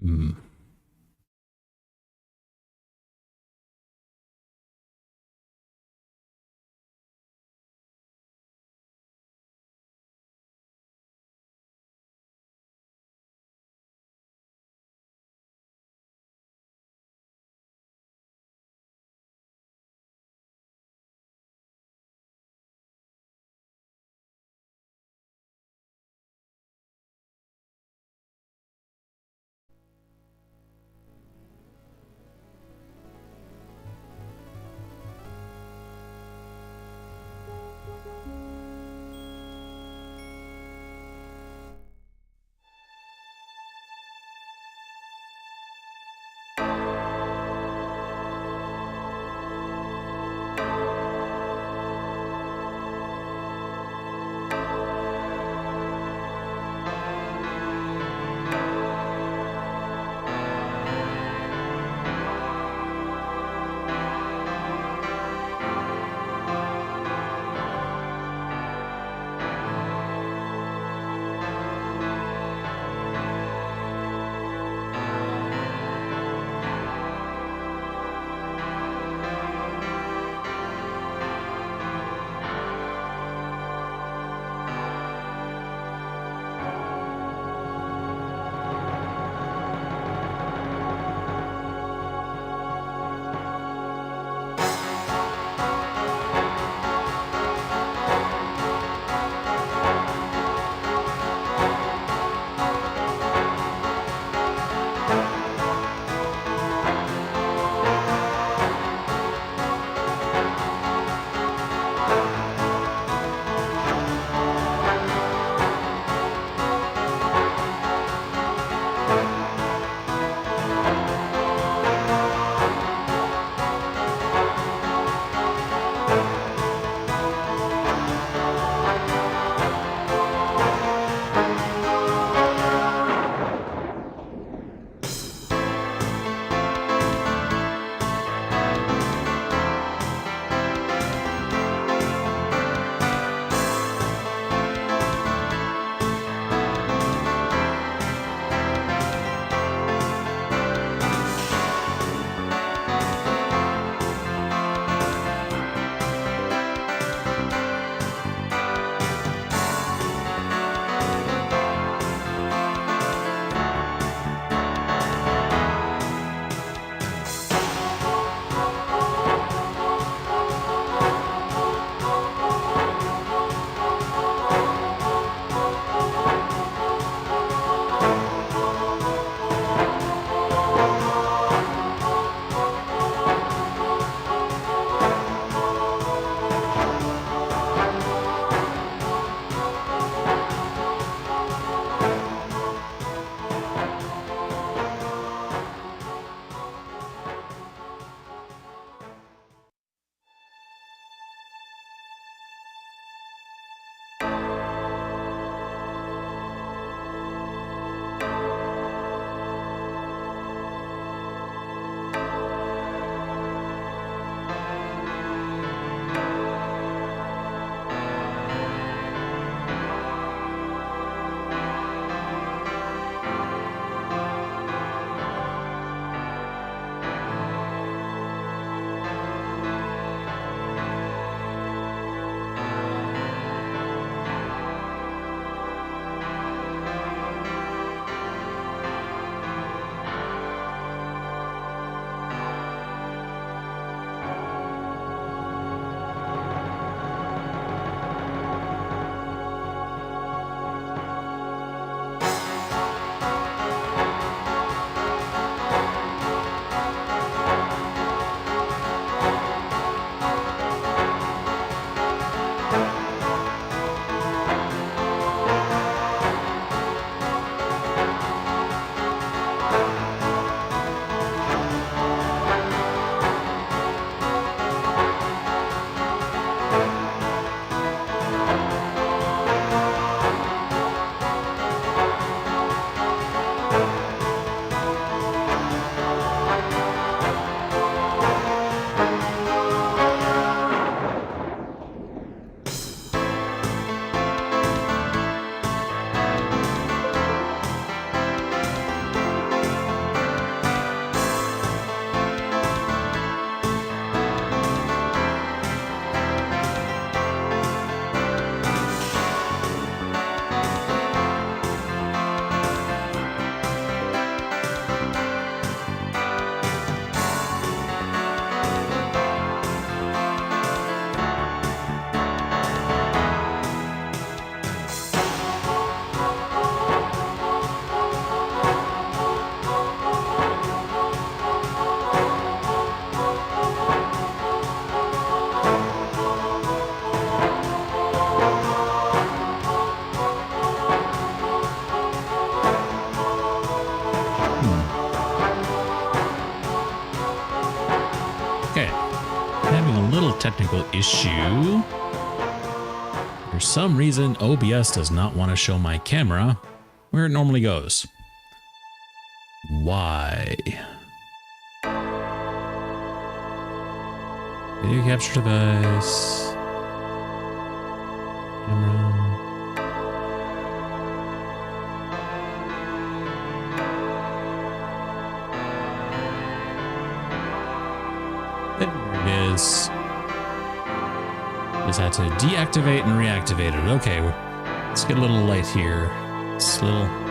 Mm. little technical issue. For some reason, OBS does not want to show my camera where it normally goes. Why? Video capture device. Camera. There it is. Just had to deactivate and reactivate it. Okay, let's get a little light here. It's a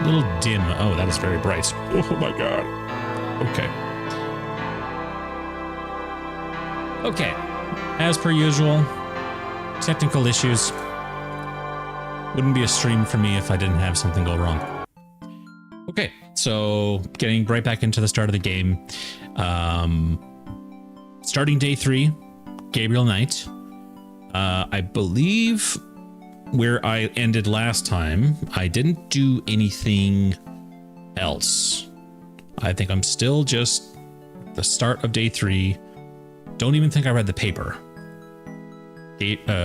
little dim. Oh, that is very bright. Oh my god. Okay. Okay. As per usual, technical issues. Wouldn't be a stream for me if I didn't have something go wrong. Okay, so getting right back into the start of the game. Starting day 3, Gabriel night. I believe where I ended last time, I didn't do anything else. I think I'm still just the start of day 3. Don't even think I read the paper.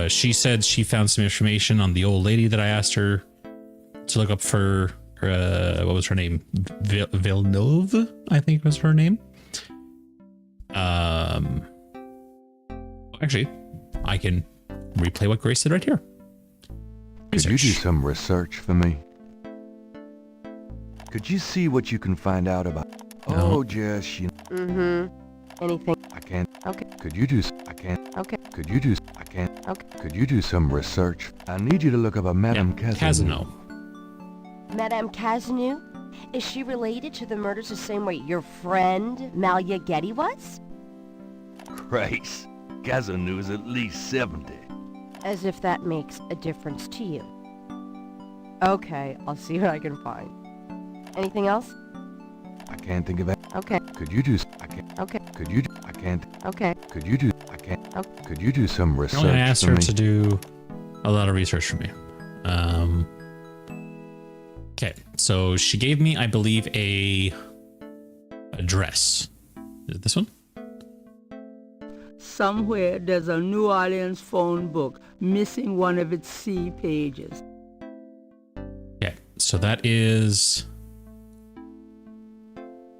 She said she found some information on the old lady that I asked her to look up for. What was her name? Villeneuve, I think was her name. Actually, I can replay what Grace said right here. Could you do some research for me? Could you see what you can find out about? No. Oh, Jess, you. Anything? I can't. Okay. Could you do? I can't. Okay. Could you do? I can't. Okay. Could you do some research? I need you to look up a Madame Casino. Madame Casino? Is she related to the murders the same way your friend Malia Getty was? Grace, Casino is at least 70. As if that makes a difference to you. Okay, I'll see what I can find. Anything else? I can't think of it. Okay. Could you do? I can't. Okay. Could you? I can't. Okay. Could you do? I can't. Okay. Could you do some research? I asked for her me? to do a lot of research for me. Okay, so she gave me, I believe, a address. Is it this one? Somewhere there's a New Orleans phone book missing one of its C pages. Okay, so that is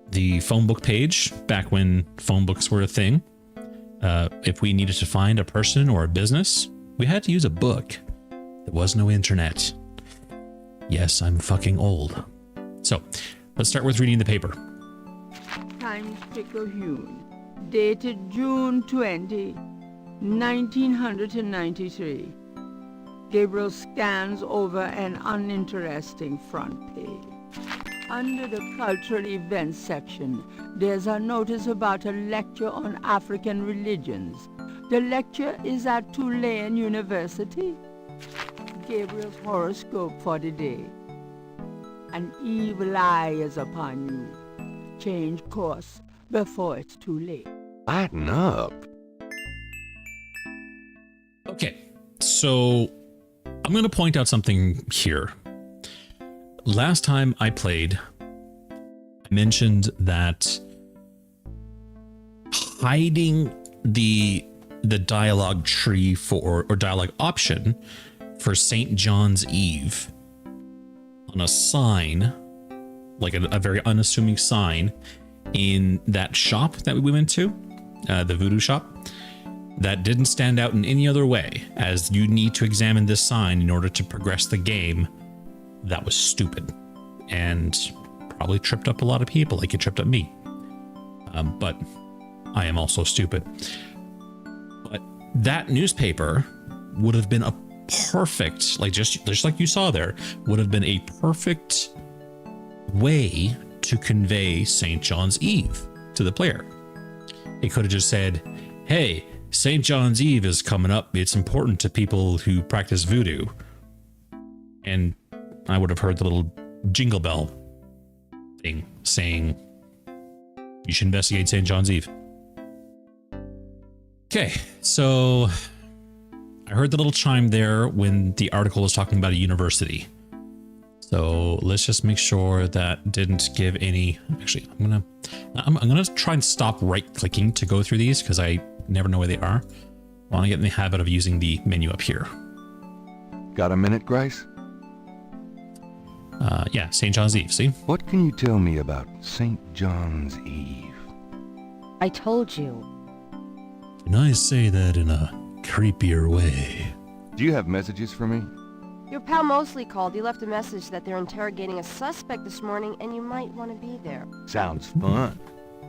the phone book page back when phone books were a thing. If we needed to find a person or a business, we had to use a book. There was no internet. Yes, I'm fucking old. So let's start with reading the paper. Times Picayune, dated June 20, 1993. Gabriel scans over an uninteresting front page. Under the cultural events section, there's a notice about a lecture on African religions. The lecture is at Tulane University. Gabriel's horoscope for the day. An evil eye is upon you. Change course before it's too late. Lighten up. Okay, so I'm going to point out something here. Last time I played, I mentioned that hiding the dialogue tree for, or dialogue option for St. John's Eve on a sign, like a very unassuming sign in that shop that we went to, the Voodoo shop, that didn't stand out in any other way, as you need to examine this sign in order to progress the game. That was stupid and probably tripped up a lot of people like it tripped up me. But I am also stupid. But that newspaper would have been a perfect, like just like you saw there, would have been a perfect way to convey St. John's Eve to the player. It could have just said, hey, St. John's Eve is coming up. It's important to people who practice voodoo. And I would have heard the little jingle bell thing saying you should investigate St. John's Eve. Okay, so I heard the little chime there when the article was talking about a university. So let's just make sure that didn't give any. Actually, I'm gonna try and stop right clicking to go through these because I never know where they are. want to get in the habit of using the menu up here. Got a minute, Grace? Yeah, St. John's Eve, see? What can you tell me about St. John's Eve? I told you. And I say that in a creepier way. Do you have messages for me? Your pal Mosley called. He left a message that they're interrogating a suspect this morning and you might want to be there. Sounds fun.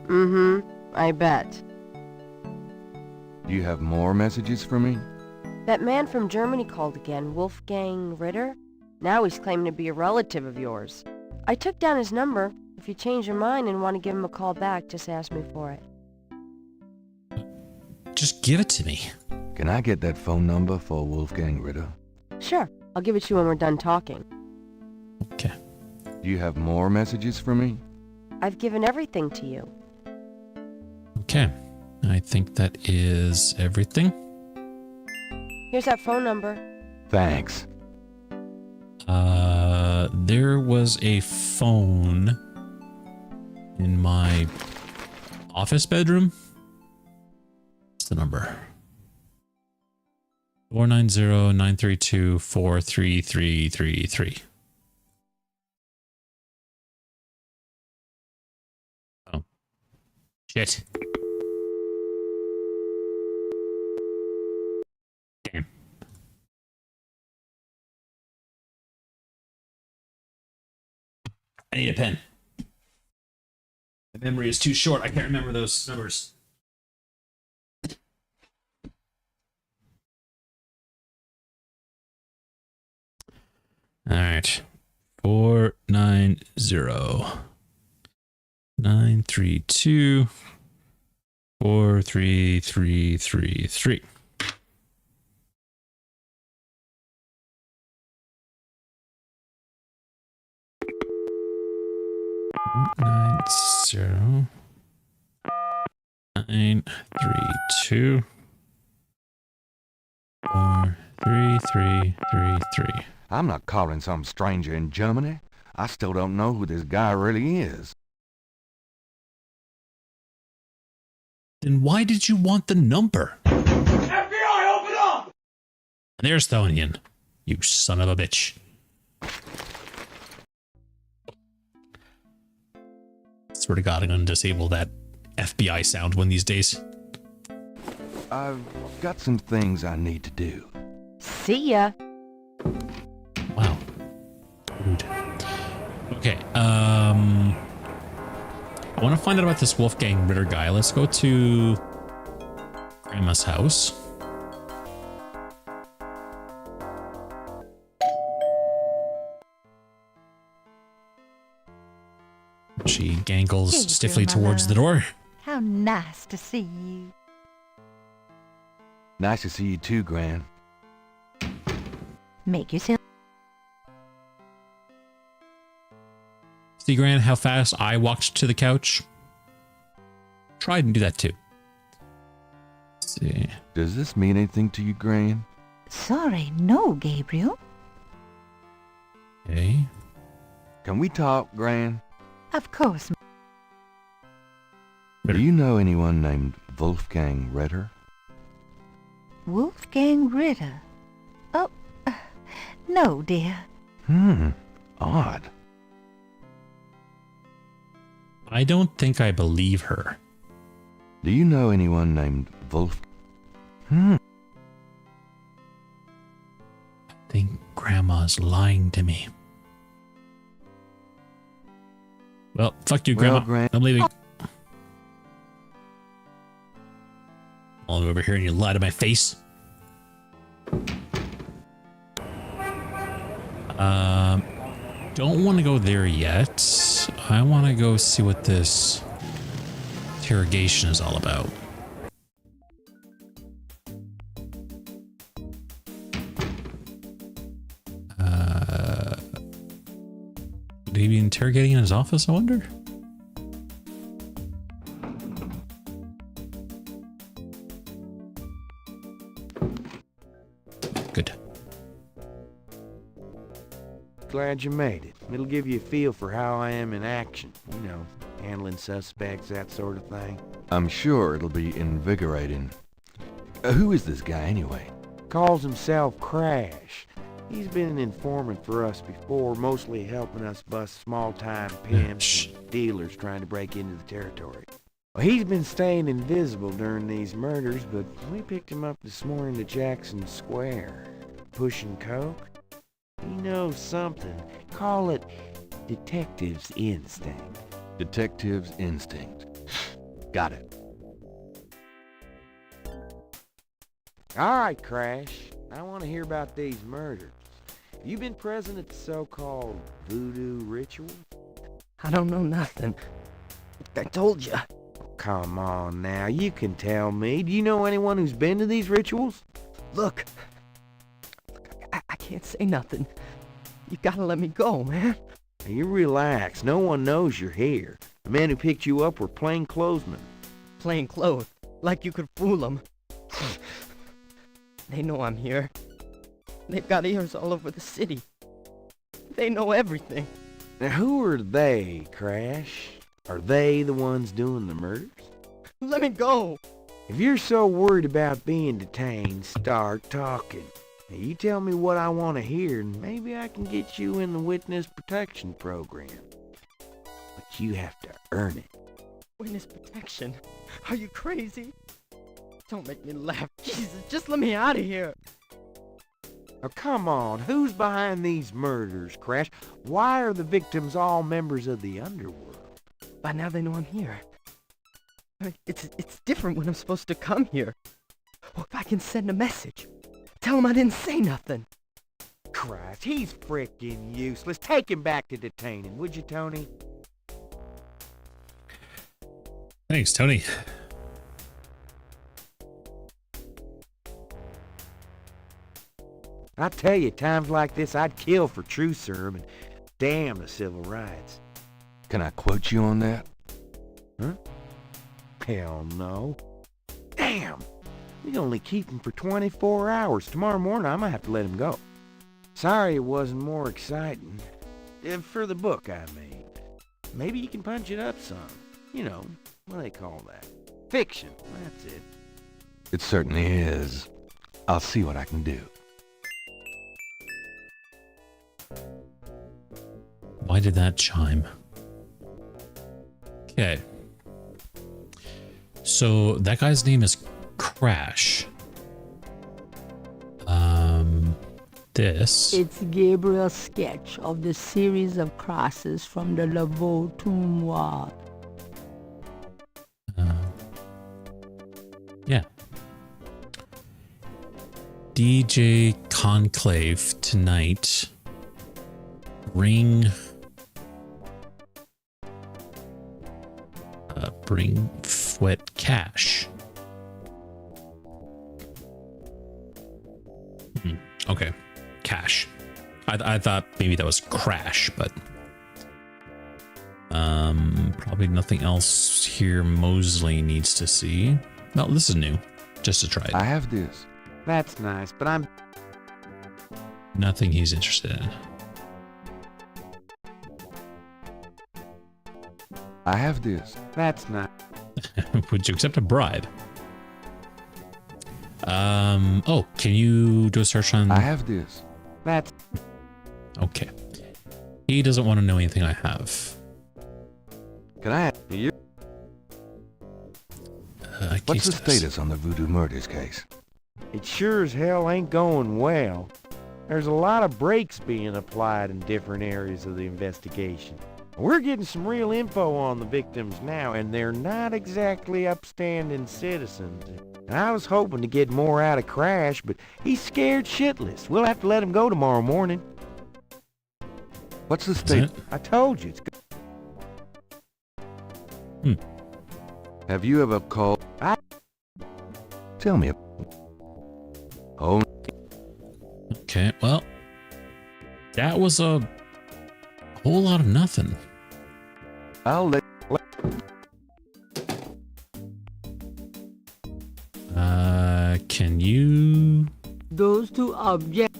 Mm-hmm. I bet. Do you have more messages for me? That man from Germany called again, Wolfgang Ritter. Now he's claiming to be a relative of yours. I took down his number. If you change your mind and want to give him a call back, just ask me for it. Just give it to me. Can I get that phone number for Wolfgang Ritter? Sure. I'll give it to you when we're done talking. Okay. Do you have more messages for me? I've given everything to you. Okay. I think that is everything. Here's that phone number. Thanks. There was a phone in my office bedroom. What's the number? 490-932-43333. Oh. Shit. Damn. I need a pen. My memory is too short. I can't remember those numbers. All right. 490-932-43333. Nine zero 932 43333. I'm not calling some stranger in Germany. I still don't know who this guy really is. Then why did you want the number? FBI, open up! And there's Thonian. You son of a bitch. Swear to God, I'm gonna disable that FBI sound one of these days. I've got some things I need to do. See ya. Wow. Rude. Okay, I want to find out about this Wolfgang Ritter guy. Let's go to Grandma's house. She gangles Gabriel, stiffly my towards the love. door. How nice to see you. Nice to see you too, Gran. Make yourself See, Gran, how fast I walked to the couch? Try and do that too. Let's see. Does this mean anything to you, Gran? sorry, no, Gabriel. Okay. Can we talk, Gran? Of course. Do you know anyone named Wolfgang Ritter? Wolfgang Ritter. Oh, no, dear. Odd. I don't think I believe her. Do you know anyone named Wolf? I think Grandma's lying to me. Well, fuck you, Well, Grandma. Gran- I'm leaving. I'll go over here and you lie to my face. Don't want to go there yet. I want to go see what this interrogation is all about. Would he be interrogating in his office, I wonder? Good. Glad you made it. It'll give you a feel for how I am in action. You know, handling suspects, that sort of thing. I'm sure it'll be invigorating. Who is this guy anyway? Calls himself Crash. He's been an informant for us before, mostly helping us bust small-time pimps and dealers trying to break into the territory. Well, he's been staying invisible during these murders, but we picked him up this morning to Jackson Square. Pushing coke? He knows something. Call it detective's instinct. Detective's instinct. Got it. All right, Crash. I want to hear about these murders. You been present at the so-called voodoo ritual? I don't know nothing. I told you. Come on now, you can tell me. Do you know anyone who's been to these rituals? Look, I can't say nothing. You gotta let me go, man. Now, you relax. No one knows you're here. The men who picked you up were plainclothesmen. Plain clothes, like you could fool them. They know I'm here. They've got ears all over the city. They know everything. Now, who are they, Crash? Are they the ones doing the murders? Let me go. If you're so worried about being detained, start talking. Now, you tell me what I want to hear, and maybe I can get you in the witness protection program. But you have to earn it. Witness protection? Are you crazy? Don't make me laugh. Jesus, just let me out of here. Now, come on. Who's behind these murders, Crash? Why are the victims all members of the underworld? By now they know I'm here. It's different when I'm supposed to come here. Well, if I can send a message. Tell him I didn't say nothing. Christ, he's frickin' useless. Take him back to detaining, would you, Tony? Thanks, Tony. I tell you, times like this, I'd kill for truth serum and damn the civil rights. Can I quote you on that? Huh? Hell no. Damn! We only keep him for 24 hours. Tomorrow morning, I'm gonna have to let him go. Sorry it wasn't more exciting. For the book I made. Maybe you can punch it up some. You know, what do they call that? Fiction. That's it. It certainly is. I'll see what I can do. Why did that chime? Okay. So that guy's name is Crash. This. It's Gabriel's sketch of the series of crosses from the Laveau tomb wall. Yeah. DJ Conclave tonight. Bring Fwet Cash. Okay. Cash. I thought maybe that was Crash, but probably nothing else here Mosley needs to see. No, this is new. Just to try it. I have this. That's nice, but I'm... Nothing he's interested in. I have this. That's not... Would you accept a bribe? Oh, can you do a search on... I have this. That's... Okay. He doesn't want to know anything I have. Can I... You... What's the status on the Voodoo murders case? It sure as hell ain't going well. There's a lot of brakes being applied in different areas of the investigation. We're getting some real info on the victims now, and they're not exactly upstanding citizens. And I was hoping to get more out of Crash, but he's scared shitless. We'll have to let him go tomorrow morning. What's the state? I told you, it's good. Have you ever called? Tell me. Oh. Okay, well, that was a whole lot of nothing. I'll let... Can you... Those two objects.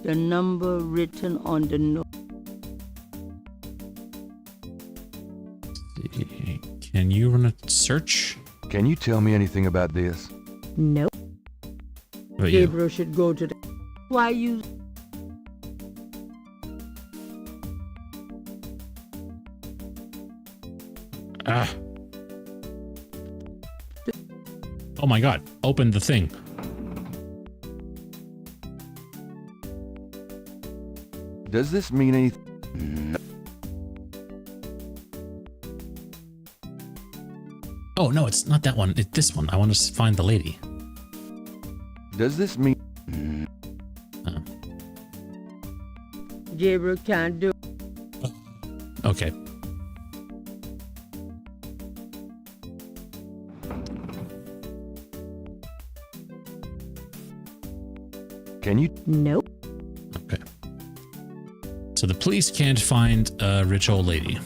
The number written on the note. Can you run a search? Can you tell me anything about this? Nope. What about you? Gabriel should go to the... Why you... Ah. Oh my god. Open the thing. Does this mean anything? Oh no, it's not that one. It's this one. I want to find the lady. Does this mean... Gabriel can't do... Okay. Can you... Nope. Okay. So the police can't find a rich old lady.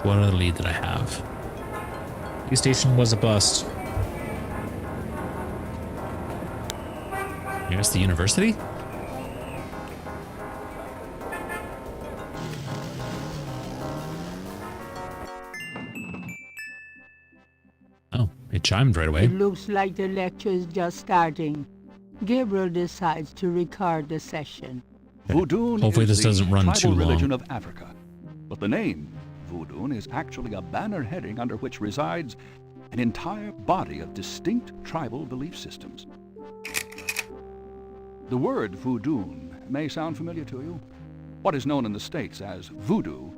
What other lead did I have? Police station was a bust. Here's the university? Oh, it chimed right away. It looks like the lecture is just starting. Gabriel decides to record the session. Voodoo Hopefully is this the doesn't run tribal too long. religion of Africa. But the name Voodoo is actually a banner heading under which resides an entire body of distinct tribal belief systems. The word voodoo may sound familiar to you. What is known in the States as voodoo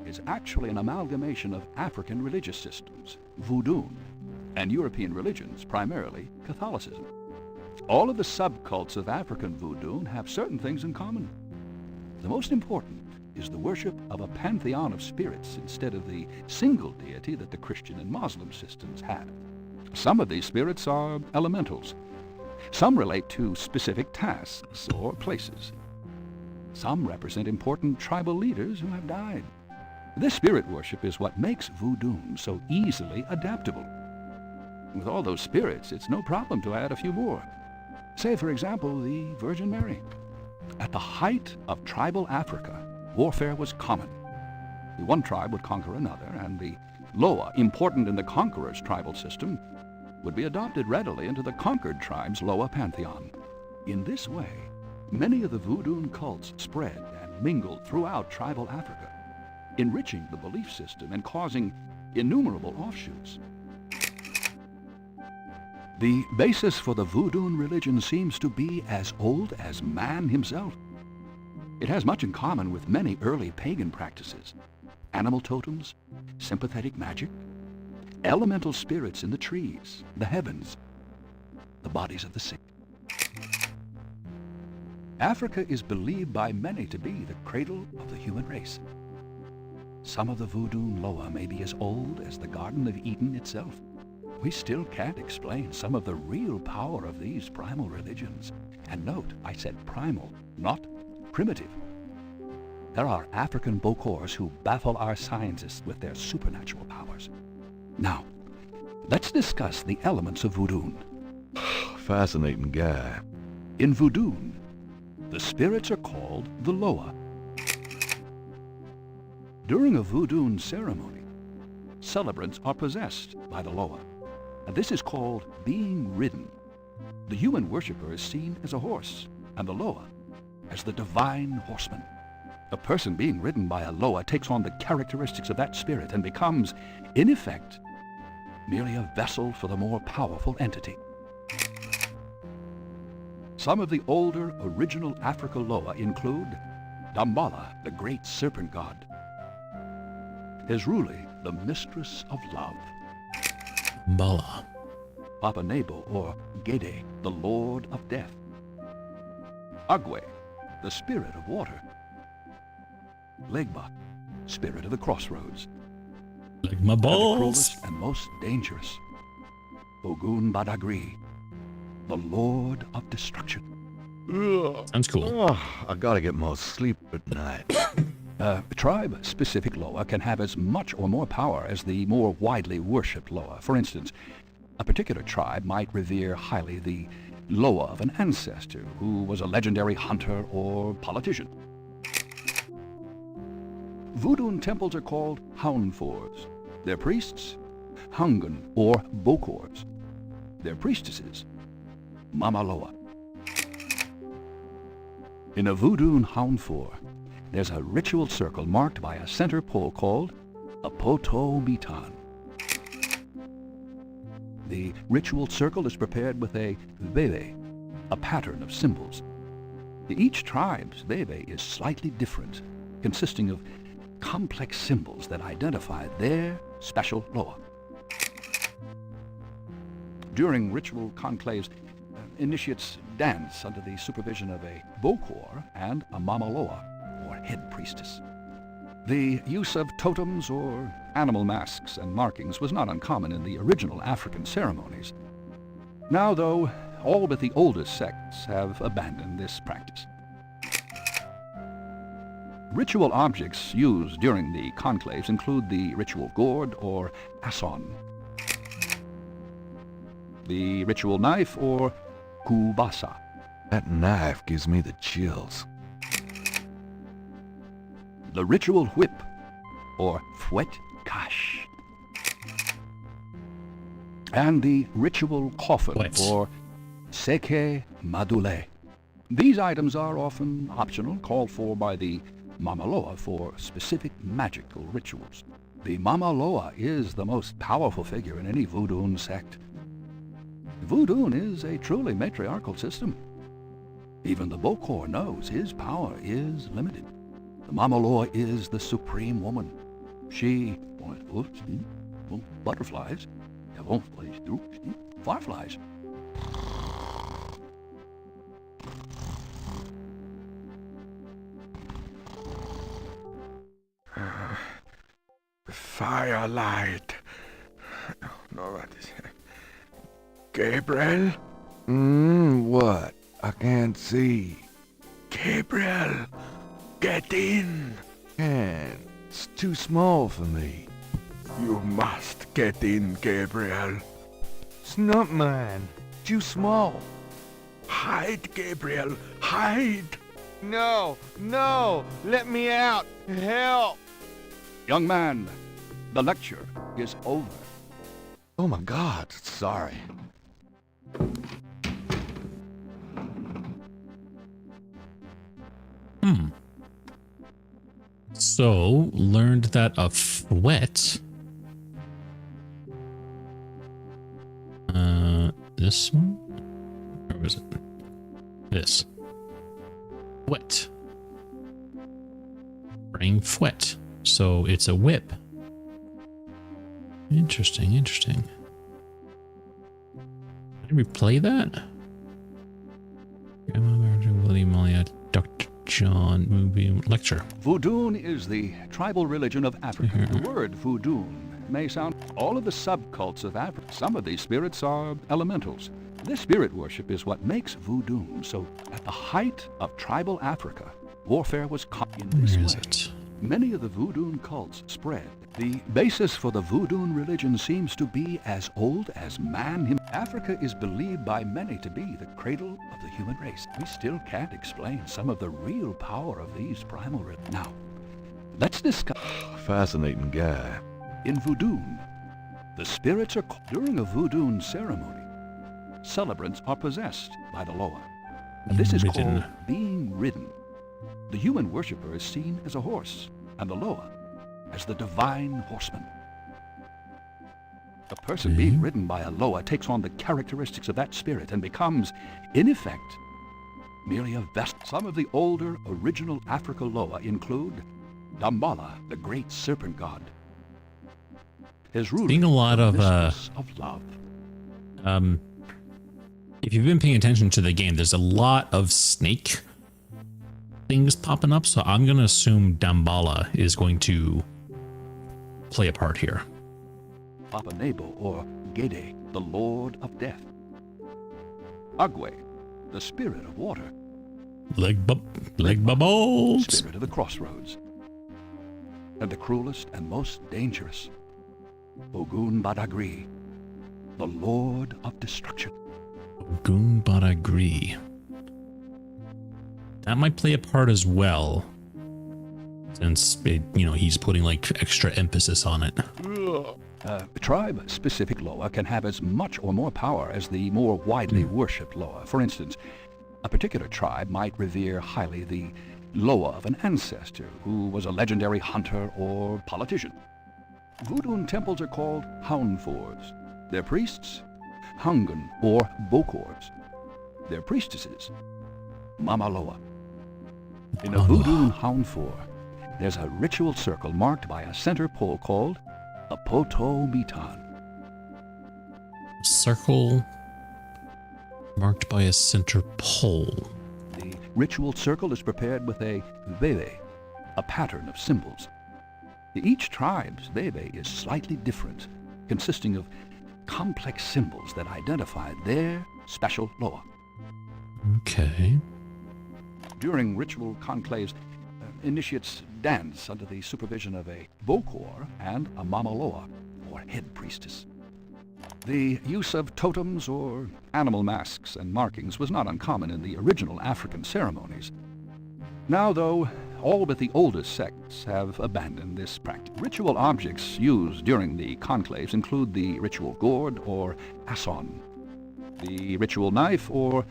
is actually an amalgamation of African religious systems, voodoo, and European religions, primarily Catholicism. All of the subcults of African voodoo have certain things in common. The most important is the worship of a pantheon of spirits instead of the single deity that the Christian and Muslim systems have. Some of these spirits are elementals. Some relate to specific tasks or places. Some represent important tribal leaders who have died. This spirit worship is what makes voodoo so easily adaptable. With all those spirits, it's no problem to add a few more. Say, for example, the Virgin Mary. At the height of tribal Africa, warfare was common. The one tribe would conquer another, and the Loa, important in the conqueror's tribal system, would be adopted readily into the conquered tribe's Loa pantheon. In this way, many of the voodoo cults spread and mingled throughout tribal Africa, enriching the belief system and causing innumerable offshoots. The basis for the voodoo religion seems to be as old as man himself. It has much in common with many early pagan practices: animal totems, sympathetic magic, elemental spirits in the trees, the heavens, the bodies of the sick. Africa is believed by many to be the cradle of the human race. Some of the voodoo Loa may be as old as the Garden of Eden itself. We still can't explain some of the real power of these primal religions. And note, I said primal, not primitive. There are African Bokors who baffle our scientists with their supernatural powers. Now, let's discuss the elements of voodoo. Fascinating guy. In voodoo, the spirits are called the Loa. During a voodoo ceremony, celebrants are possessed by the Loa, and this is called being ridden. The human worshiper is seen as a horse, and the Loa as the divine horseman. A person being ridden by a Loa takes on the characteristics of that spirit and becomes, in effect, merely a vessel for the more powerful entity. Some of the older original Africa Loa include Dambala, the great serpent god; Hezruli, the mistress of love; Bala. Papa Nebo, or Gede, the lord of death; Agwe, the spirit of water; Legba, spirit of the crossroads; Like my and the balls. cruelest and most dangerous, Ogun Badagri, the lord of destruction. Sounds cool. Oh, I gotta get more sleep at night. Tribe-specific Loa can have as much or more power as the more widely worshipped Loa. For instance, a particular tribe might revere highly the Loa of an ancestor who was a legendary hunter or politician. Voodoo temples are called Hounfours. Their priests, Hungan or Bokors. Their priestesses, Mama Loa. In a Voodoo Hounfour, there's a ritual circle marked by a center pole called a poto mitan. The ritual circle is prepared with a veve, a pattern of symbols. Each tribe's veve is slightly different, consisting of complex symbols that identify their special Loa. During ritual conclaves, initiates dance under the supervision of a Bokor and a Mama Loa, or head priestess. The use of totems or animal masks and markings was not uncommon in the original African ceremonies. Now, though, all but the oldest sects have abandoned this practice. Ritual objects used during the conclaves include the ritual gourd or asson, the ritual knife or kubasa, That knife gives me the chills. the ritual whip or fouet cache, and the ritual coffin What? or seke madule. These items are often optional, called for by the Mama Loa for specific magical rituals. The Mama Loa is the most powerful figure in any Voodoo sect. Voodoo is a truly matriarchal system. Even the Bokor knows his power is limited. The Mama Loa is the supreme woman. She, butterflies, fireflies. Firelight. No, what is it? Gabriel? What? I can't see. Gabriel! Get in! Can't. It's too small for me. You must get in, Gabriel. It's not mine. Too small. Hide, Gabriel, hide! No, no! Let me out! Help! Young man, the lecture is over. Oh my God, sorry. So, learned that a fouet. This one? Or was it? This. Fouet. Bring fouet. So, it's a whip. Interesting, interesting. Did we play that? William Elliot, Dr. John movie lecture. Voodoo is the tribal religion of Africa. The word voodoo may sound all of the subcults of Africa. Some of these spirits are elementals. This spirit worship is what makes voodoo. So at the height of tribal Africa, warfare was in this Where is way. it? Many of the voodoo cults spread. The basis for the voodoo religion seems to be as old as man. Africa is believed by many to be the cradle of the human race. We still can't explain some of the real power of these primal religions. Now, let's discuss. Fascinating guy. In voodoo, the spirits are during a voodoo ceremony. Celebrants are possessed by the Loa. And this is Ridden. called being ridden. The human worshiper is seen as a horse, and the Loa as the divine horseman. A person being ridden by a Loa takes on the characteristics of that spirit and becomes, in effect, merely a vessel. Some of the older original Africa Loa include Dambala, the great serpent god. His ruler, Seeing a lot the of, mistress of love. If you've been paying attention to the game, there's a lot of snake things popping up, so I'm gonna assume Dambala is going to play a part here. Papa Nebo or Gede, the lord of death. Agwe, the spirit of water. Leg bubbles. Spirit of the crossroads. And the cruelest and most dangerous, Ogun Badagri, the lord of destruction. Goon, but I agree. That might play a part as well, since it, he's putting like extra emphasis on it. Tribe-specific Loa can have as much or more power as the more widely worshipped Loa. For instance, a particular tribe might revere highly the Loa of an ancestor who was a legendary hunter or politician. Voodoo temples are called Houndfors. Their priests, Hungan or Bokors. Their priestesses, Mama Loa. In a Voodoo Houndfor, there's a ritual circle marked by a center pole called a Poto Mitan. Circle marked by a center pole. The ritual circle is prepared with a veve, a pattern of symbols. Each tribe's veve is slightly different, consisting of complex symbols that identify their special Loa. Okay. During ritual conclaves, initiates dance under the supervision of a Bokor and a Mama Loa, or head priestess. The use of totems or animal masks and markings was not uncommon in the original African ceremonies. Now, though, all but the oldest sects have abandoned this practice. Ritual objects used during the conclaves include the ritual gourd or asson, the ritual knife or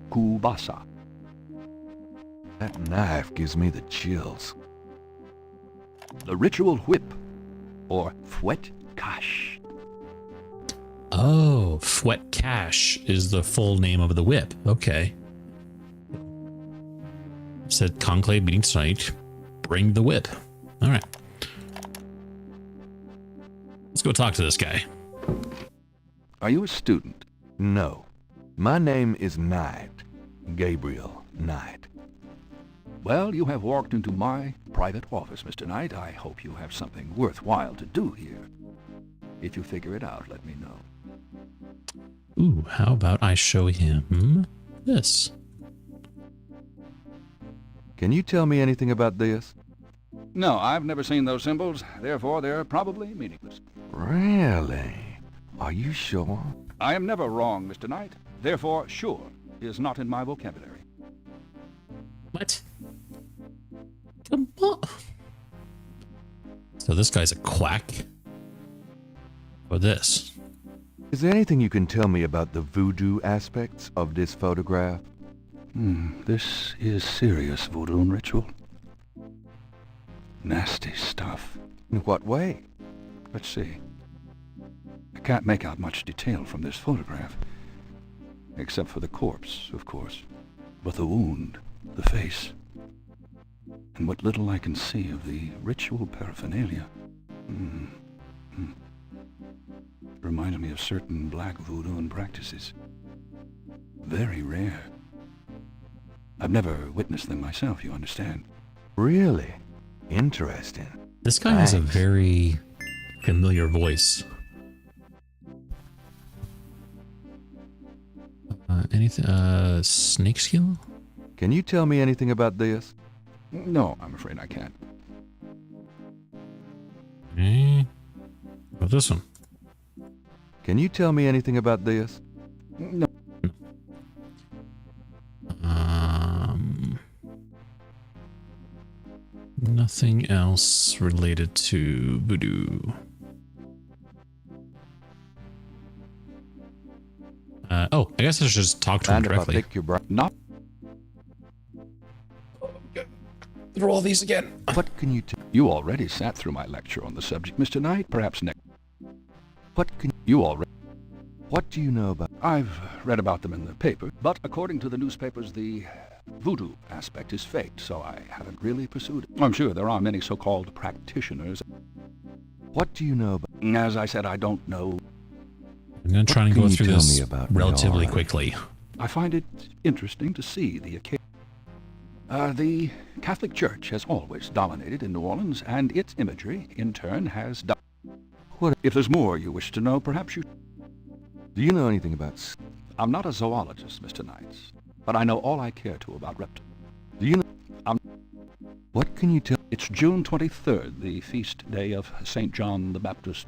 kubasa. That knife gives me the chills. The ritual whip, or fouet cash. Oh, fouet cash is the full name of the whip. Okay. Said conclave meeting tonight. Bring the whip. All right. Let's go talk to this guy. Are you a student? No. My name is Knight. Gabriel Knight. Well, you have walked into my private office, Mr. Knight. I hope you have something worthwhile to do here. If you figure it out, let me know. Ooh, how about I show him this? Can you tell me anything about this? No, I've never seen those symbols. Therefore, they're probably meaningless. Really? Are you sure? I am never wrong, Mr. Knight. Therefore, sure is not in my vocabulary. What? Come on. So this guy's a quack? Or this? Is there anything you can tell me about the voodoo aspects of this photograph? This is serious voodoo ritual. Nasty stuff. In what way? Let's see. I can't make out much detail from this photograph. Except for the corpse, of course. But the wound, the face, and what little I can see of the ritual paraphernalia. Reminds me of certain black voodoo practices. Very rare. I've never witnessed them myself, you understand. Really? Interesting. This guy has a very familiar voice. Anything? Snakeskin? Can you tell me anything about this? No, I'm afraid I can't. What about this one? Can you tell me anything about this? No. Nothing else related to voodoo. I guess I should just talk to him Mind if I directly. pick your brain? Not. Through all these again. What can you tell? You already sat through my lecture on the subject, Mr. Knight. Perhaps next. What can You already. What do you know about? I've read about them in the paper, but according to the newspapers, the voodoo aspect is faked, so I haven't really pursued it. I'm sure there are many so-called practitioners. What do you know about? As I said, I don't know. I'm going to try and can go you through tell this me about relatively your- quickly. I find it interesting to see the occasion. The Catholic Church has always dominated in New Orleans, and its imagery, in turn, has done. What? If there's more you wish to know, perhaps you... Do you know anything about? I'm not a zoologist, Mr. Knight, but I know all I care to about reptiles. Do you know? What can you tell? It's June 23rd, the feast day of St. John the Baptist.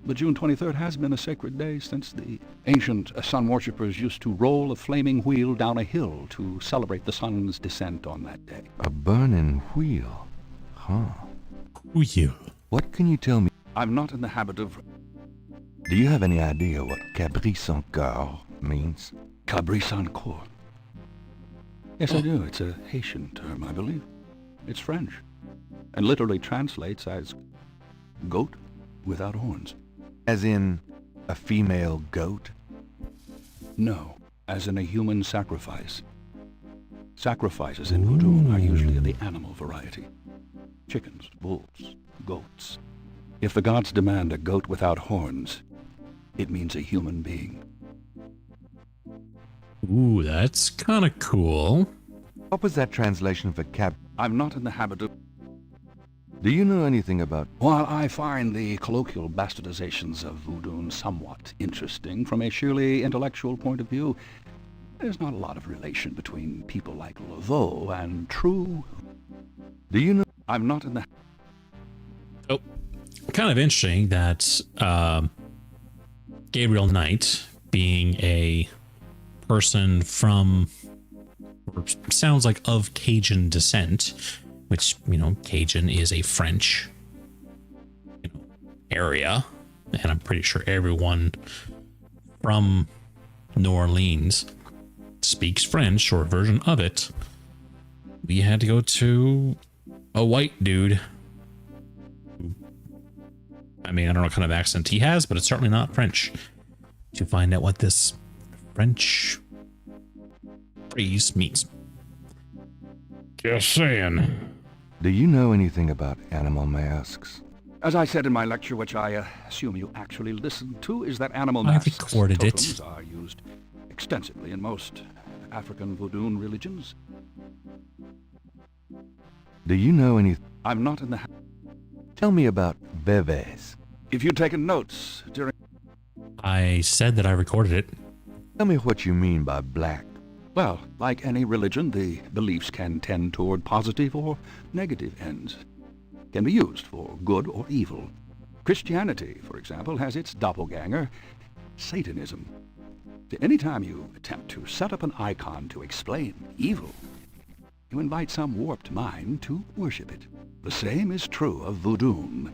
But June 23rd has been a sacred day since the ancient sun worshippers used to roll a flaming wheel down a hill to celebrate the sun's descent on that day. A burning wheel? Huh. Wheel. What can you tell me? I'm not in the habit of... Do you have any idea what Cabri sans coeur means? Cabri sans coeur. Yes, I do. It's a Haitian term, I believe. It's French, and literally translates as goat without horns. As in a female goat? No, as in a human sacrifice. Sacrifices in Voodoo are usually of the animal variety. Chickens, wolves, goats. If the gods demand a goat without horns, it means a human being. Ooh, that's kind of cool. What was that translation for cab? I'm not in the habit of... Do you know anything about... While I find the colloquial bastardizations of Voodoo somewhat interesting from a sheerly intellectual point of view, there's not a lot of relation between people like Laveau and true... Do you know... I'm not in the... Oh, kind of interesting that Gabriel Knight, being a person from, or sounds like of Cajun descent, which, you know, Cajun is a French, you know, area, and I'm pretty sure everyone from New Orleans speaks French or a version of it. We had to go to a white dude. I mean, I don't know what kind of accent he has, but it's certainly not French, to find out what this French phrase means. Just saying. Do you know anything about animal masks? As I said in my lecture, which I assume you actually listened to, is that animal I masks, recorded it. totems, are used extensively in most African Voodoo religions. Do you know anything? I'm not in the... Tell me about bebés. If you'd taken notes during... I said that I recorded it. Tell me what you mean by black. Well, like any religion, the beliefs can tend toward positive or negative ends. Can be used for good or evil. Christianity, for example, has its doppelganger, Satanism. Anytime you attempt to set up an icon to explain evil, you invite some warped mind to worship it. The same is true of Voodoo.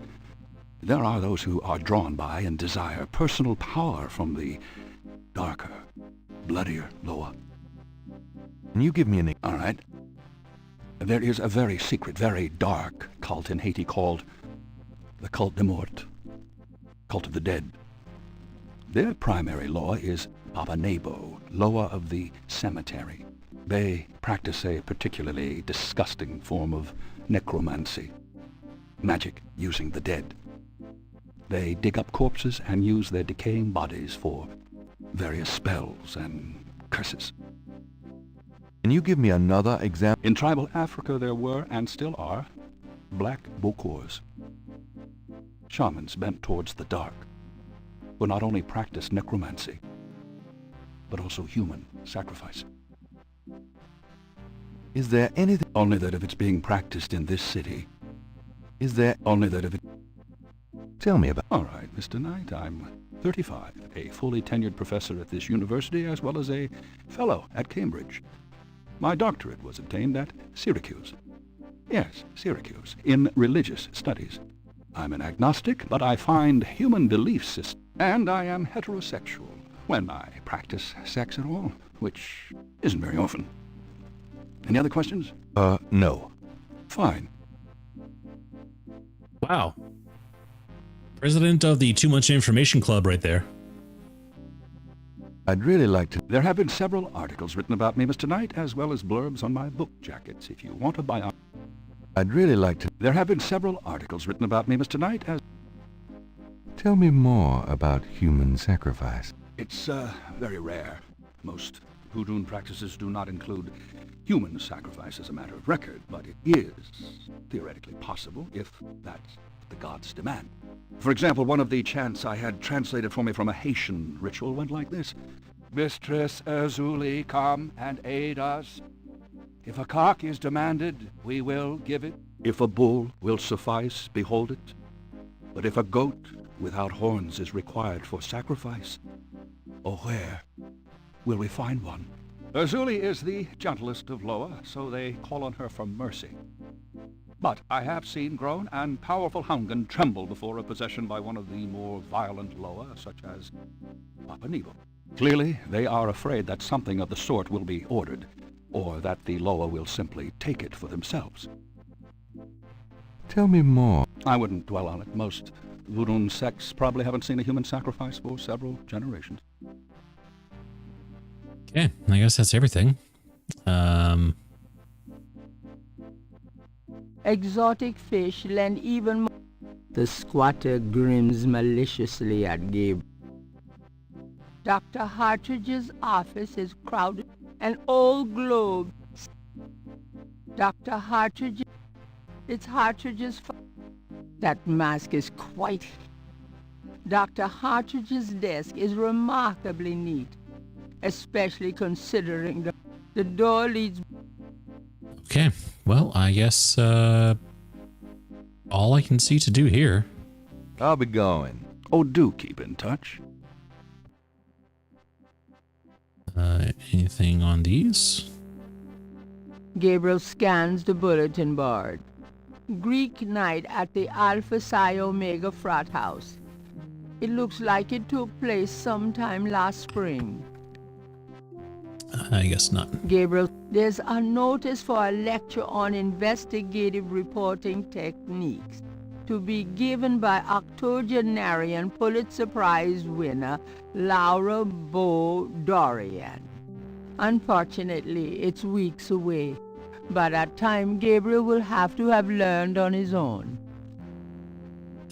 There are those who are drawn by and desire personal power from the darker, bloodier Loa. Can you give me an... All right. There is a very secret, very dark cult in Haiti called the Cult de Mort, Cult of the Dead. Their primary law is Baba Nebo, Loa of the Cemetery. They practice a particularly disgusting form of necromancy, magic using the dead. They dig up corpses and use their decaying bodies for various spells and curses. Can you give me another example? In tribal Africa there were, and still are, black bokors, shamans bent towards the dark, who not only practice necromancy, but also human sacrifice. Is there anything... Only that if it's being practiced in this city. Is there... Only that if it... Tell me about... All right, Mr. Knight, I'm 35, a fully tenured professor at this university, as well as a fellow at Cambridge. My doctorate was obtained at Syracuse. Yes, Syracuse, in religious studies. I'm an agnostic, but I find human belief systems, and I am heterosexual, when I practice sex at all, which isn't very often. Any other questions? No. Fine. Wow. President of the Too Much Information Club right there. I'd really like to... There have been several articles written about me, Mr. Knight, as well as blurbs on my book jackets, if you want to buy... I'd really like to... There have been several articles written about me, Mr. Knight, as... Tell me more about human sacrifice. It's, very rare. Most Voodoo practices do not include human sacrifice as a matter of record, but it is theoretically possible if that's what the gods demand. For example, one of the chants I had translated for me from a Haitian ritual went like this. Mistress Azuli, come and aid us. If a cock is demanded, we will give it. If a bull will suffice, behold it. But if a goat without horns is required for sacrifice? Or where will we find one? Azuli is the gentlest of Loa, so they call on her for mercy. But I have seen grown and powerful Hungan tremble before a possession by one of the more violent Loa, such as Papa Nebo. Clearly, they are afraid that something of the sort will be ordered, or that the Loa will simply take it for themselves. Tell me more. I wouldn't dwell on it. Most Voodoo sects probably haven't seen a human sacrifice for several generations. Okay, I guess that's everything. Exotic fish lend even more. The squatter grins maliciously at Gabriel. Dr. Hartridge's office is crowded. An old globe. Dr. Hartridge. It's Hartridge's. That mask is quite. Dr. Hartridge's desk is remarkably neat, especially considering the door leads. Okay, well, I guess all I can see to do here. I'll be going. Oh, do keep in touch. Anything on these? Gabriel scans the bulletin board. Greek night at the Alpha Psi Omega frat house. It looks like it took place sometime last spring. I guess not. Gabriel, there's a notice for a lecture on investigative reporting techniques to be given by octogenarian Pulitzer Prize winner Laura Bo Dorian. Unfortunately, it's weeks away. By that time, Gabriel will have to have learned on his own.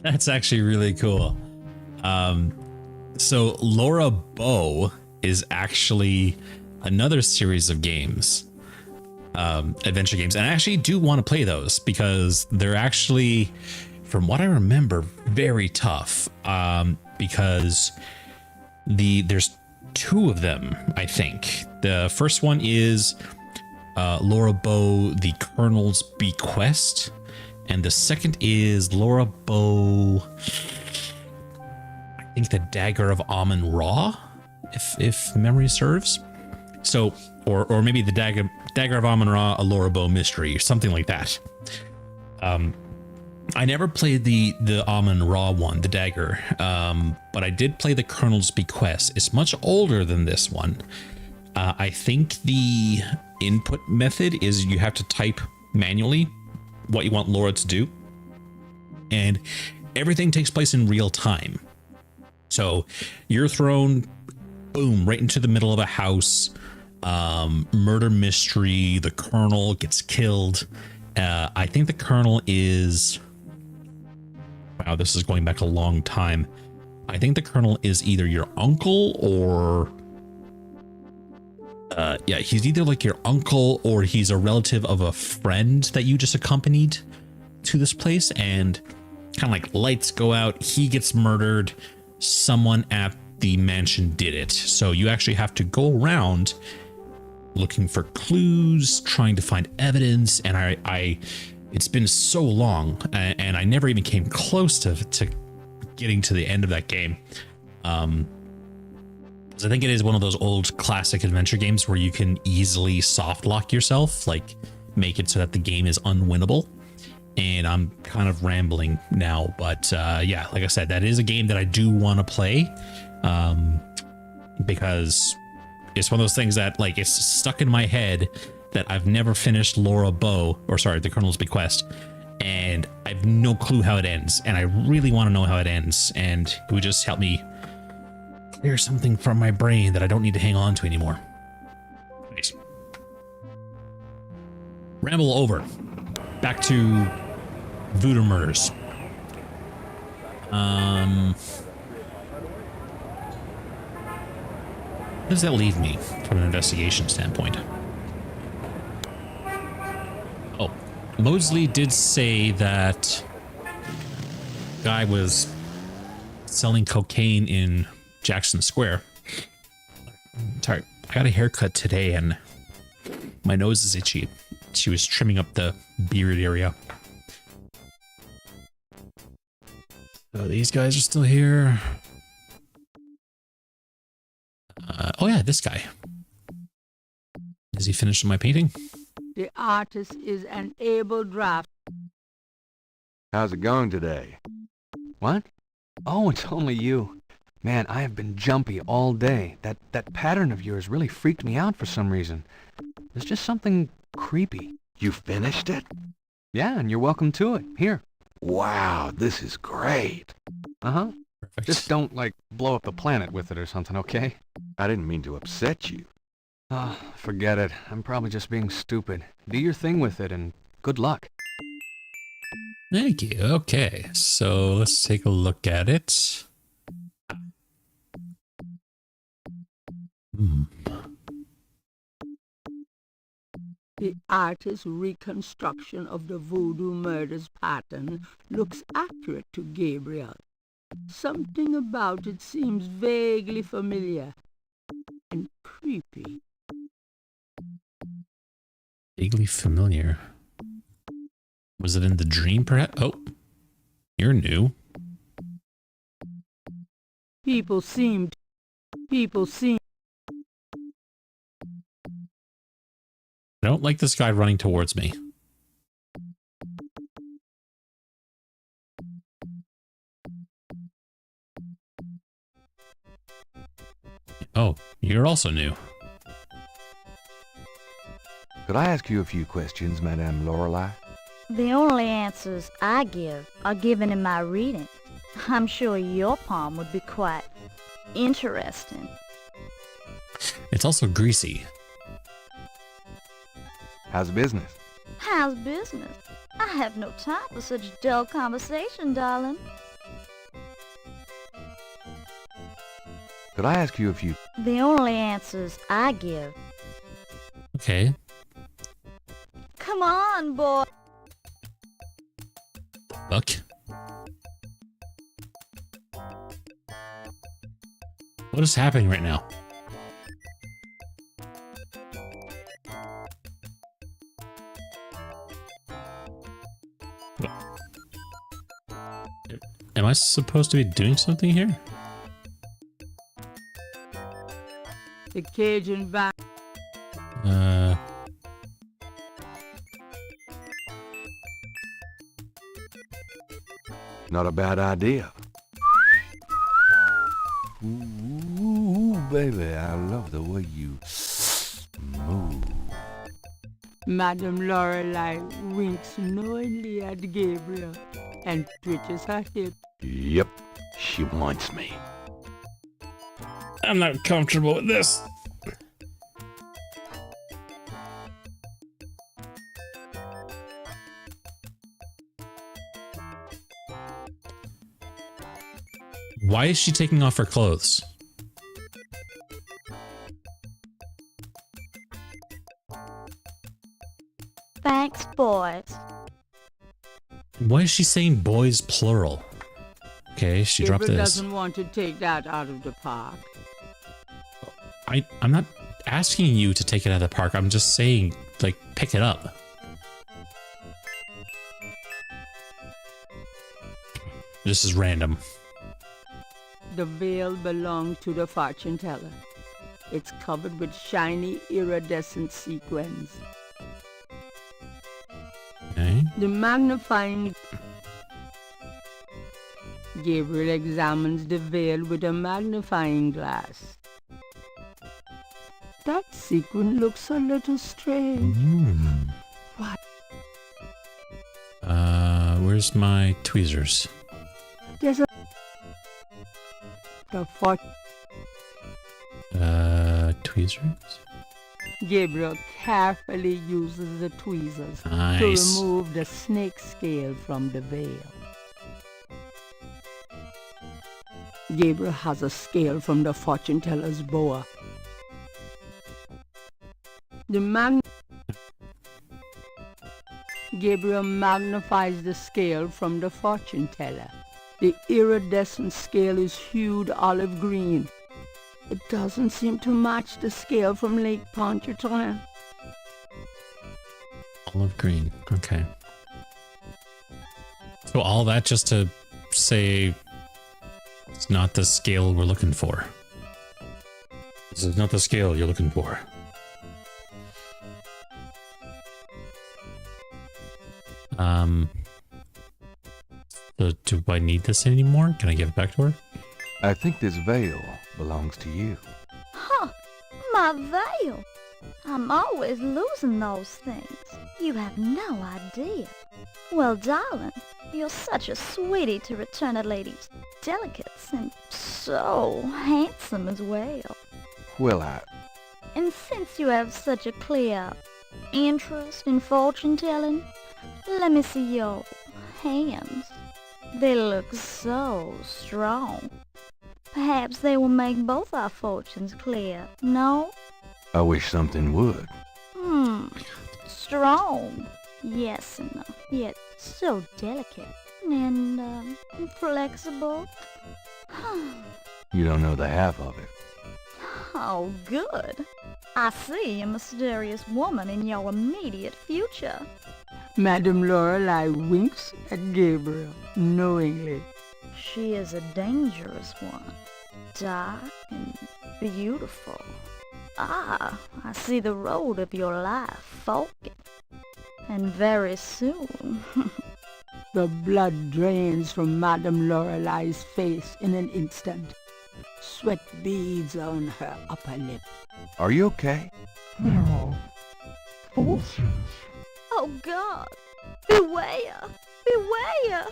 That's actually really cool. So Laura Bow is actually another series of games, adventure games. And I actually do want to play those because they're actually, from what I remember, very tough. Because there's two of them, I think. The first one is Laura Bow, the Colonel's Bequest. And the second is Laura Bow, I think the Dagger of Amun Ra, if memory serves. So, or maybe the Dagger of Amun Ra, a Laura Bow mystery, or something like that. I never played the Amun Ra one, the Dagger, but I did play the Colonel's Bequest. It's much older than this one. I think the input method is you have to type manually what you want Laura to do, and everything takes place in real time. So you're thrown, boom, right into the middle of a house, murder mystery. The Colonel gets killed. I think the Colonel is, wow, this is going back a long time. I think the Colonel is either your uncle or yeah, he's either like your uncle or he's a relative of a friend that you just accompanied to this place, and kind of like lights go out, he gets murdered, someone at the mansion did it. So you actually have to go around looking for clues, trying to find evidence, and I it's been so long, and I never even came close to getting to the end of that game. I think it is one of those old classic adventure games where you can easily soft lock yourself, like make it so that the game is unwinnable. And I'm kind of rambling now, but yeah, like I said, that is a game that I do want to play, because it's one of those things that, like, it's stuck in my head that I've never finished Laura Bow, or sorry, the Colonel's Bequest, and I have no clue how it ends, and I really want to know how it ends, and it would just help me clear something from my brain that I don't need to hang on to anymore. Nice. Ramble over. Back to Voodoo murders. Where does that leave me from an investigation standpoint? Oh, Mosley did say that guy was selling cocaine in Jackson Square. Sorry, I got a haircut today and my nose is itchy. She was trimming up the beard area. So these guys are still here. Oh yeah, this guy. Is he finished my painting? The artist is an able draft. How's it going today? What? Oh, it's only you. Man, I have been jumpy all day. That pattern of yours really freaked me out for some reason. There's just something creepy. You finished it? Yeah, and you're welcome to it. Here. Wow, this is great. Uh-huh. Perfect. Just don't, like, blow up the planet with it or something, okay? I didn't mean to upset you. Oh, forget it. I'm probably just being stupid. Do your thing with it, and good luck. Thank you. Okay, so let's take a look at it. The artist's reconstruction of the Voodoo murders pattern looks accurate to Gabriel. Something about it seems vaguely familiar and creepy. Vaguely familiar. Was it in the dream, perhaps? Oh, you're new. People seem... I don't like this guy running towards me. Oh, you're also new. Could I ask you a few questions, Madame Lorelei? The only answers I give are given in my reading. I'm sure your palm would be quite interesting. It's also greasy. How's business? How's business? I have no time for such dull conversation, darling. Could I ask you a few... The only answers I give. Okay. Come on, boy. Buck. What is happening right now? Am I supposed to be doing something here? The Cajun band... Not a bad idea. Ooh, baby, I love the way you move. Madame Lorelei winks knowingly at Gabriel and twitches her hip. Yep, she wants me. I'm not comfortable with this. Why is she taking off her clothes? Thanks, boys. Why is she saying boys plural? Okay, she dropped Gabriel this. doesn't want to take that out of the park. I'm not asking you to take it out of the park. I'm just saying, like, pick it up. This is random. The veil belonged to the fortune teller. It's covered with shiny iridescent sequins. Okay. The magnifying... Gabriel examines the veil with a magnifying glass. That sequin looks a little strange. What? Where's my tweezers? There's a... The Tweezers? Gabriel carefully uses the tweezers Nice. to remove the snake scale from the veil. Gabriel has a scale from the fortune teller's boa. Gabriel magnifies the scale from the fortune teller. The iridescent scale is hued olive green. It doesn't seem to match the scale from Lake Pontchartrain. Olive green. Okay. So all that just to say it's not the scale we're looking for. This is not the scale you're looking for. So do I need this anymore? Can I give it back to her? I think this veil belongs to you. Huh, my veil. I'm always losing those things. You have no idea. Well, darling, you're such a sweetie to return a lady's delicates, and so handsome as well. Well, And since you have such a clear interest in fortune-telling, let me see your hands. They look so strong. Perhaps they will make both our fortunes clear, no? I wish something would. Strong. Yes, and yet so delicate and flexible. You don't know the half of it. Oh, good. I see a mysterious woman in your immediate future. Madame Lorelei winks at Gabriel knowingly. She is a dangerous one, dark and beautiful. Ah, I see the road of your life forking. And very soon. The blood drains from Madame Lorelei's face in an instant. Sweat beads on her upper lip. Are you okay? No. Bullshit. Oh God! Beware! Beware!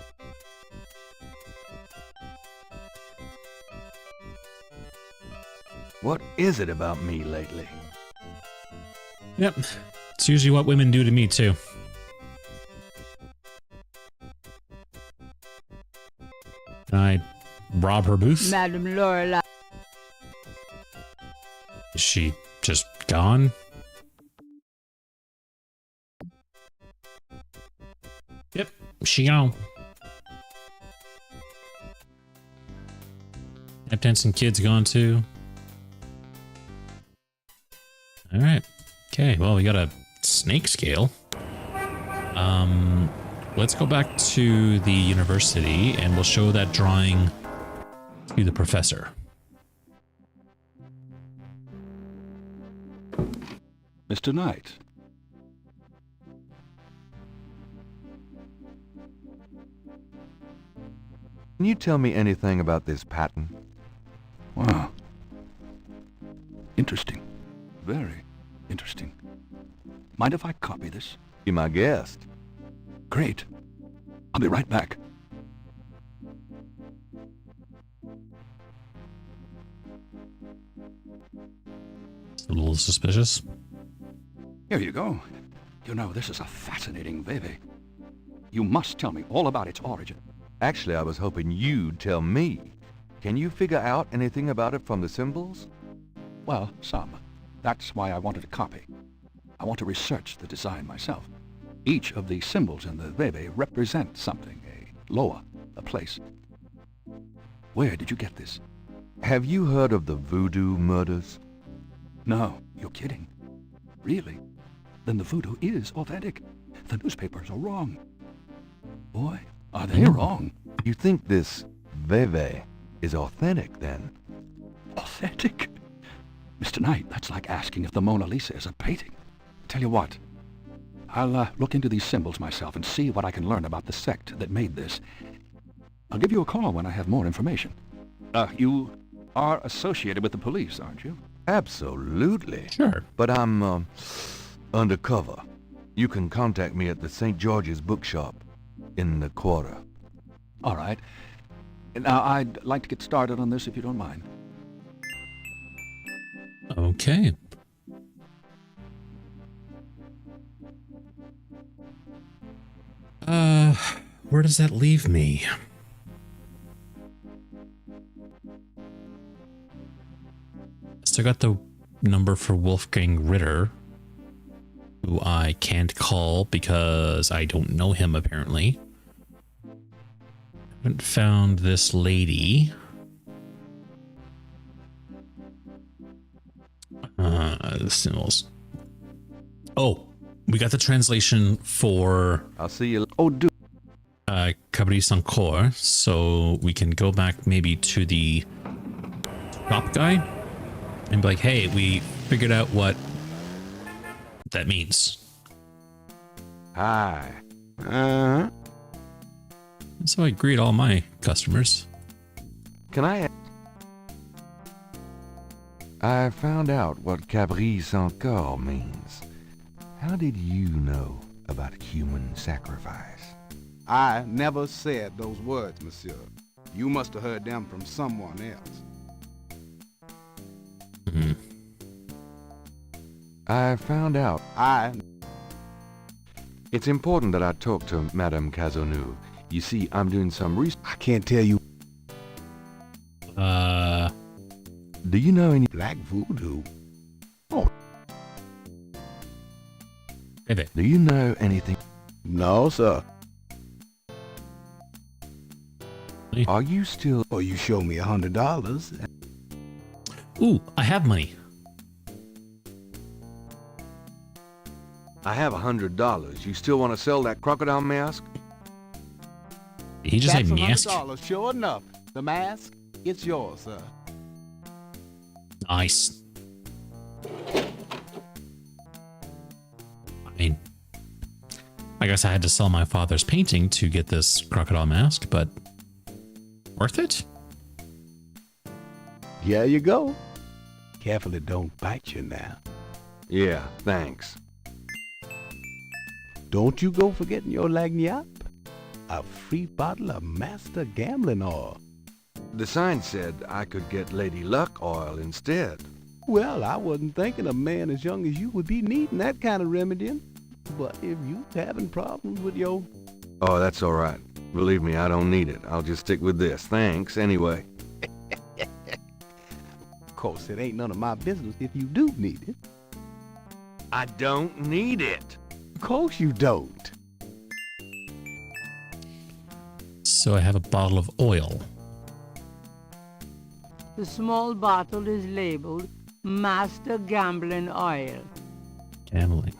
What is it about me lately? Yep. It's usually what women do to me, too. Can I rob her booth? Madame Lorelei. Is she just gone? Yep, she gone. Captain's and kids gone too. Alright. Okay, well, we got a snake scale. Let's go back to the university and we'll show that drawing to the professor. Mr. Knight. Can you tell me anything about this pattern? Wow. Interesting. Very interesting. Mind if I copy this? Be my guest. Great. I'll be right back. It's a little suspicious. Here you go. You know, this is a fascinating veve. You must tell me all about its origin. Actually, I was hoping you'd tell me. Can you figure out anything about it from the symbols? Well, some. That's why I wanted a copy. I want to research the design myself. Each of the symbols in the veve represents something, a loa, a place. Where did you get this? Have you heard of the Voodoo murders? No, you're kidding. Really? Then the voodoo is authentic. The newspapers are wrong. Boy, are they wrong. You think this veve is authentic, then? Authentic? Mr. Knight, that's like asking if the Mona Lisa is a painting. Tell you what, I'll look into these symbols myself and see what I can learn about the sect that made this. I'll give you a call when I have more information. You are associated with the police, aren't you? Absolutely. Sure. But I'm, undercover. You can contact me at the St. George's bookshop in the quarter. All right. Now, I'd like to get started on this if you don't mind. Okay. Where does that leave me? So I got the number for Wolfgang Ritter, who I can't call because I don't know him apparently. Haven't found this lady. The symbols. Oh, we got the translation for I'll see you. Oh, do. Cabrice encore, so we can go back maybe to the shop guy and be like, hey, we figured out what that means. Hi. So I greet all my customers. Can I found out what Cabrice encore means. How did you know about human sacrifice? I never said those words, monsieur. You must have heard them from someone else. I found out. It's important that I talk to Madame Cazeneuve. You see, I'm doing some research. I can't tell you. Do you know any Black voodoo? Hey, Do you know anything? No, sir. Are you still... Or you show me $100. ooh, I have money. I have $100. You still want to sell that crocodile mask? Did he just say That's mask? $100, sure enough. The mask, it's yours, sir. Nice. I mean, I guess I had to sell my father's painting to get this crocodile mask, but worth it? Here you go. Careful it don't bite you now. Yeah, thanks. Don't you go forgetting your lagniappe. A free bottle of Master Gambling Oil. The sign said I could get Lady Luck oil instead. Well, I wasn't thinking a man as young as you would be needing that kind of remedying. But if you having problems with your... Oh, that's all right. Believe me, I don't need it. I'll just stick with this. Thanks, anyway. Of course, it ain't none of my business if you do need it. I don't need it. Of course you don't. So I have a bottle of oil. The small bottle is labeled Master Gambling Oil. Gambling.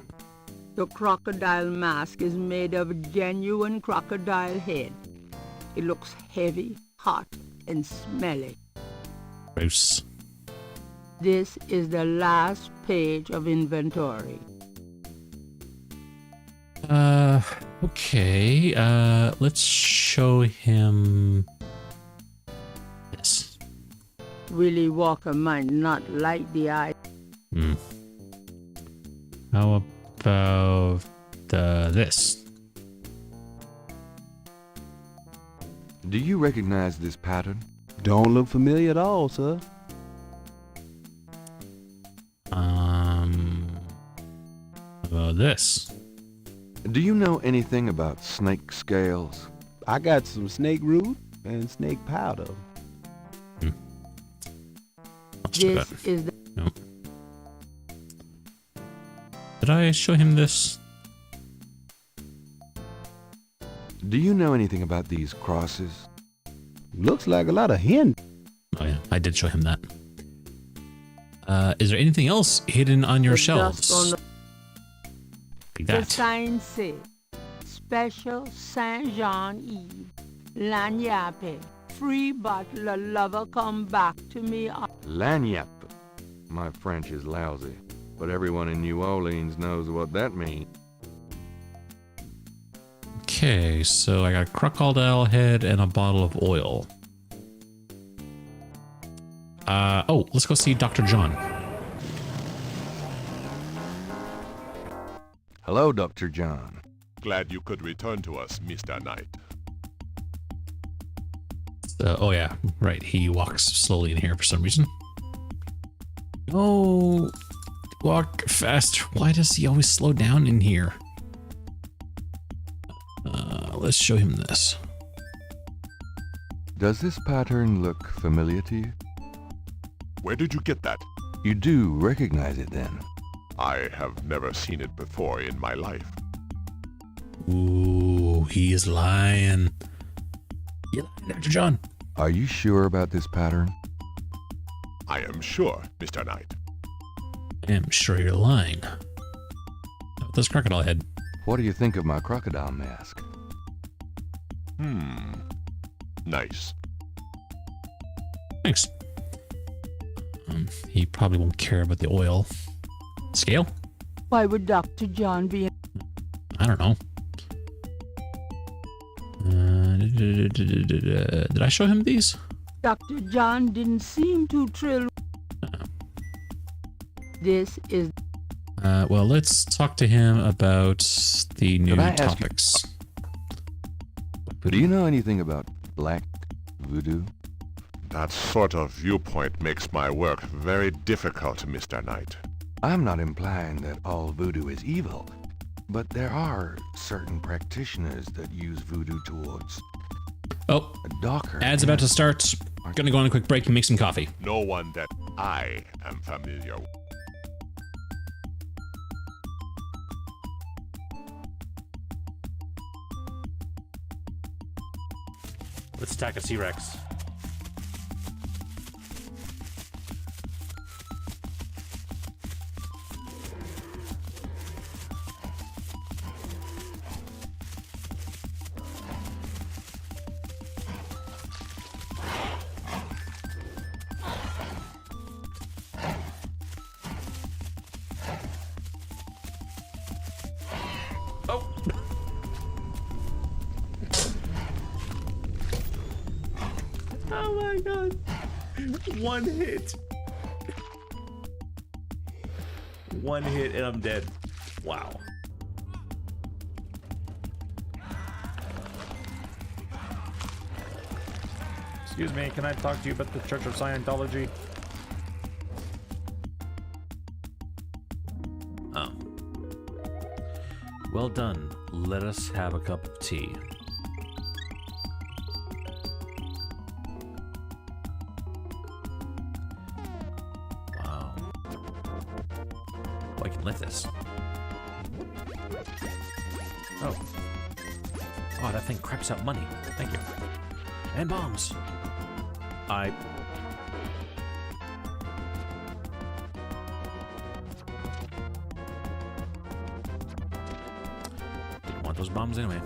The crocodile mask is made of genuine crocodile head. It looks heavy, hot, and smelly. Gross. This is the last page of inventory. Okay. Let's show him this. Willie Walker might not like the eye. How about this? Do you recognize this pattern? Don't look familiar at all, sir. How about this? Do you know anything about snake scales? I got some snake root and snake powder. This is the... No. Did I show him this? Do you know anything about these crosses? Looks like a lot of hen. Oh yeah, I did show him that. Is there anything else hidden on your the shelves? dust on the... Like The that. sign says, Special Saint Jean Eve, Lagniappe, free bottle of lover come back to me. Lagniappe. My French is lousy, but everyone in New Orleans knows what that means. Okay, so I got a crocodile head and a bottle of oil. Oh, let's go see Dr. John. Hello, Dr. John. Glad you could return to us, Mr. Knight. Oh yeah, right. He walks slowly in here for some reason. Oh, walk faster. Why does he always slow down in here? Let's show him this. Does this pattern look familiar to you? Where did you get that? You do recognize it then? I have never seen it before in my life. Ooh, he is lying. You lying, Dr. John. Are you sure about this pattern? I am sure, Mr. Knight. I am sure you're lying. This crocodile head. What do you think of my crocodile mask? Nice. Thanks. He probably won't care about the oil. Scale? Why would Dr. John be... I don't know. Did I show him these? Dr. John didn't seem too thrilled. This is... Well, let's talk to him about the new Could I ask you- topics. Do you know anything about black voodoo? That sort of viewpoint makes my work very difficult, Mr. Knight. I'm not implying that all voodoo is evil, but there are certain practitioners that use voodoo towards Oh, a darker. ad's about to start. Gonna go on a quick break and make some coffee. No one that I am familiar with. Let's attack a T-Rex. Oh my god. One hit. One hit and I'm dead. Wow. Excuse me, can I talk to you about the Church of Scientology? Oh. Well done. Let us have a cup of tea. Wow. Oh, I can lift this. Oh. Oh, that thing craps out money. Thank you. And bombs. I... didn't want those bombs anyway.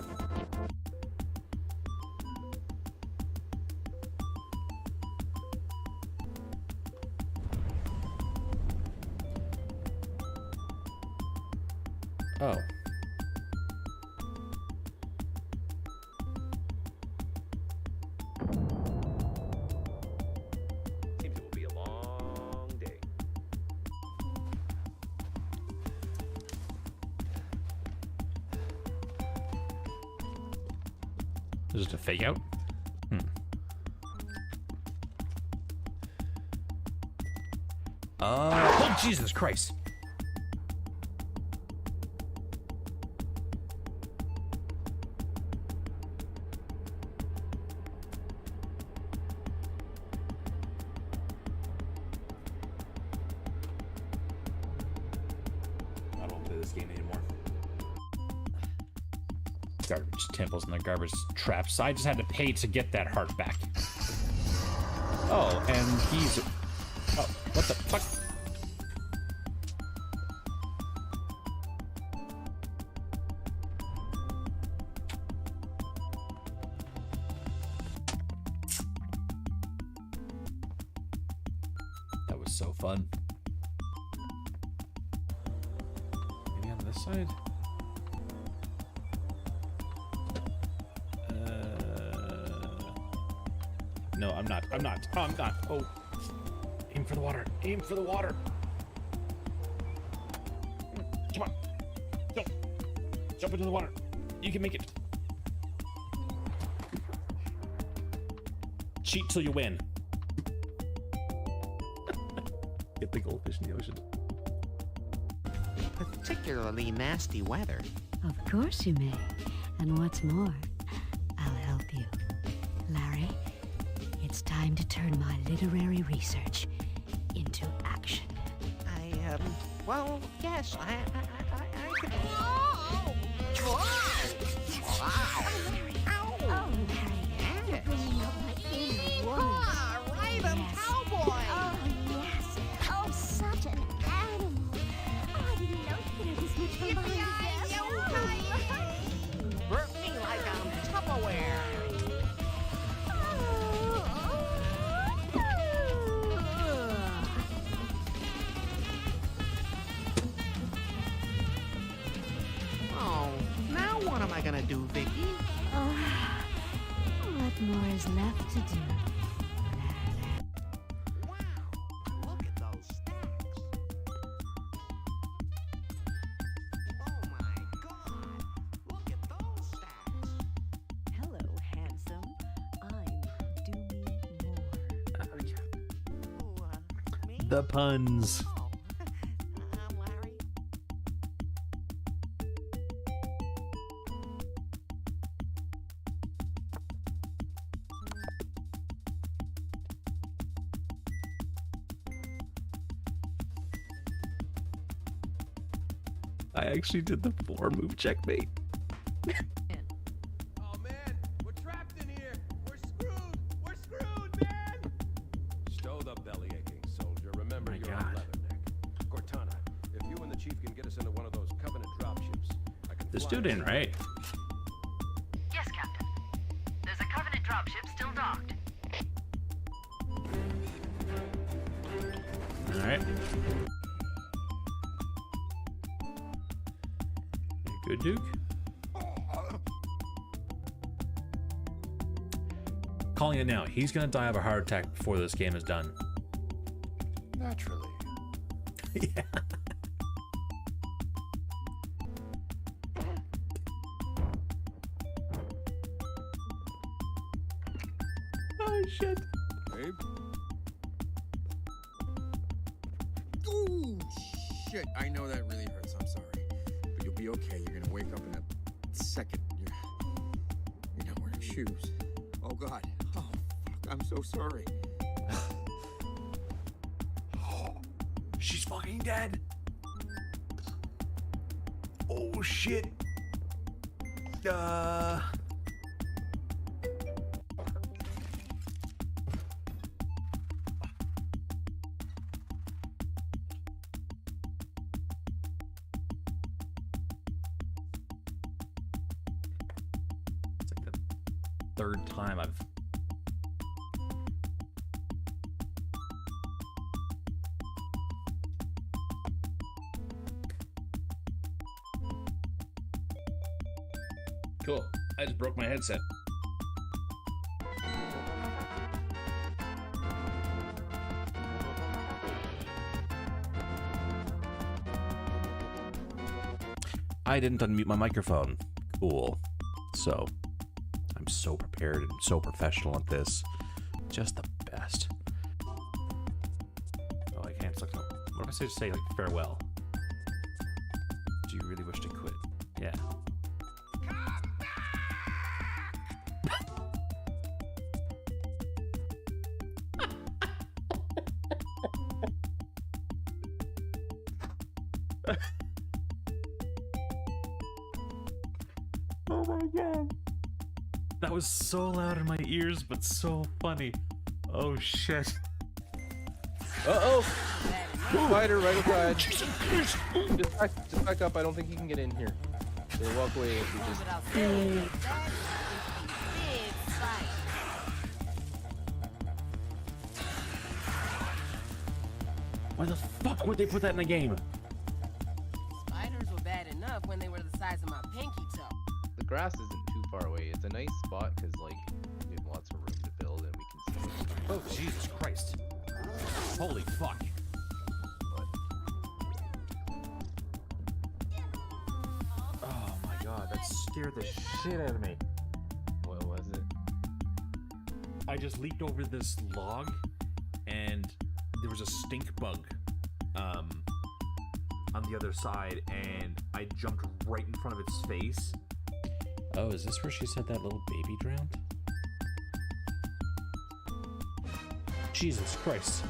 Oh. Seems it will be a long day. Is it a fake out? Oh, Jesus Christ. I don't play this game anymore. Garbage temples and the garbage traps. I just had to pay to get that heart back. Oh, and he's... oh, what the fuck? That was so fun. Maybe on this side? No, I'm not. I'm not. Oh, I'm not. Oh. Aim for the water. Aim for the water. Come on. Jump. Jump into the water. You can make it. Cheat till you win. Get the goldfish in the ocean. Particularly nasty weather. Of course you may. And what's more, I'll help you. Larry, it's time to turn my literary research into action. Well, yes, I could... Oh, Larry, you're bringing out my inner woman. Right, cowboy! Oh, yes. Oh, such an animal. Oh, I didn't know you could have this much fun behind the desk. Burp me like I'm Tupperware. there's left to do. Look at those stacks. Oh my God! Look at those stacks. Hello, handsome. I'm Doomy Moore. The puns. Larry. I actually did the 4-move checkmate. Oh man, we're trapped in here. We're screwed. We're screwed, man. Stow the belly aching, soldier. Remember you're on Leatherneck. Cortana, if you and the chief can get us into one of those Covenant dropships, I can. This dude in, right? Yes, Captain. There's a Covenant dropship still docked. All right. Good, Duke. Calling it now. He's gonna die of a heart attack before this game is done. Naturally. Yeah. Oh shit. Babe. Ooh, shit. I know that really hurts. I'm sorry. But you'll be okay. You're gonna wake up in a second. You're not wearing shoes. Oh, God. Oh, fuck. I'm so sorry. She's fucking dead. Oh shit. It's like the third time I've. Cool. I just broke my headset. I didn't unmute my microphone. Cool. So, I'm so prepared and so professional at this. Just the best. Oh, I can't select them. What if I say like farewell? Do you really wish to quit? Yeah. Oh my god. That was so loud in my ears, but so funny. Oh shit. Uh-oh! Spider right aside. Just back up. I don't think he can get in here. So walk away if you just... Why the fuck would they put that in the game? Spiders were bad enough when they were the size of my pinky toe. The grass isn't too far away. It's a nice spot because, like, we have lots of room to build and we can see. Oh, Jesus Christ. Holy fuck. Oh my god, that scared the shit out of me. What was it? I just leaped over this log and there was a stink bug on the other side and I jumped right in front of its face. Oh, is this where she said that little baby drowned? Jesus Christ.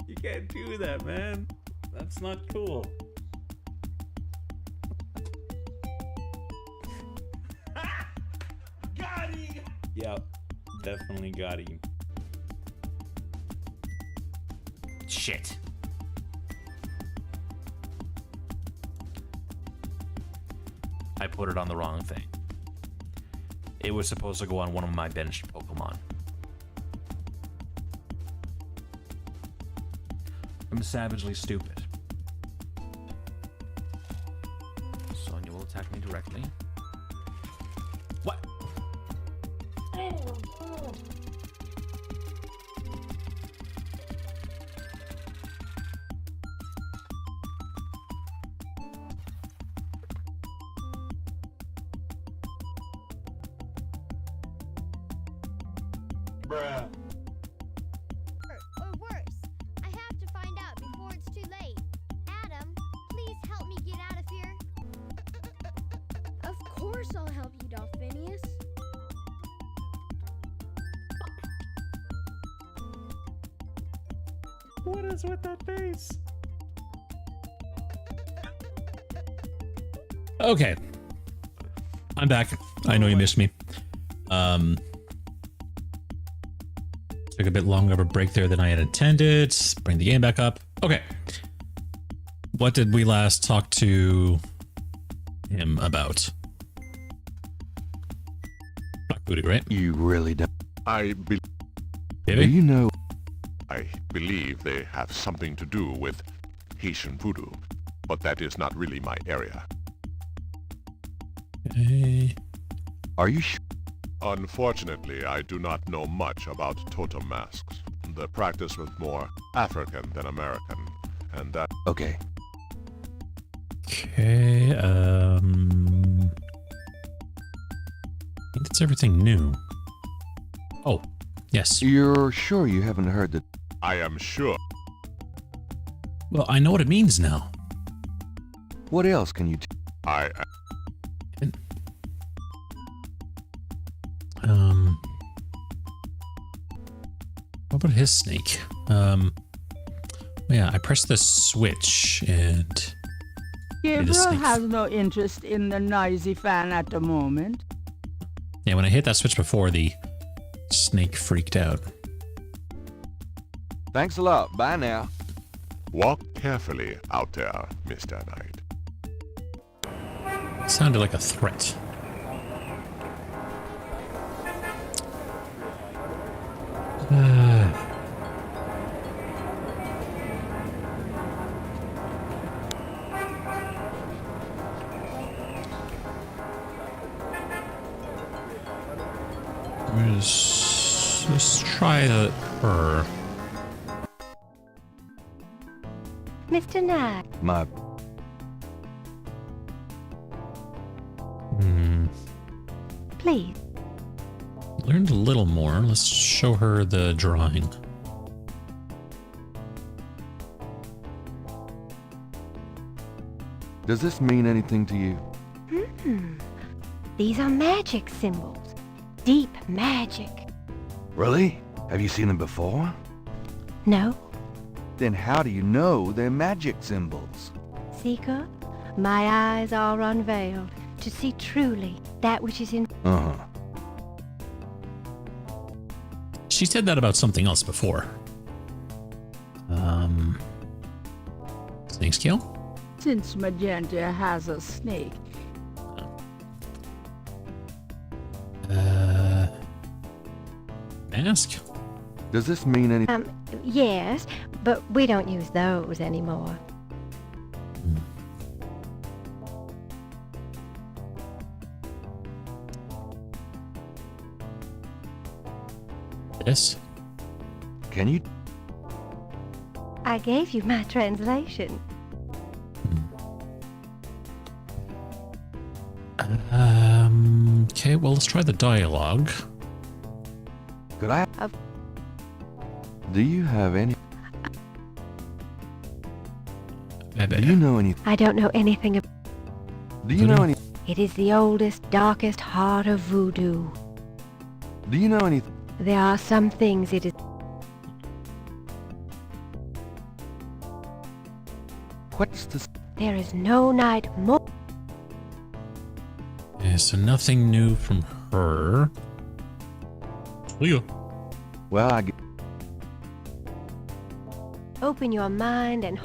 You can't do that, man. That's not cool. Got him! Yep, definitely got him. Shit. I put it on the wrong thing. It was supposed to go on one of my benched Pokemon. I'm savagely stupid. will attack me directly. What? Bruh. Or worse. I have to find out before it's too late. Adam, please help me get out of here. Of course I'll help you, Dolphinius. What is with that face? Okay. I'm back. I know you missed me. Took a bit longer of a break there than I had intended. Bring the game back up. Okay. What did we last talk to him about? Black Voodoo, right? You really don't. Maybe? Do you know? I believe they have something to do with Haitian voodoo, but that is not really my area. Okay. Are you sure? Unfortunately, I do not know much about totem masks. The practice was more African than American, and that... Okay. Okay, I think that's everything new. Oh, yes. You're sure you haven't heard that? I am sure. Well, I know what it means now. What else can you What about his snake? Yeah, I pressed the switch and... Gabriel has no interest in the noisy fan at the moment. Yeah, when I hit that switch before, the snake freaked out. Thanks a lot. Bye now. Walk carefully out there, Mr. Knight. It sounded like a threat. Let's try her. Mr. Knight. My... Please. Learned a little more. Let's show her the drawing. Does this mean anything to you? These are magic symbols. Deep magic. Really? Have you seen them before? No. Then how do you know they're magic symbols? Seeker, my eyes are unveiled to see truly that which is in... Uh-huh. She said that about something else before. Snake scale? Since Magenta has a snake. Mask? Does this mean anything? Yes, but we don't use those anymore. This? Can you? I gave you my translation. Okay, well, let's try the dialogue. Could I? Do you have any? Do you know any? I don't know anything about... Do you know any? It is the oldest, darkest heart of voodoo. Do you know any? There are some things it is... What's this? There is no night more... Okay, so nothing new from her. Leo. Well, Open your mind and...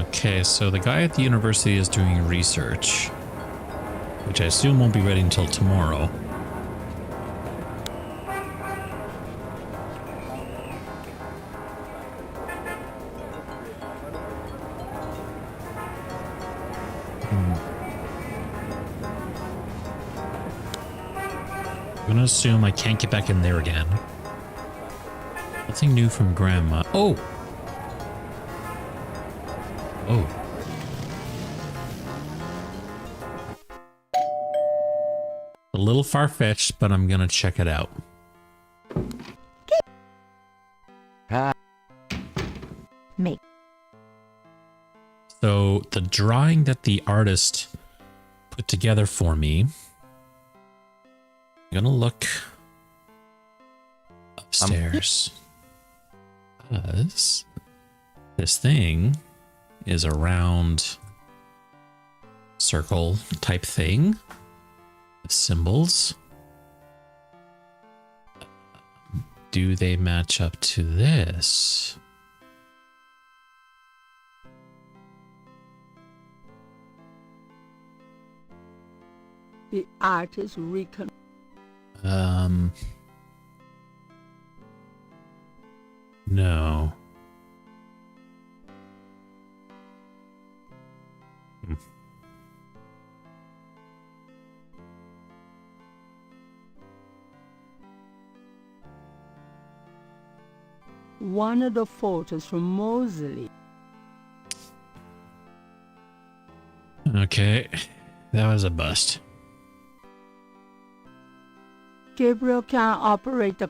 Okay, so the guy at the university is doing research, which I assume won't be ready until tomorrow. I'm gonna assume I can't get back in there again. Nothing new from Grandma. Oh! Oh. A little far-fetched, but I'm gonna check it out. Me. So the drawing that the artist put together for me, I'm gonna look upstairs. Because this thing is a round circle type thing with symbols. Do they match up to this? The artist recon. No. One of the photos from Moseley. Okay, that was a bust. Gabriel can't operate the.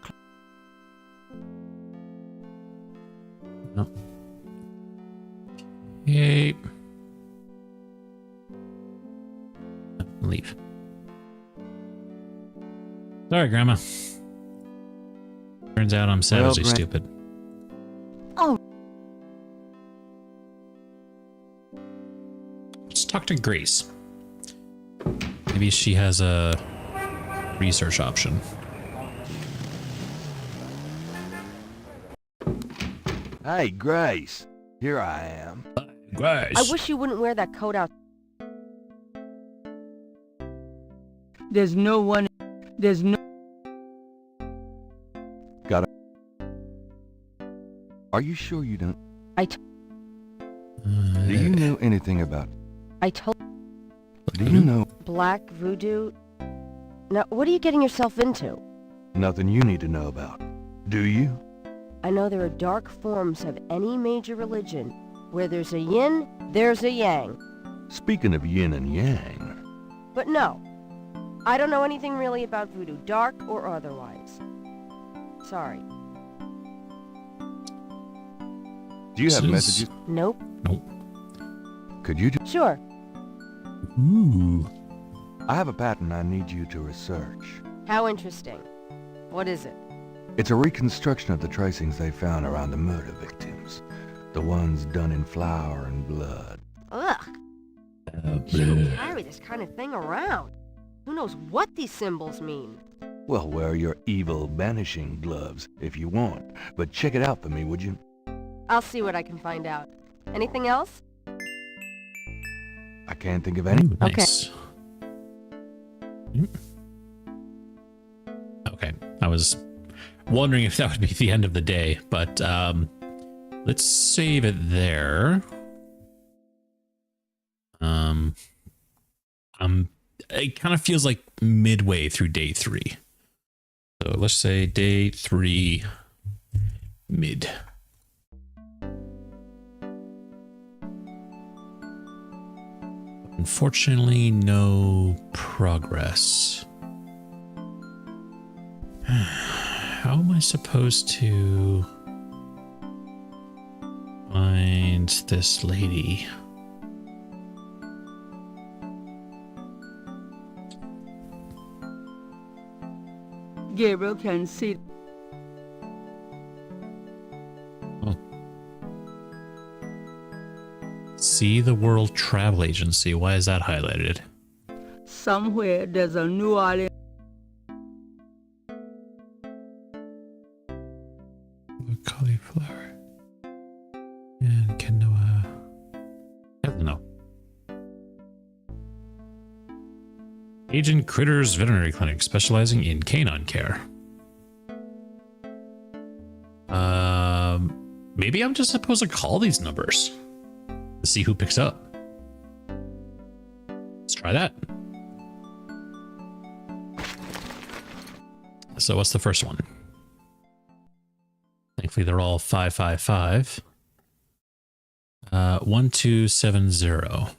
No. Okay. Leave. Sorry, Grandma. Turns out I'm savagely stupid. Oh. Let's talk to Grace. Maybe she has a research option. Hey, Grace. Here I am. Grace. I wish you wouldn't wear that coat out. There's no one. There's no. Got it. Are you sure you don't? Do you know anything about? I told. Do you know? Black voodoo. Now, what are you getting yourself into? Nothing you need to know about. Do you? I know there are dark forms of any major religion. Where there's a yin, there's a yang. Speaking of yin and yang. But no, I don't know anything really about voodoo, dark or otherwise. Sorry. Do you have messages? Nope. Nope. Could you? Sure. Ooh. I have a pattern I need you to research. How interesting. What is it? It's a reconstruction of the tracings they found around the murder victims. The ones done in flour and blood. Ugh. Shouldn't carry this kind of thing around. Who knows what these symbols mean? Well, wear your evil banishing gloves if you want. But check it out for me, would you? I'll see what I can find out. Anything else? I can't think of any. Ooh, nice. Okay. I was wondering if that would be the end of the day, but let's save it there. It kind of feels like midway through day 3. So let's say day 3 mid. Unfortunately, no progress. How am I supposed to find this lady? Gabriel can see. Oh. See the World Travel Agency. Why is that highlighted? Somewhere there's a New Orleans. Cauliflower. And quinoa. I don't know. Agent Critter's Veterinary Clinic, specializing in canine care. Maybe I'm just supposed to call these numbers to see who picks up. try that. So what's the first one? Thankfully, they're all 555. 1270.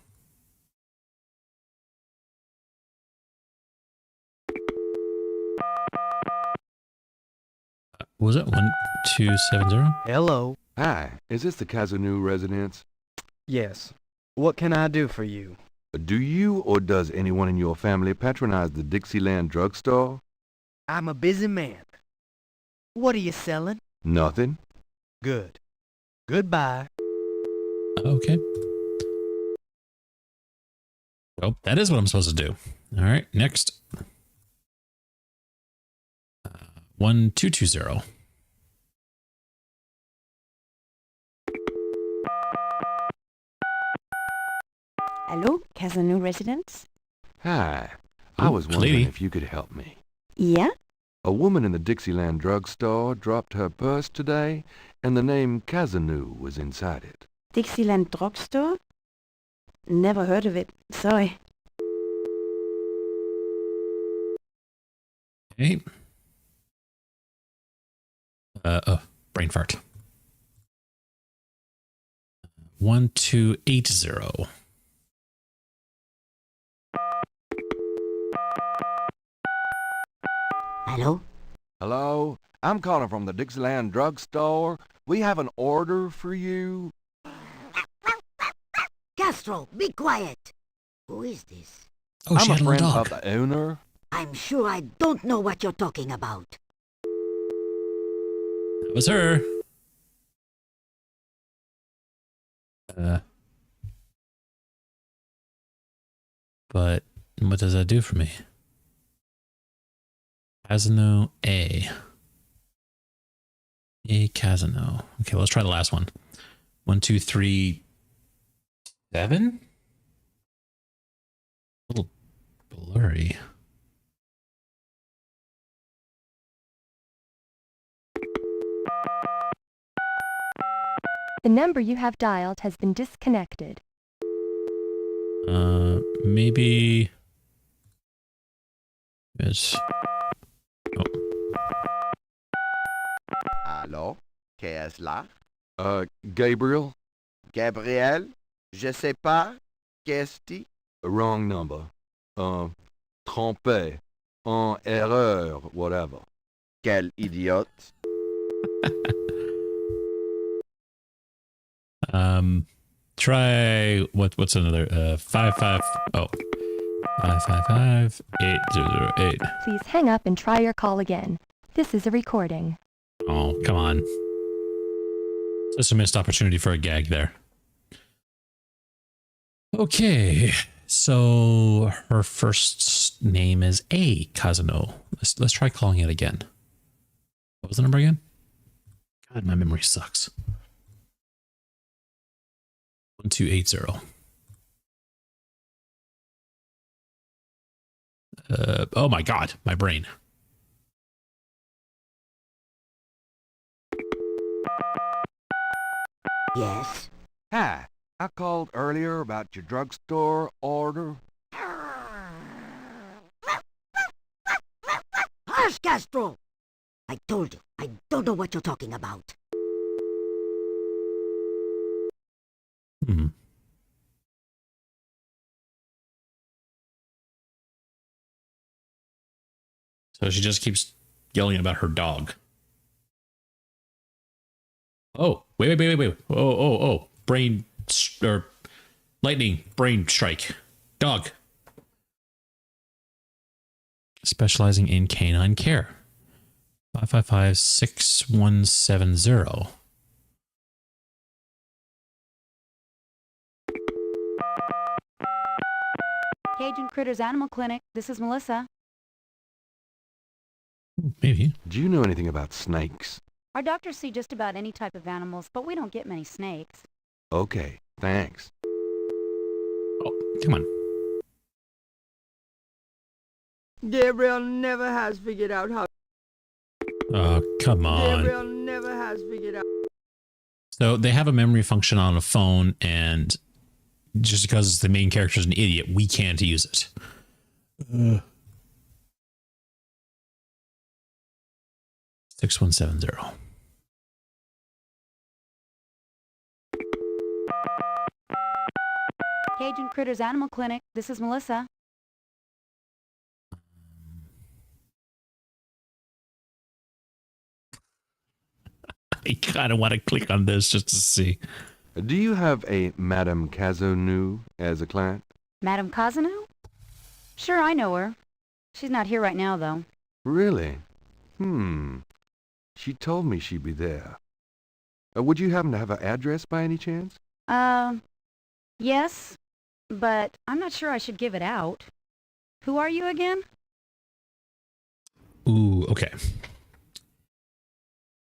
Was it 1270? Hello. Hi, is this the Kazanu residence? Yes. What can I do for you? Do you or does anyone in your family patronize the Dixieland drugstore? I'm a busy man. What are you selling? Nothing. Good. Goodbye. Okay. Well, that is what I'm supposed to do. All right, next. 1220. Hello, Casano residence? Hi. I was wondering lady. if you could help me. Yeah? A woman in the Dixieland drugstore dropped her purse today, and the name Kazanu was inside it. Dixieland drugstore? Never heard of it. Sorry. Okay. Brain fart. 1280. Hello? Hello? I'm calling from the Dixieland drugstore. We have an order for you. Castro, be quiet. Who is this? Oh, I'm she a had a little friend dog. of the owner. I'm sure I don't know what you're talking about. That was her. But what does that do for me? Casino A. A Casino. Okay, let's try the last one. 1237? A little blurry. The number you have dialed has been disconnected. Maybe it's Allô? Qui est là? Gabriel? Gabriel? Je sais pas. Qu'est-ce? Wrong number. Trompé. En erreur, whatever. Quel idiote. Try what's another 555 8008. Please hang up and try your call again. This is a recording. Oh, come on. Just a missed opportunity for a gag there. Okay, so her first name is A Kazano. Let's try calling it again. What was the number again? God, my memory sucks. 1280. Oh my God, my brain. Yes? Hi. I called earlier about your drugstore order. Hush, Castro! I told you, I don't know what you're talking about. So she just keeps yelling about her dog. Oh, wait. Oh. Brain, or lightning, brain strike. Dog. Specializing in canine care. 555-6170. Cajun Critters Animal Clinic. This is Melissa. Maybe. Do you know anything about snakes? Our doctors see just about any type of animals, but we don't get many snakes. Okay, thanks. Oh, come on. Gabriel never has figured out how. Oh, come on. Gabriel never has figured out. So they have a memory function on a phone, and just because the main character is an idiot, we can't use it. 6170. Cajun Critters Animal Clinic. This is Melissa. I kind of want to click on this just to see. Do you have a Madame Cazonou as a client? Madame Kazanu? Sure, I know her. She's not here right now, though. Really? She told me she'd be there. Would you happen to have her address by any chance? Yes, but I'm not sure I should give it out. Who are you again? Ooh, okay.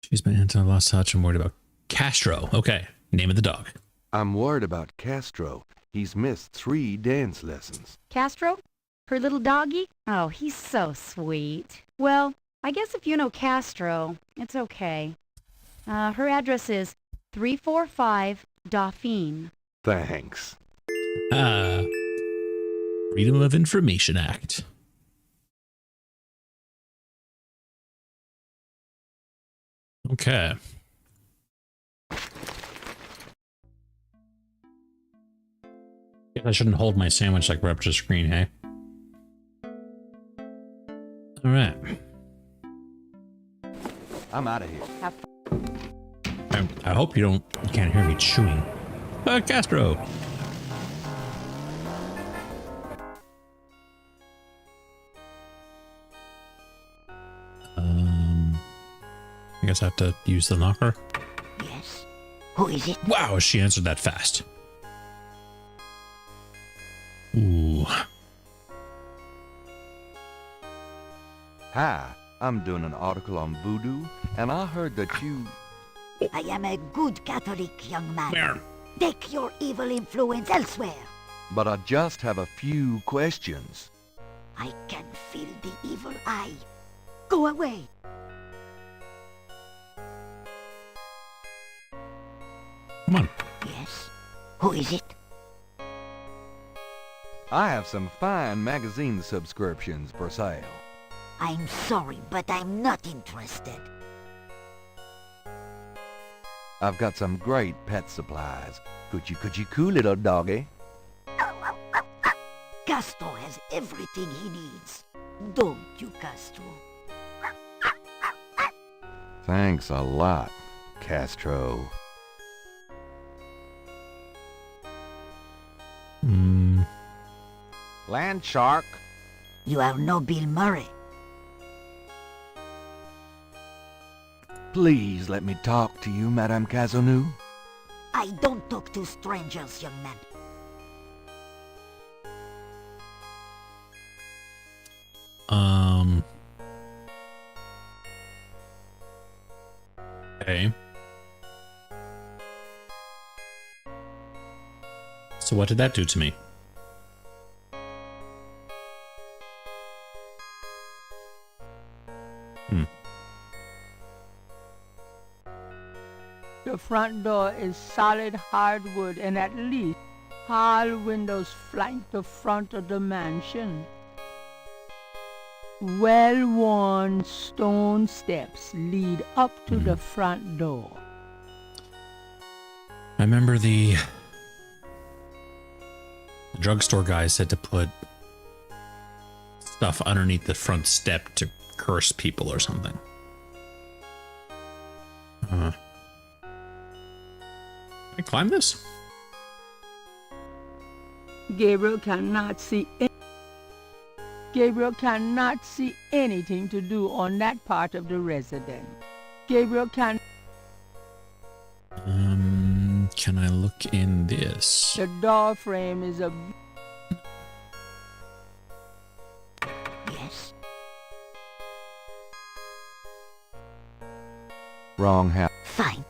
She's been into lost touch. I'm worried about Castro. Okay, name of the dog. I'm worried about Castro. He's missed 3 dance lessons. Castro? Her little doggy? Oh, he's so sweet. Well, I guess if you know Castro, it's okay. Her address is 345 Dauphine. Thanks. Freedom of Information Act. Okay. I shouldn't hold my sandwich like right up to the screen, hey? All right. I'm out of here. Have fun. I hope you can't hear me chewing. Castro. I guess I have to use the knocker. Yes. Who is it? Wow, she answered that fast. Ooh. Hi, I'm doing an article on Voodoo, and I heard that you... I am a good Catholic young man. Where? Take your evil influence elsewhere. But I just have a few questions. I can feel the evil eye. Go away. Come on. Yes. Who is it? I have some fine magazine subscriptions for sale. I'm sorry, but I'm not interested. I've got some great pet supplies. Coochie coo little doggy. Castro has everything he needs. Don't you, Castro? Thanks a lot, Castro. Land shark. You are no Bill Murray. Please let me talk to you, Madame Cazonou. I don't talk to strangers, young man. Okay. So what did that do to me? The front door is solid hardwood and at least all windows flank the front of the mansion. Well-worn stone steps lead up to the front door. I remember the drugstore guy said to put stuff underneath the front step to curse people or something. Can I climb this? Gabriel cannot see anything to do on that part of the residence. Gabriel can... Can I look in this? The door frame is a... Yes. Wrong house. Fine.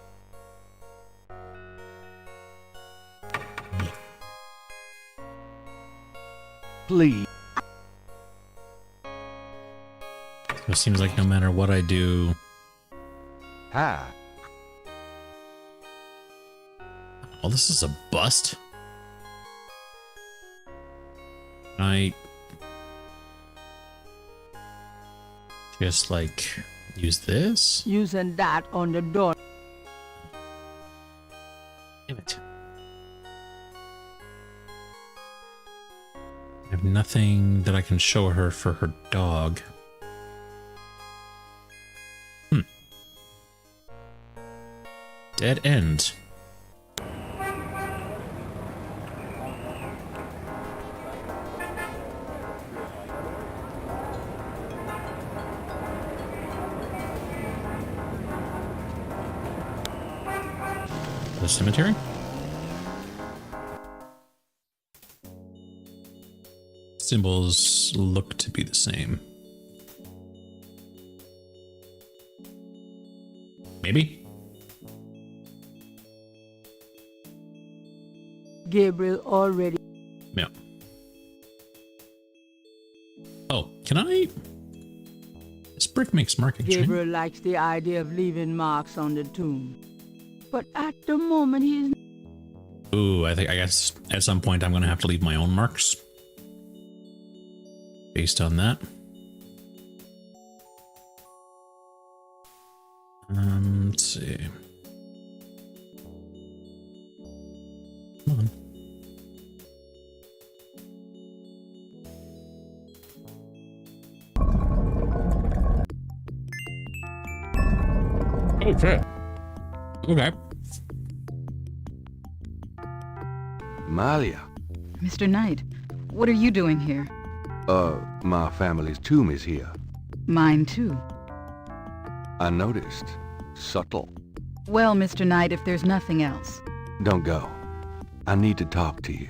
Please. So it seems like no matter what I do... Hi. Oh, this is a bust? I just like use this? Using that on the door. Damn it. I have nothing that I can show her for her dog. Dead end. The cemetery? Symbols look to be the same. Maybe? Gabriel already. Yeah. Oh, can I? This brick makes markings. Gabriel likes the idea of leaving marks on the tomb. But at the moment he's... Ooh, I guess at some point I'm going to have to leave my own marks. Based on that. Let's see. Come on. Okay. Okay. Malia. Mr. Knight, what are you doing here? My family's tomb is here. Mine too. I noticed. Subtle. Well, Mr. Knight, if there's nothing else. Don't go. I need to talk to you.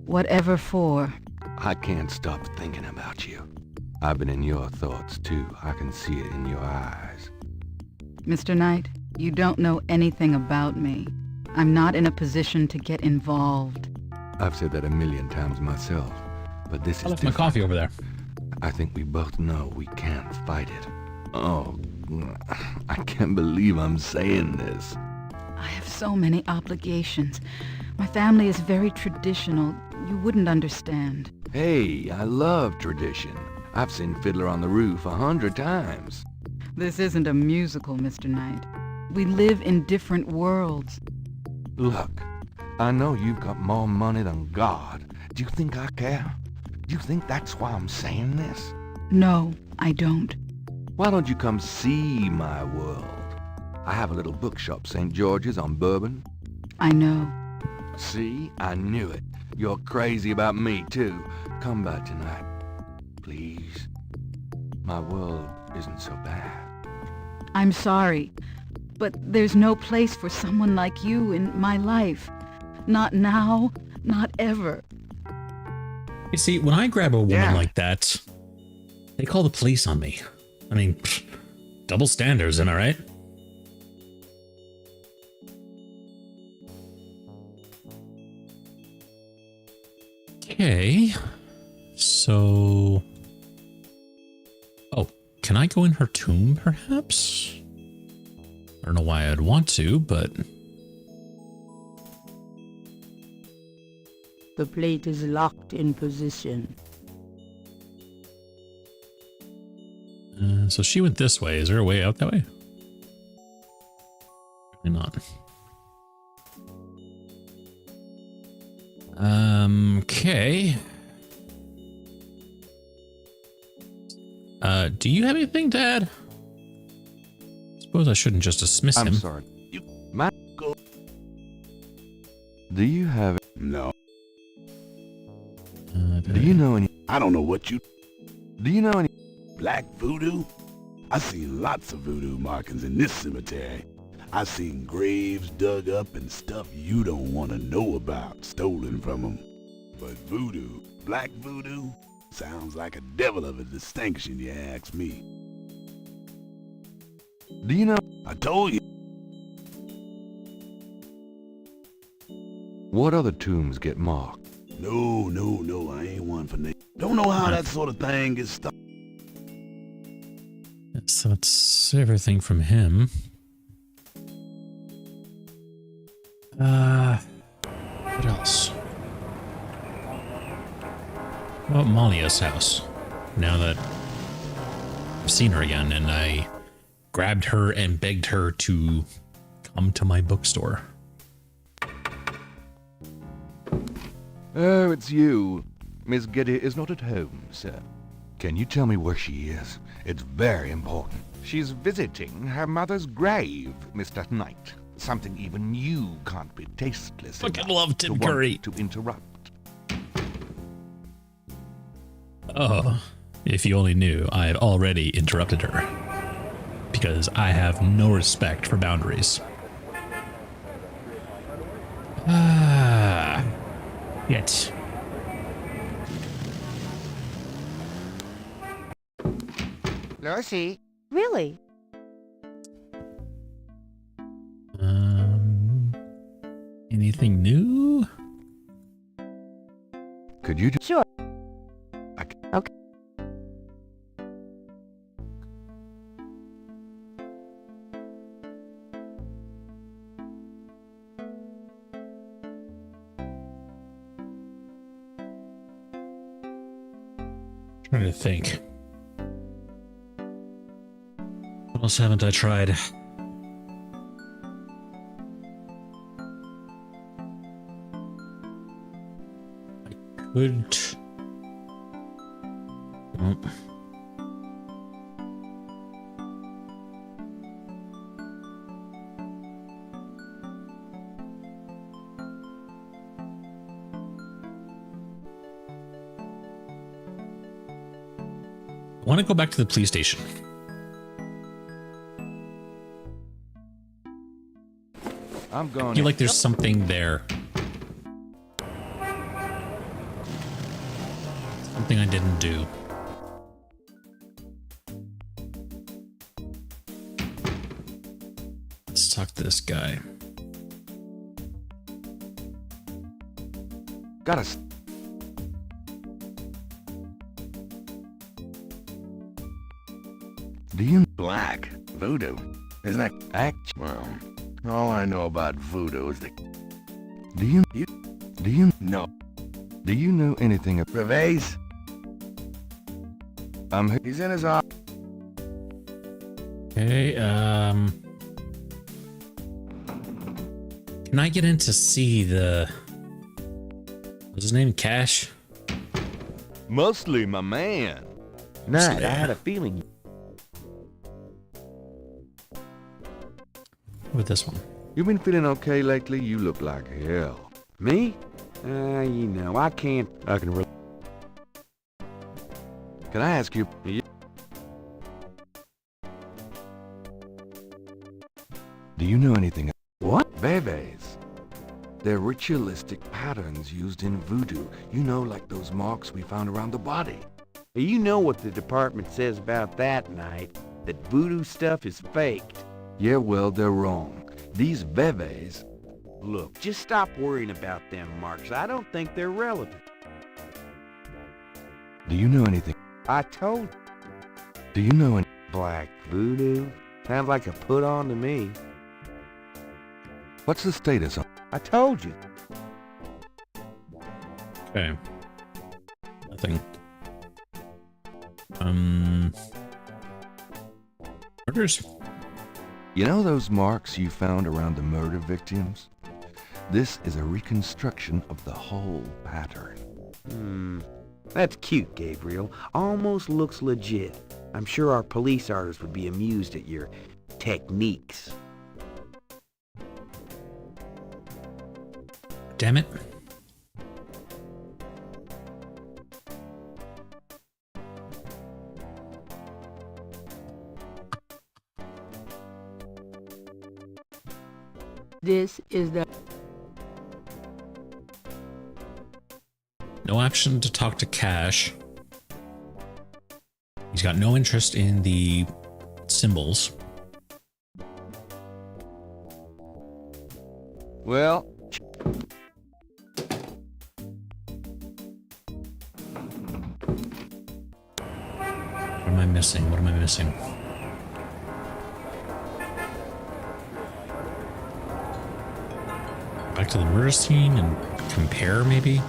Whatever for. I can't stop thinking about you. I've been in your thoughts too. I can see it in your eyes. Mr. Knight, you don't know anything about me. I'm not in a position to get involved. I've said that a million times myself, but this is I left different. my coffee over there. I think we both know we can't fight it. Oh, I can't believe I'm saying this. I have so many obligations. My family is very traditional. You wouldn't understand. Hey, I love tradition. I've seen Fiddler on the Roof 100 times. This isn't a musical, Mr. Knight. We live in different worlds. Look, I know you've got more money than God. Do you think I care? Do you think that's why I'm saying this? No, I don't. Why don't you come see my world? I have a little bookshop, St. George's on Bourbon. I know. See? I knew it. You're crazy about me, too. Come by tonight, please. My world isn't so bad. I'm sorry, but there's no place for someone like you in my life. Not now, not ever. You see, when I grab a woman like that, they call the police on me. I mean, double standards, am I right? Okay, so... Oh, can I go in her tomb, perhaps? I don't know why I'd want to, but... The plate is locked in position. So she went this way. Is there a way out that way? Probably not. Okay. Do you have anything, Dad? Suppose I shouldn't just dismiss him. I'm sorry. Do you have... No. Do you know any... I don't know what you... Do you know any... Black voodoo? I seen lots of voodoo markings in this cemetery. I seen graves dug up and stuff you don't want to know about stolen from them. But voodoo, black voodoo, sounds like a devil of a distinction, you ask me. Do you know... I told you. What other tombs get marked? No, I ain't one for name. Don't know how that sort of thing gets started. So that's everything from him. What else? What about Malia's house? Now that I've seen her again, and I grabbed her and begged her to come to my bookstore. Oh, it's you. Miss Getty is not at home, sir. Can you tell me where she is? It's very important. She's visiting her mother's grave, Mr. Knight. Something even you can't be tasteless Fucking enough love Tim to want Curry. to interrupt. Oh, if you only knew, I had already interrupted her. Because I have no respect for boundaries. Ah. Yet. Lucy. Really? Anything new? Could you Sure. Okay. Trying to think. What else haven't I tried? I could. Nope. I want to go back to the police station. I'm going. I feel like there's something there. Something I didn't do. Let's talk to this guy. Got us. Do you Black voodoo? Isn't that act? well? All I know about voodoo is the Do you no do you know anything about Reves? He's in his office. Okay, can I get in to see the... What's his name? Cash? Mostly my man. Night, I had a feeling. With this one. You been feeling okay lately? You look like hell. Me? You know, I can Can I ask you? Do you know anything? What? Bebes. They're ritualistic patterns used in voodoo. You know, like those marks we found around the body. You know what the department says about that, Knight. That voodoo stuff is faked. Yeah, well, they're wrong. These bebes... Look, just stop worrying about them marks. I don't think they're relevant. Do you know anything? I told you. Do you know any... Black voodoo? Sounds like a put on to me. What's the status on... I told you. Okay. Nothing. Murders? You know those marks you found around the murder victims? This is a reconstruction of the whole pattern. That's cute, Gabriel. Almost looks legit. I'm sure our police artists would be amused at your techniques. Damn it. This is the... No option to talk to Cash. He's got no interest in the symbols. Well... What am I missing? What am I missing? Back to the murder scene and compare, maybe?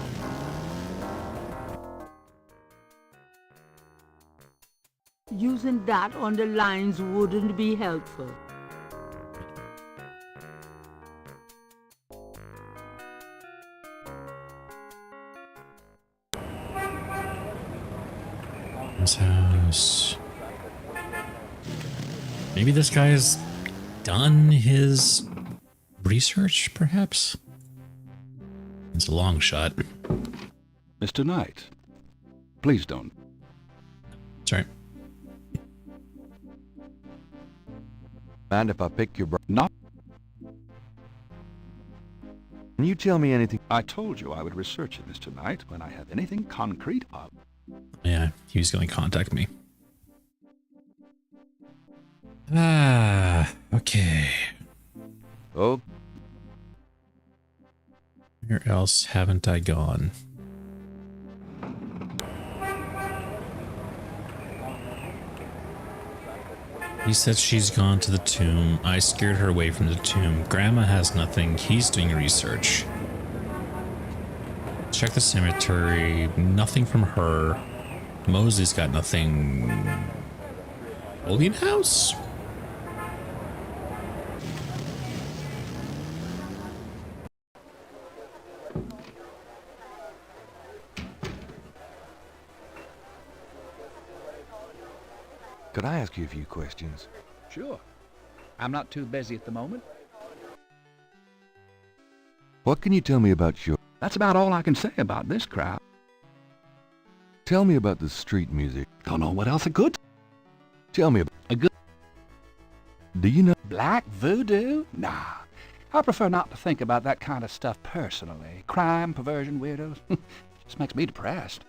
Putting that on the lines wouldn't be helpful. His house. Maybe this guy's done his research, perhaps? It's a long shot. Mr. Knight, please don't. Sorry. Mind if I pick your brain? Not. Can you tell me anything? I told you I would research it, Mr. Knight, when I have anything concrete up. Yeah, he was going to contact me. Ah, okay. Oh. Where else haven't I gone? He said she's gone to the tomb. I scared her away from the tomb. Grandma has nothing. He's doing research. Check the cemetery. Nothing from her. Mosley's got nothing. Bullion house? Could I ask you a few questions? Sure. I'm not too busy at the moment. What can you tell me about your... That's about all I can say about this crowd. Tell me about the street music. Don't know what else it could. Tell me about... A good... Do you know... Black voodoo? Nah. I prefer not to think about that kind of stuff personally. Crime, perversion, weirdos. Just makes me depressed.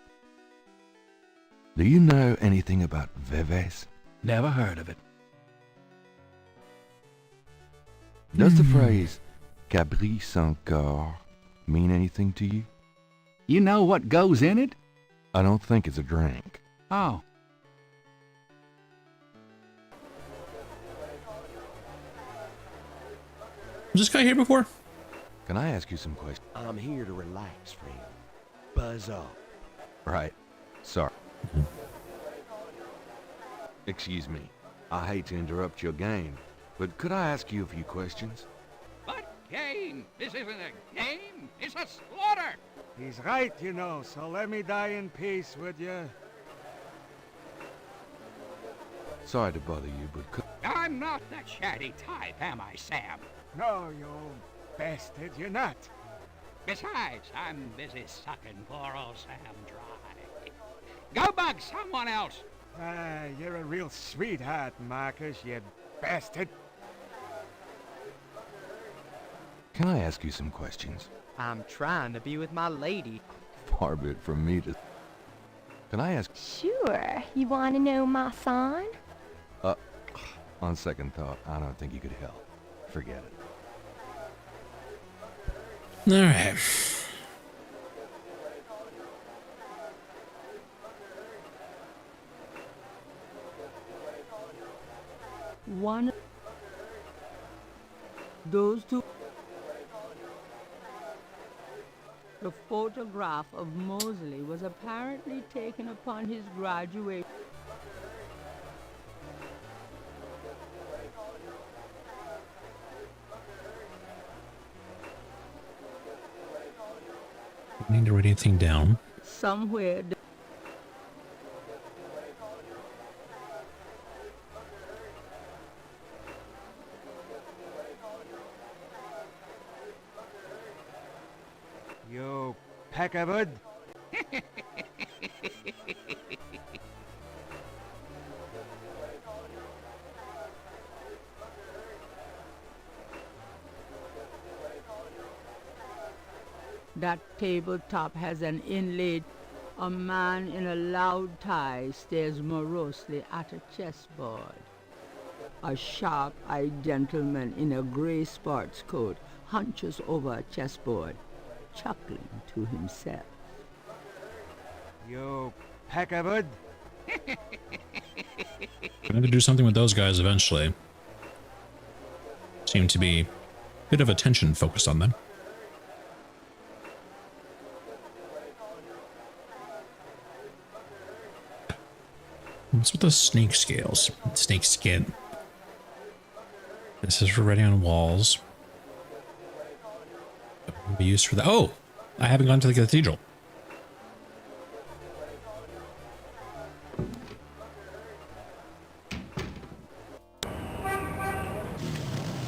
Do you know anything about Veves? Never heard of it. Does the phrase Cabri sans corps mean anything to you? You know what goes in it? I don't think it's a drink. Oh. Was this guy here before? Can I ask you some questions? I'm here to relax, friend. Buzz up. Right. Sorry. Excuse me. I hate to interrupt your game, but could I ask you a few questions? What game? This isn't a game. It's a slaughter. He's right, you know, so let me die in peace, would you? Sorry to bother you, but could... I'm not the chatty type, am I, Sam? No, you old bastard, you're not. Besides, I'm busy sucking poor old Sam dry. Go bug someone else. Ah, you're a real sweetheart, Marcus, you bastard. Can I ask you some questions? I'm trying to be with my lady. Far be it from me to... Can I ask... Sure. You want to know my sign? On second thought, I don't think you could help. Forget it. All right. One... Those two... The photograph of Mosley was apparently taken upon his graduation. Need to write anything down. Somewhere... You peckabud. That tabletop has an inlaid... A man in a loud tie stares morosely at a chessboard. A sharp-eyed gentleman in a grey sports coat hunches over a chessboard, chuckling to himself. You peckabud. I'm going to do something with those guys eventually. Seem to be a bit of attention focused on them. What's with those snake scales? Snake skin. This is for writing on walls. Be used for that. Oh, I haven't gone to the cathedral.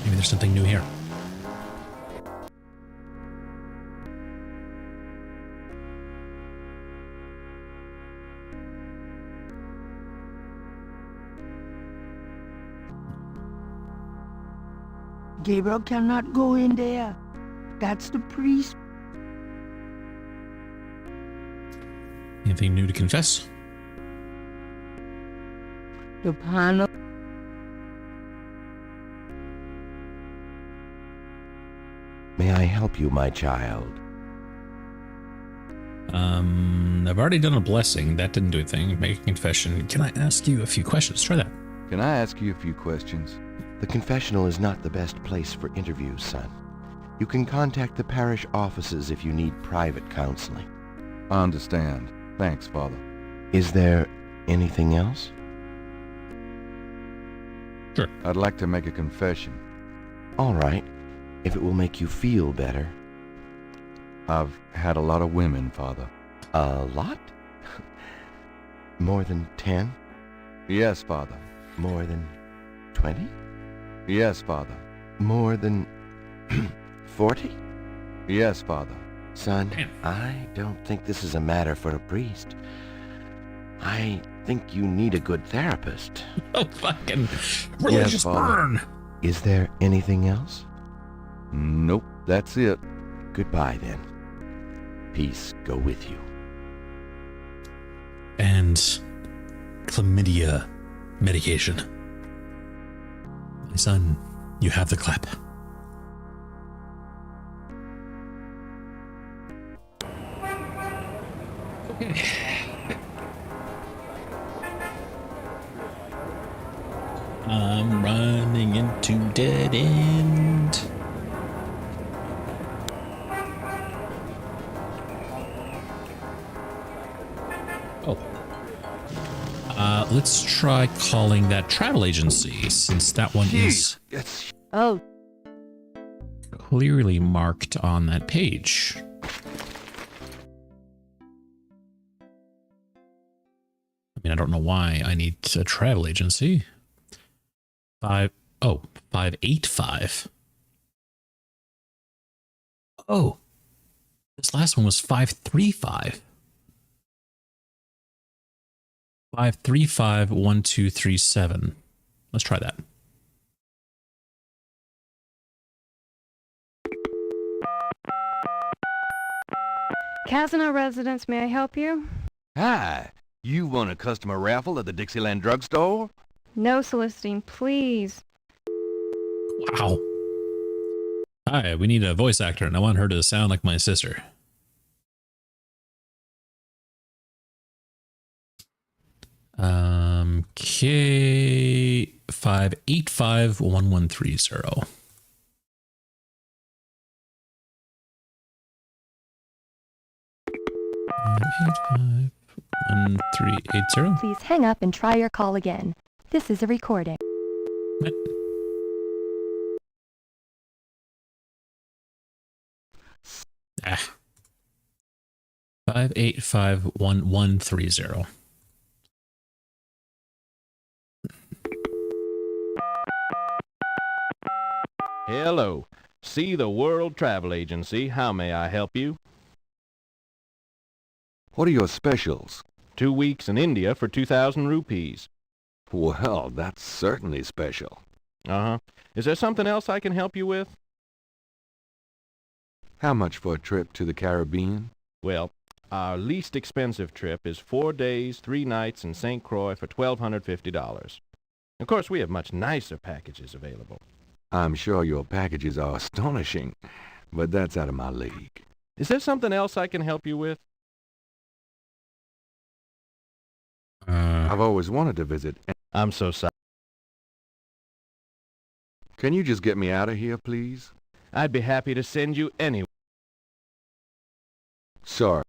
Maybe there's something new here. Gabriel cannot go in there. That's the priest. Anything new to confess? The panel. May I help you, my child? I've already done a blessing. That didn't do a thing. Make a confession. Can I ask you a few questions? Try that. Can I ask you a few questions? The confessional is not the best place for interviews, son. You can contact the parish offices if you need private counseling. I understand. Thanks, Father. Is there anything else? Sure. I'd like to make a confession. All right, if it will make you feel better. I've had a lot of women, Father. A lot? More than 10? Yes, Father. More than 20? Yes, Father. More than 40? Yes, Father. Son, I don't think this is a matter for a priest. I think you need a good therapist. Oh, fucking religious burn. Is there anything else? Nope, that's it. Goodbye, then. Peace go with you. And chlamydia medication. My son, you have the clap. I'm running into dead end. Oh. Let's try calling that travel agency, since that one is clearly marked on that page. I mean, I don't know why I need a travel agency. 585. Oh, this last one was 535. 535-1237. Let's try that. Casino residence, may I help you? Hi, you won a customer raffle at the Dixieland drugstore? No soliciting, please. Wow. Hi, we need a voice actor, and I want her to sound like my sister. K585-1130. Please hang up and try your call again. This is a recording. What? Ah. 585-1130. Hello. See the World Travel Agency. How may I help you? What are your specials? 2 weeks in India for 2,000 rupees. Well, that's certainly special. Uh-huh. Is there something else I can help you with? How much for a trip to the Caribbean? Well, our least expensive trip is 4 days, 3 nights in St. Croix for $1,250. Of course, we have much nicer packages available. I'm sure your packages are astonishing, but that's out of my league. Is there something else I can help you with? I've always wanted to visit. I'm so sorry. Can you just get me out of here, please? I'd be happy to send you anywhere. Sorry.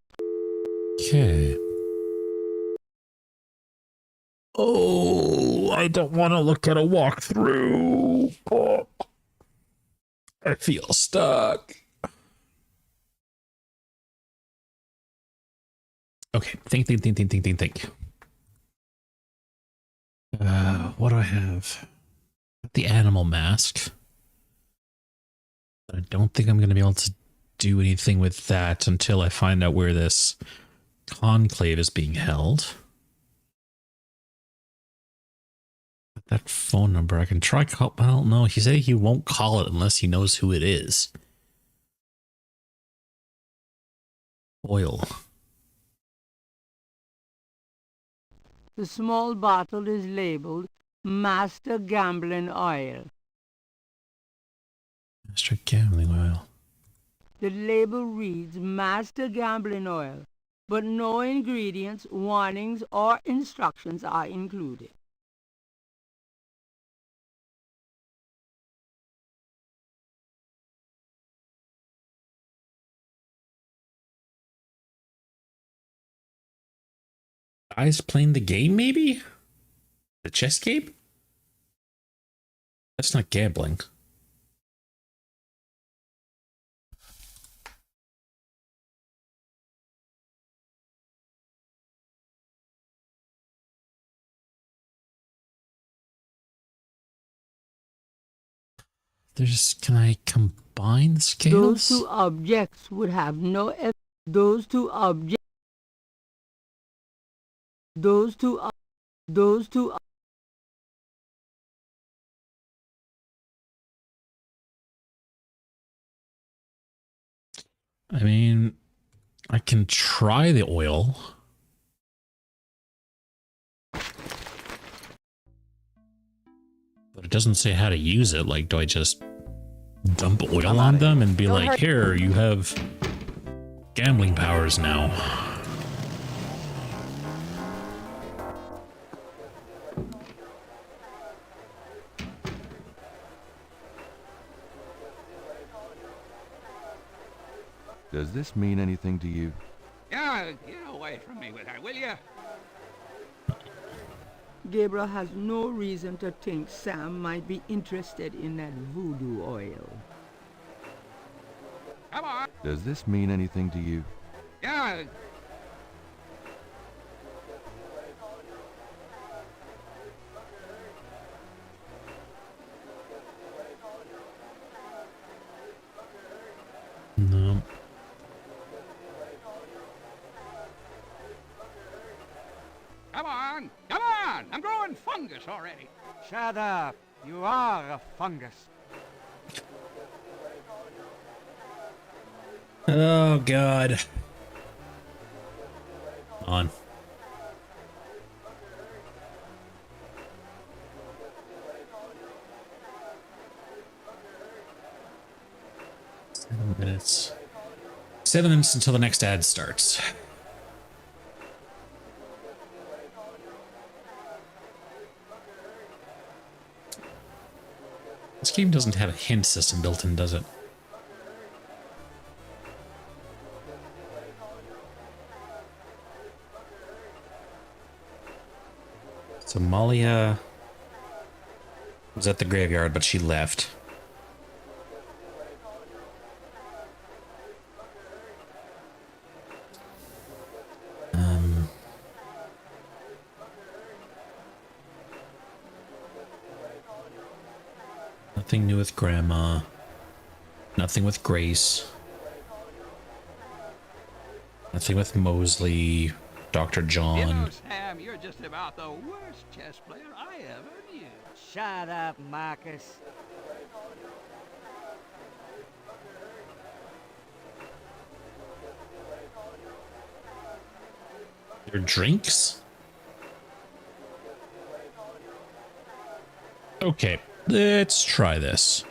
Okay. Oh, I don't want to look at a walkthrough. Oh, I feel stuck. Okay, think. What do I have? The animal mask. But I don't think I'm going to be able to do anything with that until I find out where this conclave is being held. That phone number, I can try call. I don't know. He said he won't call it unless he knows who it is. Oil. The small bottle is labeled Master Gambling Oil. Master Gambling Oil. The label reads Master Gambling Oil, but no ingredients, warnings, or instructions are included. Guys playing the game, maybe? The chess game? That's not gambling. Can I combine the scales? Those two objects would have no those two objects I mean, I can try the oil. But it doesn't say how to use it. Like, do I just dump oil on them and be like, here, you have gambling powers now? Does this mean anything to you? Yeah, get away from me with her, will you? Gabriel has no reason to think Sam might be interested in that voodoo oil. Come on. Does this mean anything to you? Yeah. No. Come on. Come on. I'm growing fungus already. Shut up. You are a fungus. Oh, God. On. Minutes. 7 minutes until the next ad starts. This game doesn't have a hint system built in, does it? So Malia was at the graveyard, but she left. Nothing new with Grandma. Nothing with Grace. Nothing with Mosley. Dr. John. You know, Sam, you're just about the worst chess player I ever knew. Shut up, Marcus. Your drinks? Okay, let's try this.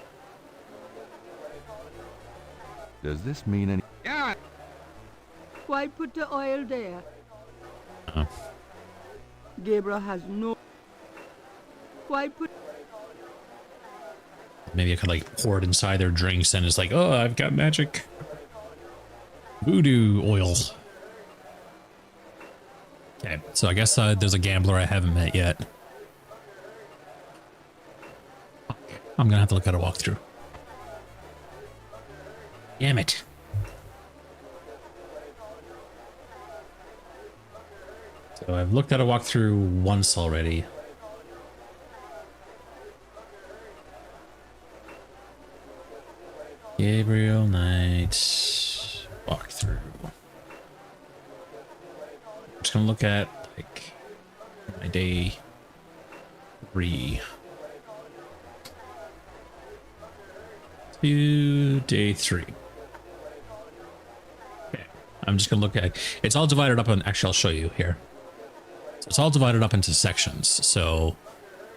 Does this mean any... Yeah. Why put the oil there? Oh. Gabriel has no... Why put... Maybe I could like pour it inside their drinks and it's like, oh, I've got magic voodoo oil. Okay, so I guess there's a gambler I haven't met yet. I'm gonna have to look at a walkthrough. Damn it. So I've looked at a walkthrough once already. Gabriel Knight walkthrough. I'm just gonna look at like my day 3 to day 3. Okay, I'm just gonna look at. It's all divided up on. Actually, I'll show you here. So it's all divided up into sections. So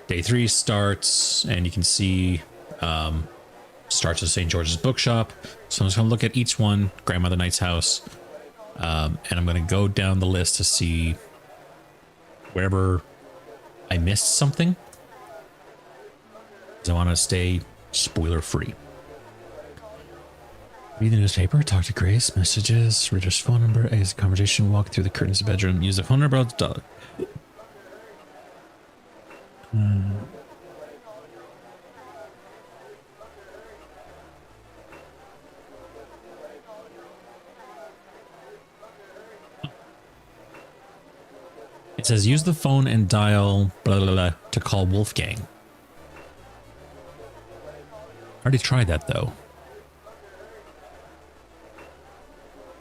day 3 starts, and you can see. Starts at St. George's Bookshop. So I'm just going to look at each one, Grandmother Knight's house, and I'm going to go down the list to see wherever I missed something. Because I want to stay spoiler free. Read the newspaper, talk to Grace, messages, Ritter's phone number, exit conversation, walk through the curtains of the bedroom, use the phone number of the dog. It says use the phone and dial blah blah blah to call Wolfgang. I already tried that though.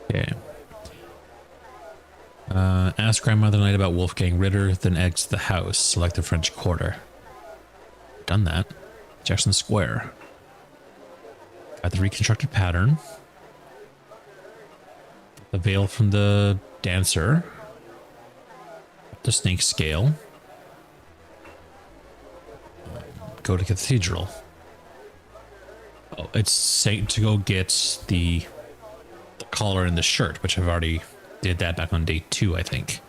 Okay. Ask Grandmother Knight about Wolfgang Ritter, then exit the house. Select the French Quarter. Done that. Jackson Square. Got the reconstructed pattern. The veil from the dancer. The snake scale. Go to cathedral. Oh, it's saying to go get the collar and the shirt, which I've already did that back on day 2, I think.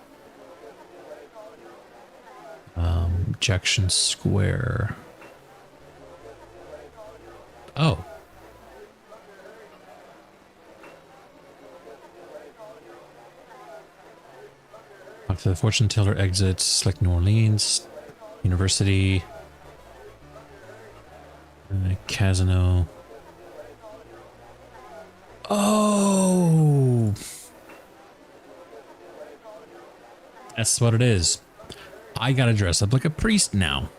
Jackson Square. Oh. After the fortune teller exits, select New Orleans, University, Casino. Oh, that's what it is. I gotta dress up like a priest now.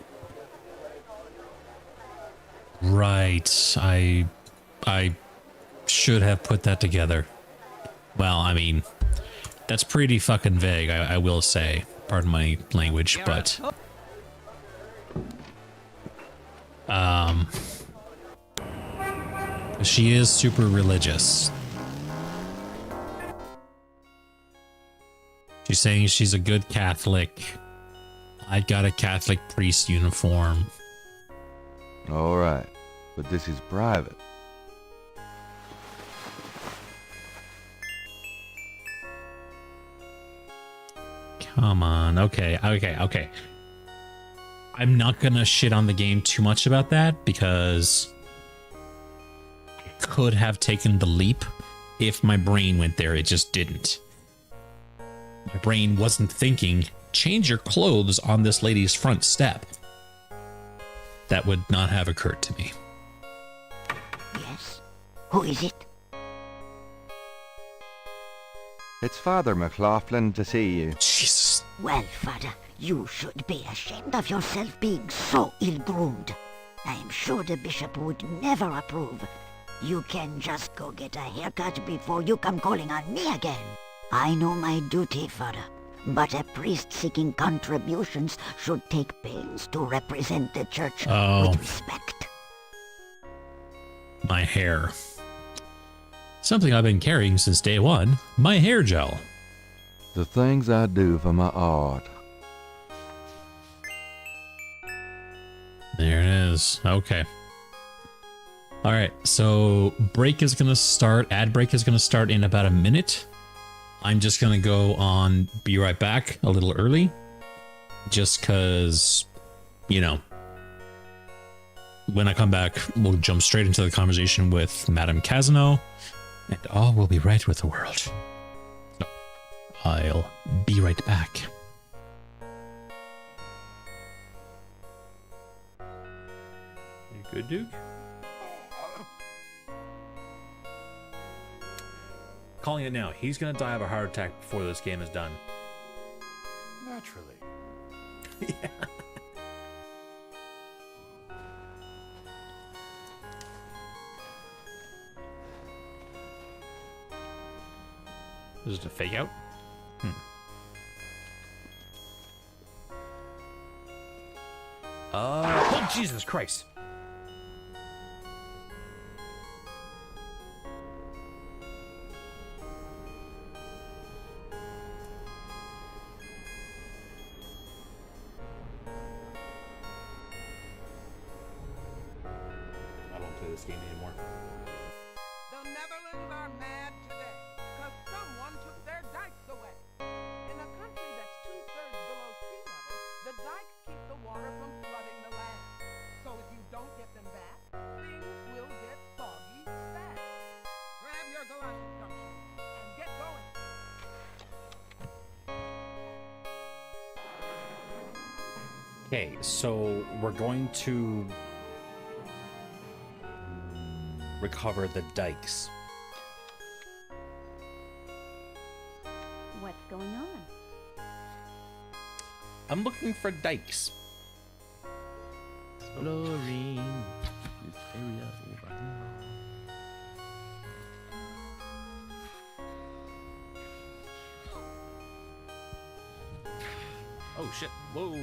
Right. I should have put that together. Well, I mean, that's pretty fucking vague, I will say. Pardon my language, but... she is super religious. She's saying she's a good Catholic. I got a Catholic priest uniform. All right, but this is private. Come on. Okay. I'm not gonna shit on the game too much about that because I could have taken the leap if my brain went there. It just didn't. My brain wasn't thinking, change your clothes on this lady's front step. That would not have occurred to me. Yes? Who is it? It's Father McLaughlin to see you. Jesus. Well, Father, you should be ashamed of yourself being so ill-groomed. I am sure the bishop would never approve. You can just go get a haircut before you come calling on me again. I know my duty, Father, but a priest seeking contributions should take pains to represent the church with respect. My hair. Something I've been carrying since day 1, my hair gel. The things I do for my art. There it is. Okay. All right, so break is going to start, ad break is going to start in about a minute. I'm just going to go on Be Right Back a little early, just because, you know, when I come back, we'll jump straight into the conversation with Madame Casino, and all will be right with the world. So, I'll be right back. You good, Duke? Calling it now. He's gonna die of a heart attack before this game is done. Naturally. Yeah. Is it a fake out? Oh, Jesus Christ. I don't play this game anymore. The Netherlands are mad today because someone took their dikes away. In a country that's 2/3 below sea level, the dikes keep the water from flooding the land. So if you don't get them back, things will get soggy fast. Grab your galoshes, gumshoe, and get going. Okay, so we're going to recover the dikes. What's going on? I'm looking for dikes. Exploring this area over here. Oh shit! Whoa!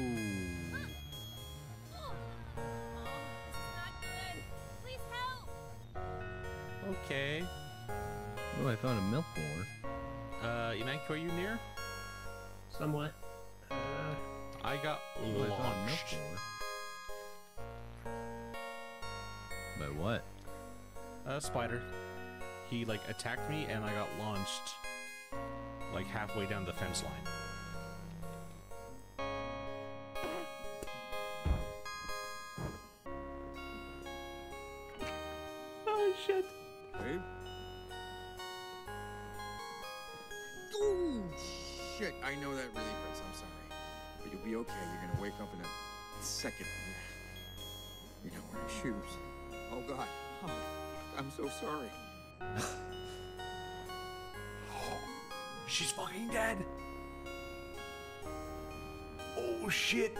Okay. Oh, I found a milk board. Imanko, are you near? Somewhat. I got I found a milk launched. board. By what? A spider. He like attacked me and I got launched like halfway down the fence line. Oh shit. Babe? Ooh, shit. I know that really hurts. I'm sorry. But you'll be okay. You're gonna wake up in a second. You're not wearing shoes. Oh, God. Oh, I'm so sorry. She's fucking dead. Oh, shit.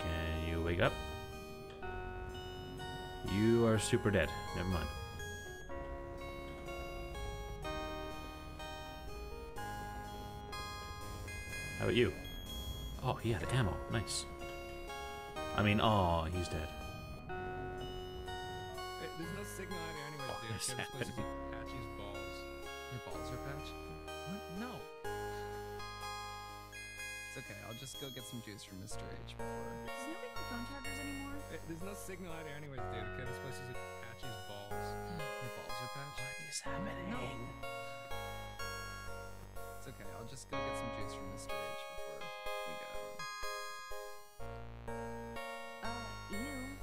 Can you wake up? You are super dead. Never mind. How about you? Oh, he had ammo. Nice. I mean, oh, he's dead. Hey, there's no signal out here anyway, dude. What is Okay, this place is happening? Patchy's balls. Your balls are patched? What? No. It's okay. I'll just go get some juice from Mr. H before. Does nobody have phone chargers anymore? Hey, there's no signal out here anyways, dude. Okay, this place is Patchy's balls. Your balls are patched? What is happening? No. It's okay. I'll just go get some juice from Mr. H before we go. You.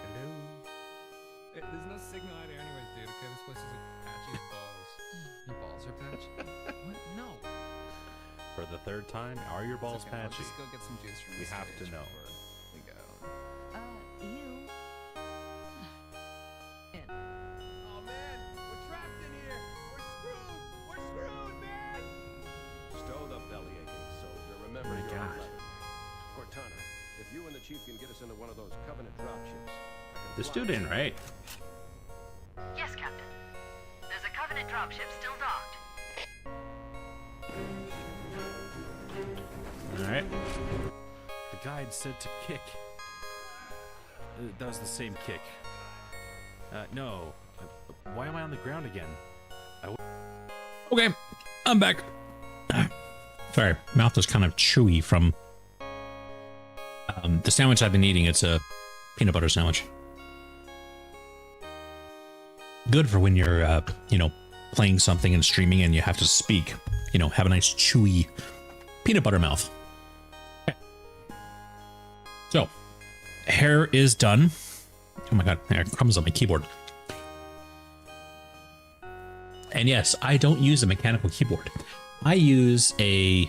Hello? Hey, there's no signal out here anyways, dude. Okay, this place is Patchy's balls. Your balls are patched? What? No. For the third time, are your balls It's okay, I'll patchy? just go get some juice from We Mr. have to H know. before we go. You. Oh, man. We're trapped in here. We're screwed. We're screwed, man. Stow the belly-aching soldier. Remember My you're God. 11. Cortana, if you and the chief can get us into one of those Covenant dropships, I can This fly dude in, us. right? Dropship still docked. Alright. The guide said to kick. That was the same kick. No. Why am I on the ground again? Okay, I'm back. Sorry, mouth was kind of chewy from the sandwich I've been eating. It's a peanut butter sandwich. Good for when you're, playing something and streaming and you have to speak. Have a nice chewy peanut butter mouth. Okay. So, hair is done. Oh my god, there are crumbs on my keyboard. And yes, I don't use a mechanical keyboard. I use a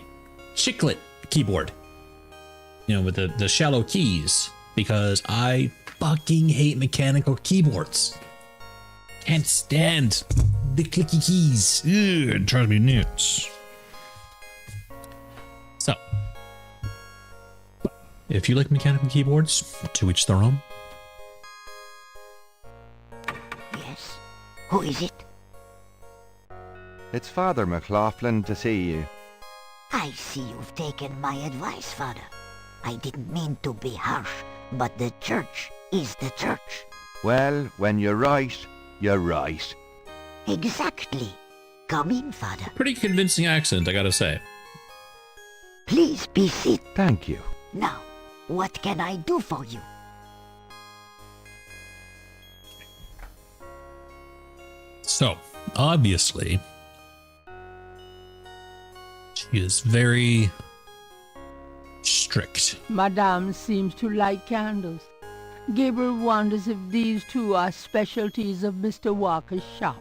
chiclet keyboard. With the shallow keys, because I fucking hate mechanical keyboards. Can't stand the clicky keys. Ugh, it drives me nuts. So, if you like mechanical keyboards, to each their own. Yes? Who is it? It's Father McLaughlin to see you. I see you've taken my advice, Father. I didn't mean to be harsh, but the church is the church. Well, when you're right, you're right. Exactly. Come in, Father. Pretty convincing accent, I gotta say. Please be seated. Thank you. Now, what can I do for you? So, obviously, she is very strict. Madame seems to like candles. Gabriel wonders if these two are specialties of Mr. Walker's shop.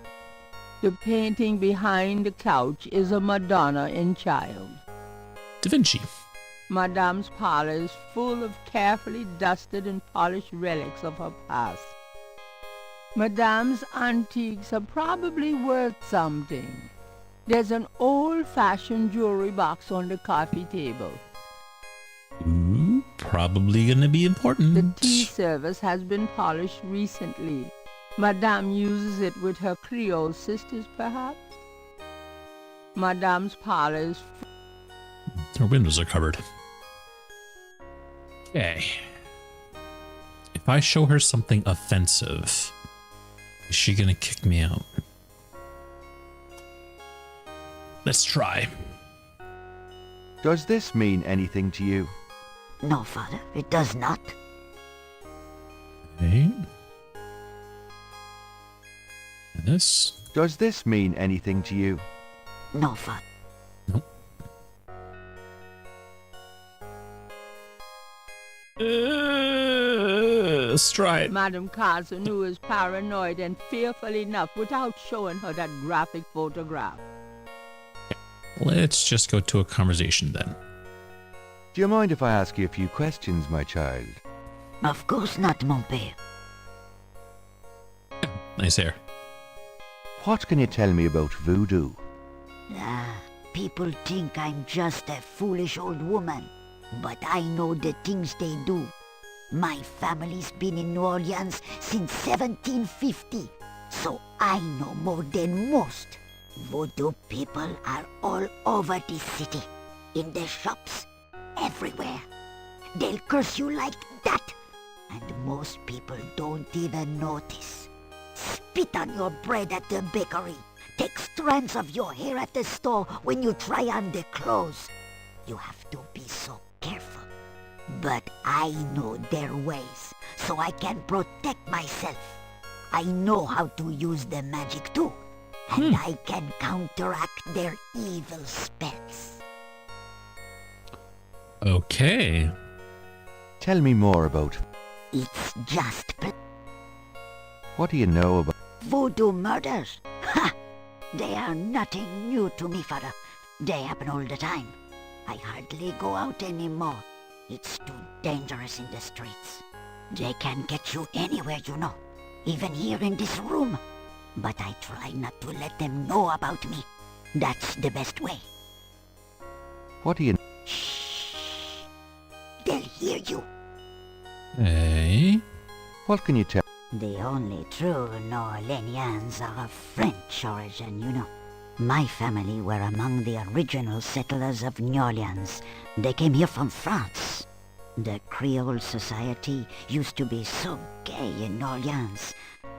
The painting behind the couch is a Madonna in child. Da Vinci. Madame's parlor is full of carefully dusted and polished relics of her past. Madame's antiques are probably worth something. There's an old-fashioned jewelry box on the coffee table. Ooh, probably gonna be important. The tea service has been polished recently. Madame uses it with her Creole sisters, perhaps? Madame's parlor is... Her windows are covered. Okay. If I show her something offensive, is she gonna kick me out? Let's try. Does this mean anything to you? No, Father, it does not. Okay. And this? Does this mean anything to you? No, Father. Nope. Let's try it. Madame Casimir is paranoid and fearful enough without showing her that graphic photograph. Let's just go to a conversation then. Do you mind if I ask you a few questions, my child? Of course not, mon père. Nice hair. What can you tell me about voodoo? People think I'm just a foolish old woman, but I know the things they do. My family's been in New Orleans since 1750, so I know more than most. Voodoo people are all over this city, in the shops, everywhere. They'll curse you like that, and most people don't even notice. Spit on your bread at the bakery. Take strands of your hair at the store when you try on the clothes. You have to be so careful. But I know their ways, so I can protect myself. I know how to use the magic too, and I can counteract their evil spells. Okay. Tell me more about... It's just... What do you know about... Voodoo murders? Ha! They are nothing new to me, Father. They happen all the time. I hardly go out anymore. It's too dangerous in the streets. They can get you anywhere, you know. Even here in this room. But I try not to let them know about me. That's the best way. What do you... Shh. They'll hear you. Hey. What can you tell... The only true New Orleanians are of French origin, you know. My family were among the original settlers of New Orleans. They came here from France. The Creole society used to be so gay in New Orleans.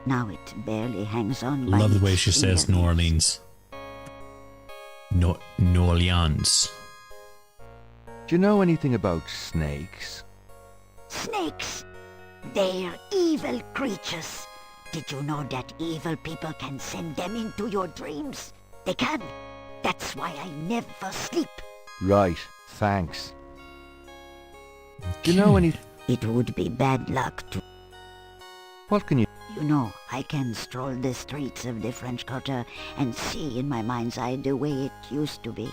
Now it barely hangs on by Love the its way she says New Orleans. New Orleans. Do you know anything about snakes? Snakes! They're evil creatures. Did you know that evil people can send them into your dreams? They can. That's why I never sleep. Right, thanks. Do you know any... It would be bad luck to... What can you... You know, I can stroll the streets of the French Quarter and see in my mind's eye the way it used to be.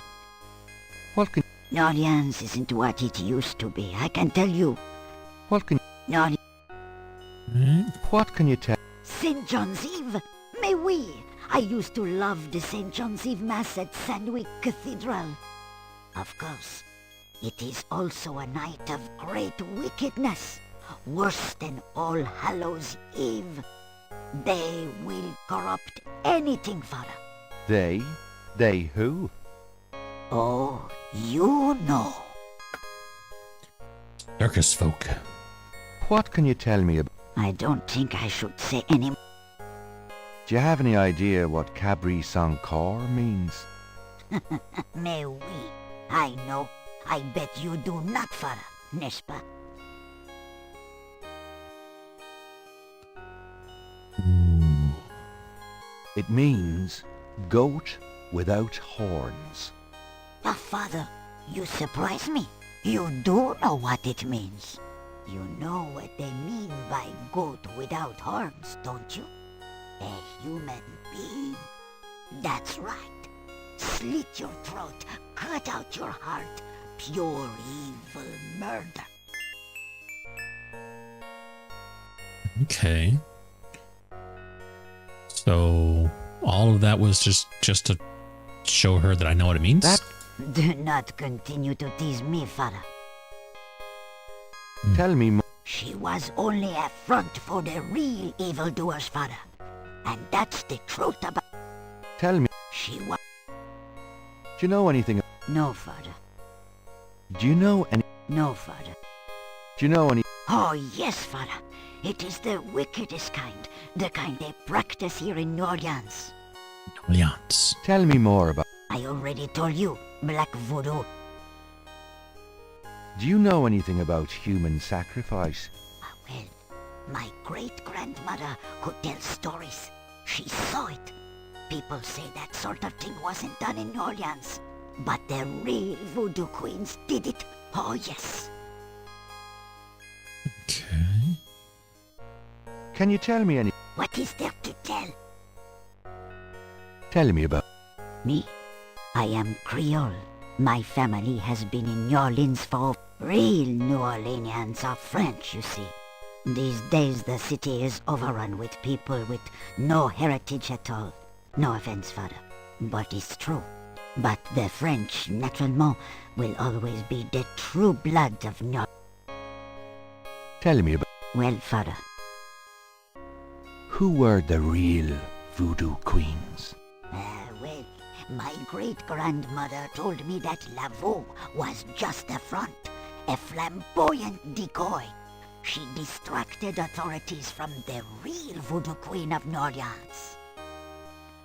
What can... New Orleans isn't what it used to be, I can tell you. What can... New Orleans... What can you tell... St. John's Eve? Mais oui! I used to love the St. John's Eve Mass at Sandwick Cathedral. Of course, it is also a night of great wickedness, worse than All Hallows Eve. They will corrupt anything, Father. They? They who? Oh, you know. Circus folk. What can you tell me about... I don't think I should say any... Do you have any idea what Cabri sans corps means? Mais oui, I know. I bet you do not, Father, n'est-ce pas? It means goat without horns. Ah, Father, you surprise me. You do know what it means. You know what they mean by goat without horns, don't you? A human being. That's right. Slit your throat, cut out your heart. Pure evil murder. Okay. So all of that was just to show her that I know what it means? Do not continue to tease me, Father. Tell me more. She was only a front for the real evildoers, Father. And that's the truth about... Tell me. She was... Do you know anything... No, Father. Do you know any... No, Father. Do you know any... Oh, yes, Father. It is the wickedest kind. The kind they practice here in New Orleans. New Orleans. Tell me more about... I already told you. Black Voodoo. Do you know anything about human sacrifice? Well, my great-grandmother could tell stories. She saw it. People say that sort of thing wasn't done in New Orleans. But the real voodoo queens did it. Oh, yes. Okay. Can you tell me any... What is there to tell? Tell me about... Me? I am Creole. My family has been in New Orleans for... Real New Orleanians are French, you see. These days the city is overrun with people with no heritage at all. No offense, Father, but it's true. But the French, naturellement, will always be the true blood of New... Tell me about... Well, Father. Who were the real voodoo queens? Well, my great-grandmother told me that Lavaux was just a front, a flamboyant decoy. She distracted authorities from the real voodoo queen of New Orleans.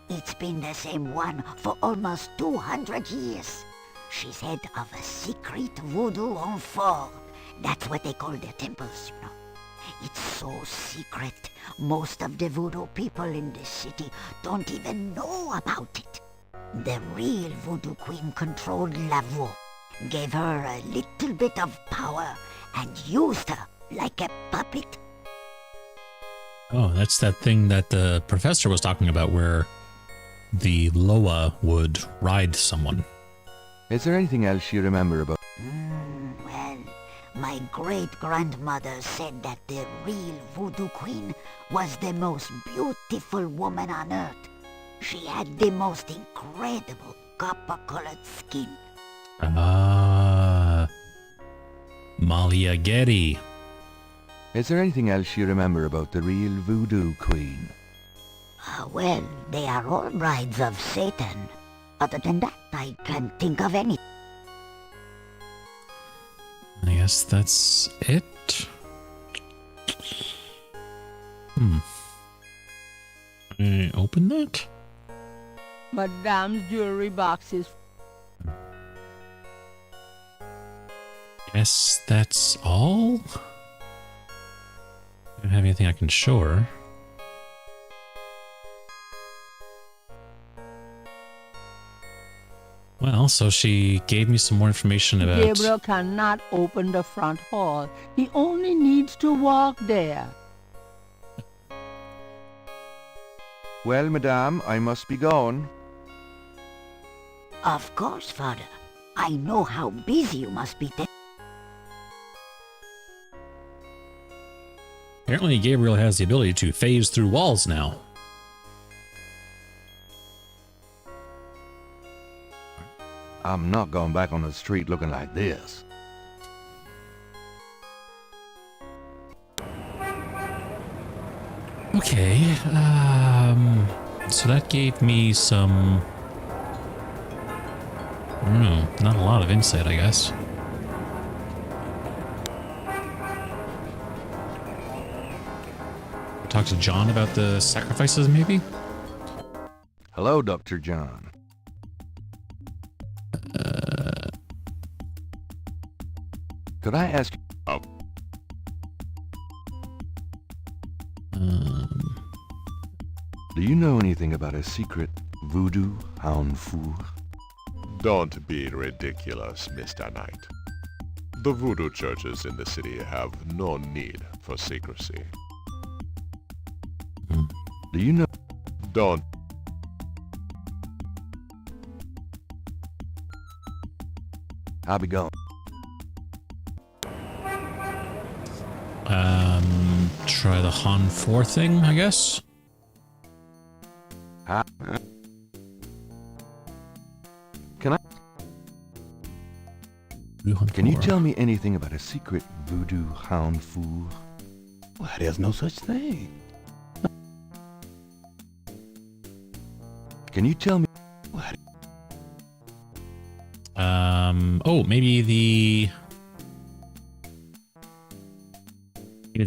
It's been the same one for almost 200 years. She's head of a secret voodoo enfant. That's what they call their temples, you know. It's so secret, most of the voodoo people in the city don't even know about it. The real voodoo queen controlled Lavaux, gave her a little bit of power, and used her like a puppet. Oh, that's that thing that the professor was talking about where the Loa would ride someone. Is there anything else you remember about? Well, my great-grandmother said that the real voodoo queen was the most beautiful woman on earth. She had the most incredible copper-colored skin. Malia Getty. Is there anything else you remember about the real Voodoo Queen? Well, they are all brides of Satan. Other than that, I can't think of any. I guess that's it. I open that? Madame's jewelry box is... Guess that's all? I don't have anything I can show her. Well, so she gave me some more information about... Gabriel cannot open the front hall. He only needs to walk there. Well, madame, I must be gone. Of course, Father. I know how busy you must be. Apparently Gabriel has the ability to phase through walls now. I'm not going back on the street looking like this. Okay, so that gave me some... I don't know, not a lot of insight, I guess. Talk to John about the sacrifices, maybe? Hello, Dr. John. Could I ask... Do you know anything about a secret voodoo hound fool? Don't be ridiculous, Mr. Knight. The voodoo churches in the city have no need for secrecy. Do you know... Don't. I'll be gone. Try the Han 4 thing, I guess? Can I... Can you tell me anything about a secret voodoo hound fool? Well, there's no such thing. Can you tell me... Oh, maybe the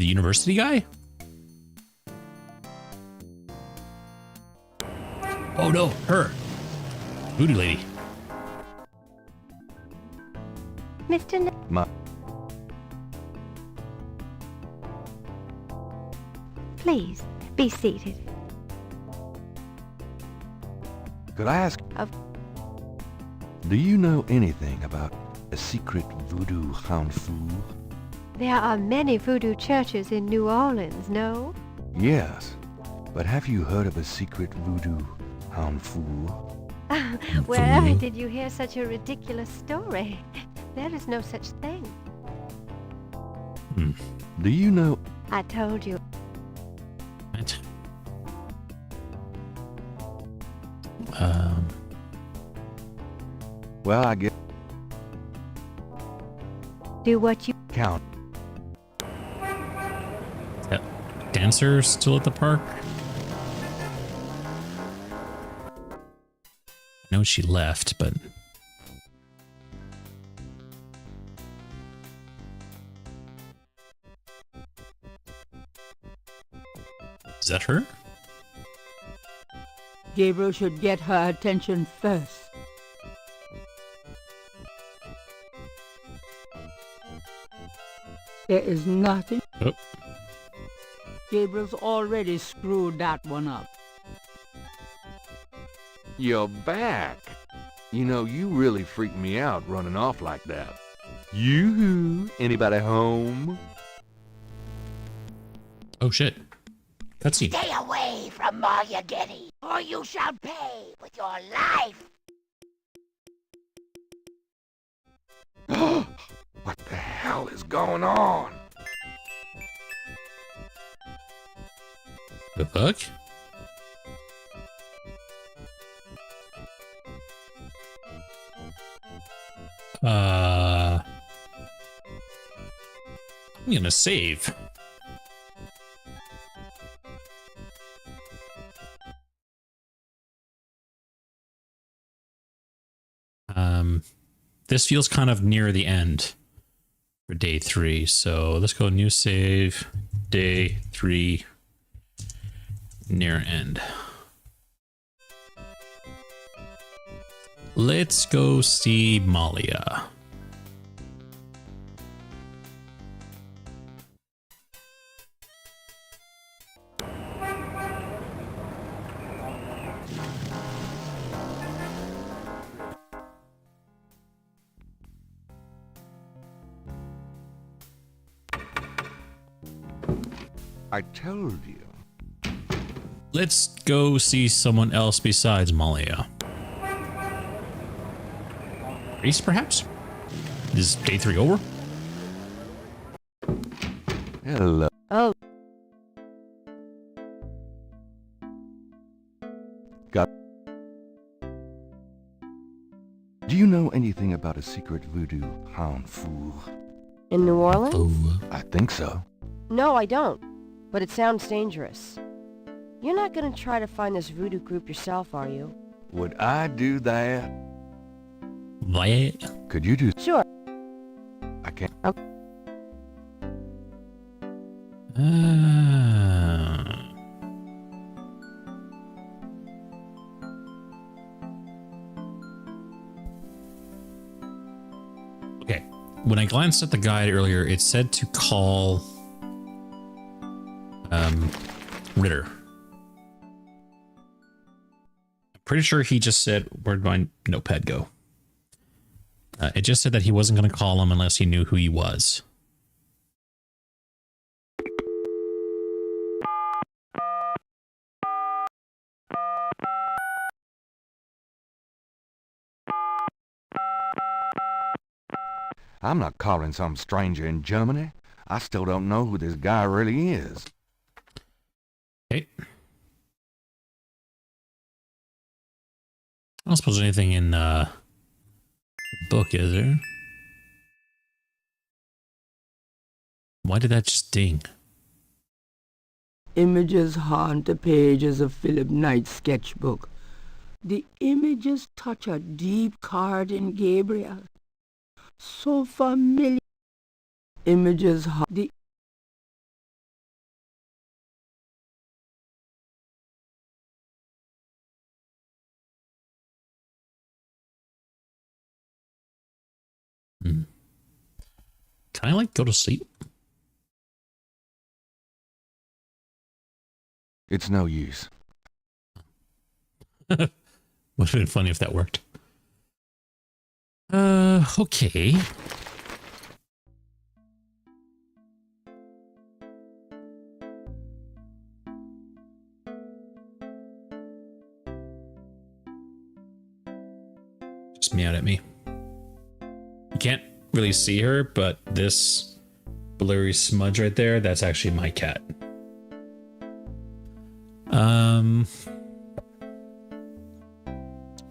university guy? Oh no, her. Voodoo lady. Mr. Please, be seated. Could I ask... Do you know anything about a secret voodoo hound fool? There are many voodoo churches in New Orleans, no? Yes, but have you heard of a secret voodoo hound fool? Wherever did you hear such a ridiculous story? There is no such thing. Do you know... I told you. What? Well, I get... Do what you... Count. That dancer still at the park? I know she left, but... Is that her? Gabriel should get her attention first. There is nothing. Oh. Gabriel's already screwed that one up. You're back. You know, you really freaked me out running off like that. Yoo-hoo! Anybody home? Oh shit. Cutscene. Stay away from Margagetti, or you shall pay with your life. What the hell is going on? The fuck? I'm gonna save. this feels kind of near the end for day 3. So let's go new save, day 3, near end. Let's go see Malia. I told you. Let's go see someone else besides Malia. Reese, perhaps? Is day 3 over? Hello. Oh. Do you know anything about a secret voodoo hound fool? In New Orleans? I think so. No, I don't. But it sounds dangerous. You're not gonna try to find this voodoo group yourself, are you? Would I do that? What? Could you do? Sure. I can't. Okay. When I glanced at the guide earlier, it said to call Ritter. I'm pretty sure he just said, where'd my notepad go? It just said that he wasn't going to call him unless he knew who he was. I'm not calling some stranger in Germany. I still don't know who this guy really is. Okay. I don't suppose anything in the book, is there? Why did that just ding? Images haunt the pages of Philip Knight's sketchbook. The images touch a deep chord in Gabriel. So familiar. Images haunt the... Can I, like, go to sleep? It's no use. Would have been funny if that worked. Okay. Just meowed at me. You can't really see her, but this blurry smudge right there, that's actually my cat.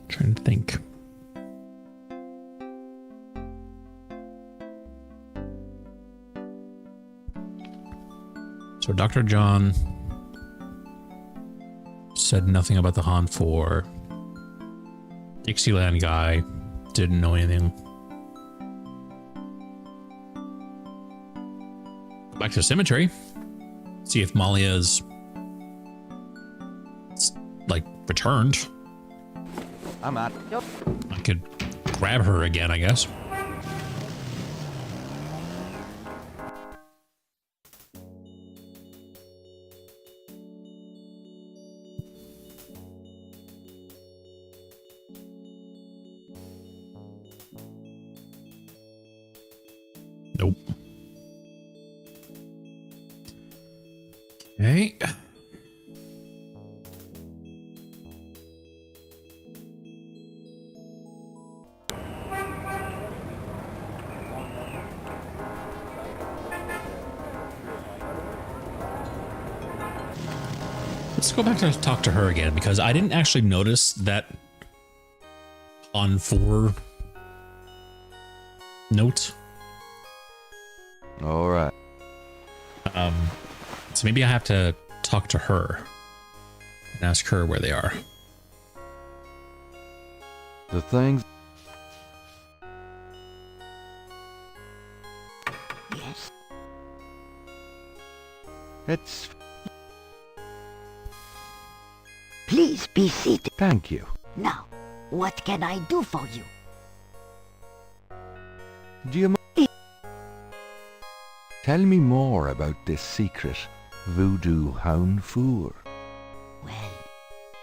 Trying to think. So Dr. John said nothing about the Han 4. Dixieland guy didn't know anything. Go back to the cemetery. See if Malia's like returned. I'm out. I could grab her again, I guess. Nope. Okay. Let's go back to talk to her again, because I didn't actually notice that on 4 note. All right. So maybe I have to talk to her and ask her where they are. The things... It's... Please be seated. Thank you. Now, what can I do for you? Do you mind? Tell me more about this secret voodoo hound four. Well,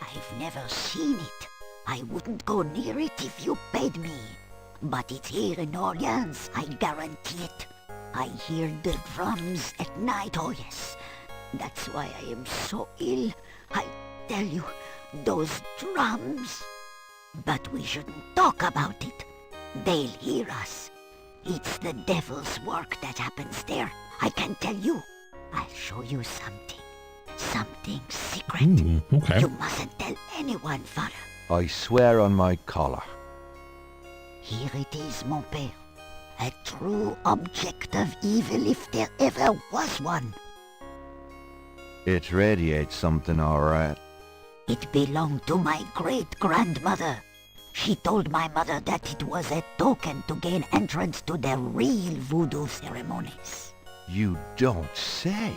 I've never seen it. I wouldn't go near it if you paid me. But it's here in Orleans, I guarantee it. I hear the drums at night, oh yes. That's why I am so ill. I tell you, those drums. But we shouldn't talk about it. They'll hear us. It's the devil's work that happens there. I can tell you. I'll show you something. Something secret. Okay. You mustn't tell anyone, Father. I swear on my collar. Here it is, mon père. A true object of evil if there ever was one. It radiates something, all right. It belonged to my great-grandmother. She told my mother that it was a token to gain entrance to the real voodoo ceremonies. You don't say.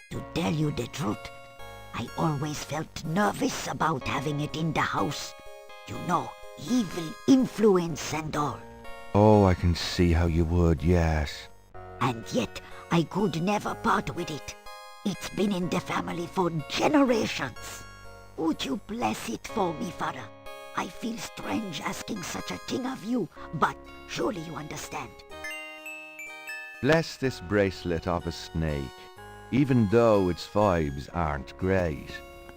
To tell you the truth, I always felt nervous about having it in the house. You know, evil influence and all. Oh, I can see how you would, yes. And yet, I could never part with it. It's been in the family for generations. Would you bless it for me, Father? I feel strange asking such a thing of you, but surely you understand. Bless this bracelet of a snake, even though its vibes aren't great.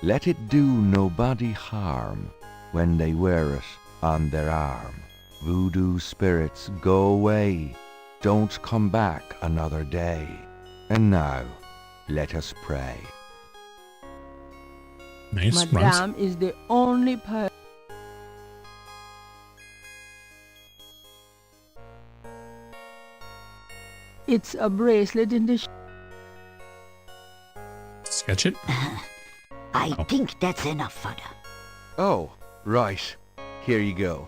Let it do nobody harm when they wear it on their arm. Voodoo spirits, go away. Don't come back another day. And now, let us pray. Nice. Madame is the only person. It's a bracelet in the... Sketch it? I think that's enough, Father. Oh, right. Here you go.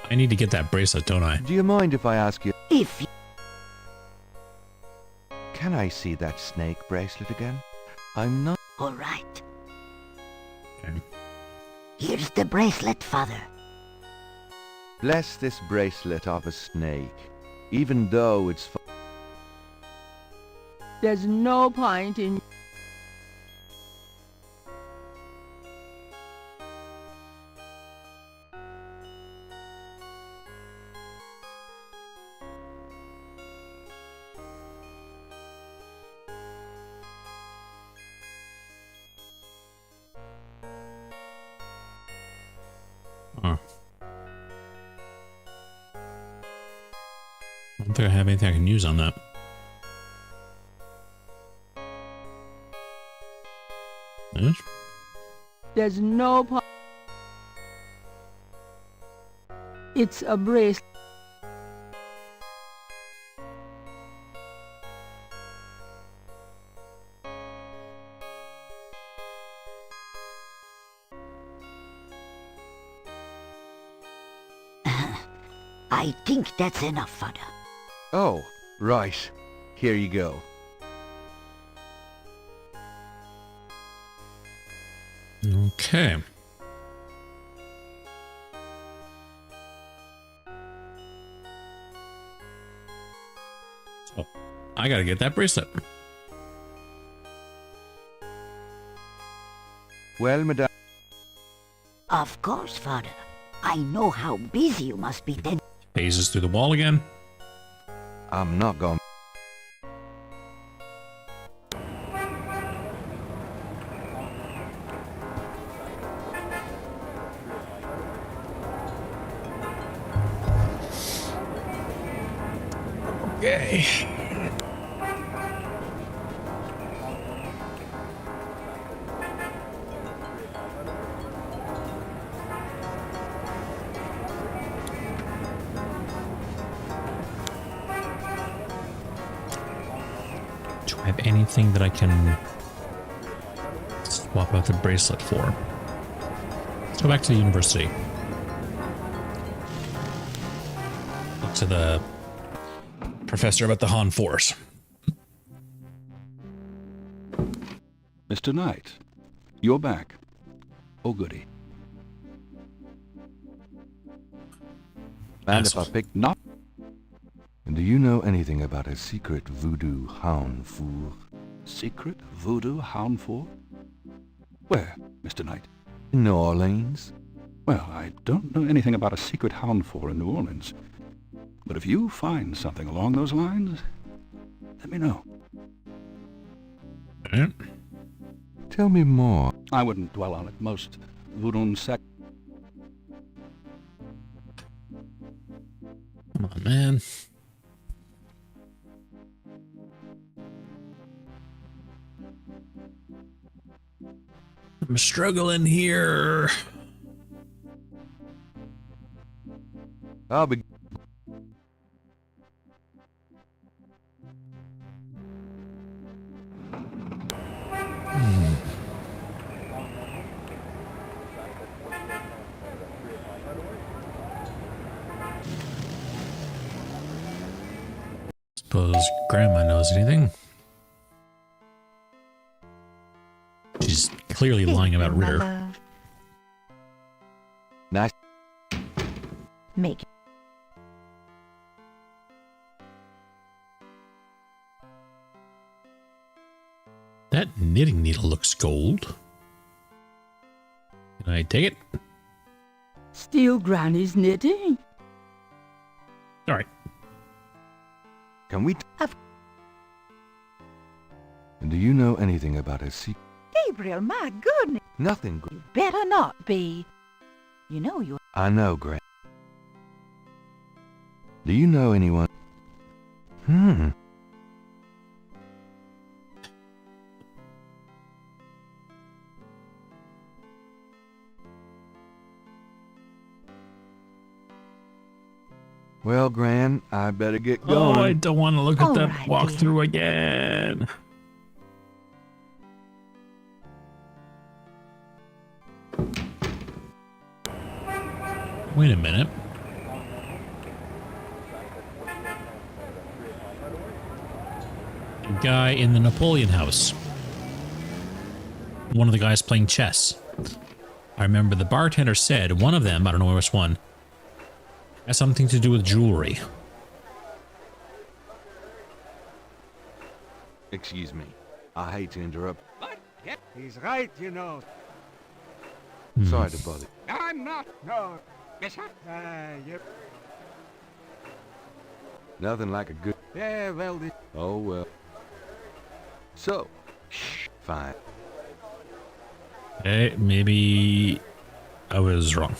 I need to get that bracelet, don't I? Do you mind if I ask you... If you... Can I see that snake bracelet again? I'm not... All right. Okay. Here's the bracelet, Father. Bless this bracelet of a snake, even though it's... There's no point in... I don't think I have anything I can use on that. Yes? There's no point. It's a bracelet. I think that's enough, Father. Oh, right. Here you go. Okay. So, I gotta get that bracelet. Well, Madame... Of course, Father. I know how busy you must be then. Phases through the wall again. I'm not going... Okay. Do I have anything that I can swap out the bracelet for? Let's go back to the university. talk to the professor about the Han Force. Mr. Knight, you're back. Oh, goody. And if I pick... Not... Do you know anything about a secret voodoo hound fool? Secret voodoo hound fool? Where, Mr. Knight? In New Orleans? Well, I don't know anything about a secret hound fool in New Orleans. But if you find something along those lines, let me know. Tell me more. I wouldn't dwell on it. Most voodoo sect... Come on, man. I'm struggling here. I'll be... Suppose Grandma knows anything. She's clearly lying about Ritter. Nice. Make That knitting needle looks gold. Can I take it? Steal Granny's knitting. All right. Can we... Do you know anything about a secret... Gabriel, my goodness. Nothing. You better not be. You know you... I know, Grant. Do you know anyone... Well, Gran, I better get going. Oh, I don't want to look at that right, walkthrough again. Wait a minute. The guy in the Napoleon house. One of the guys playing chess. I remember the bartender said one of them, I don't know which one, has something to do with jewelry. Excuse me. I hate to interrupt. But he's right, you know. Sorry to bother. I'm not. No. Bishop? Yep. Nothing like a good... Yeah, well... Oh, well. So, fine. Hey, maybe I was wrong.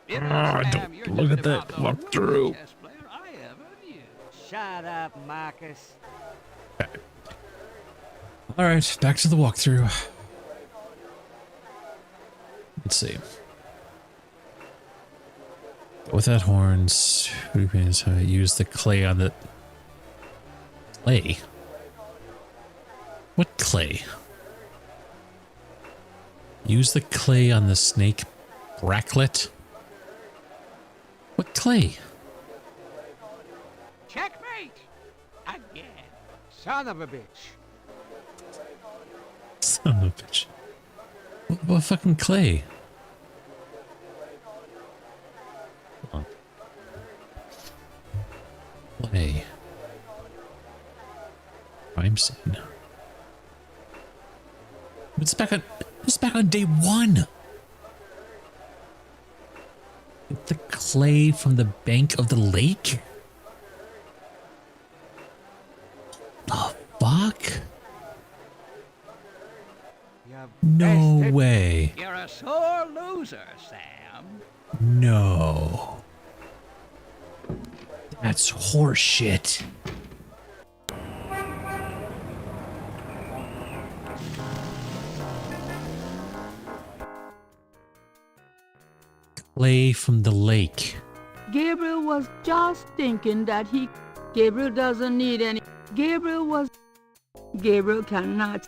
Don't look at that walkthrough. Shut up, Marcus. All right, back to the walkthrough. Let's see. Without horns, use the clay on the... Clay? What clay? Use the clay on the snake bracelet? What clay? Checkmate! Again. Son of a bitch. Son of a bitch. What fucking clay? Hold on. Clay. Crime scene. It's back on day one. The clay from the bank of the lake? The fuck? No way. You're a sore loser, Sam. No. That's horseshit. Clay from the lake. Gabriel was just thinking that Gabriel doesn't need any... Gabriel cannot...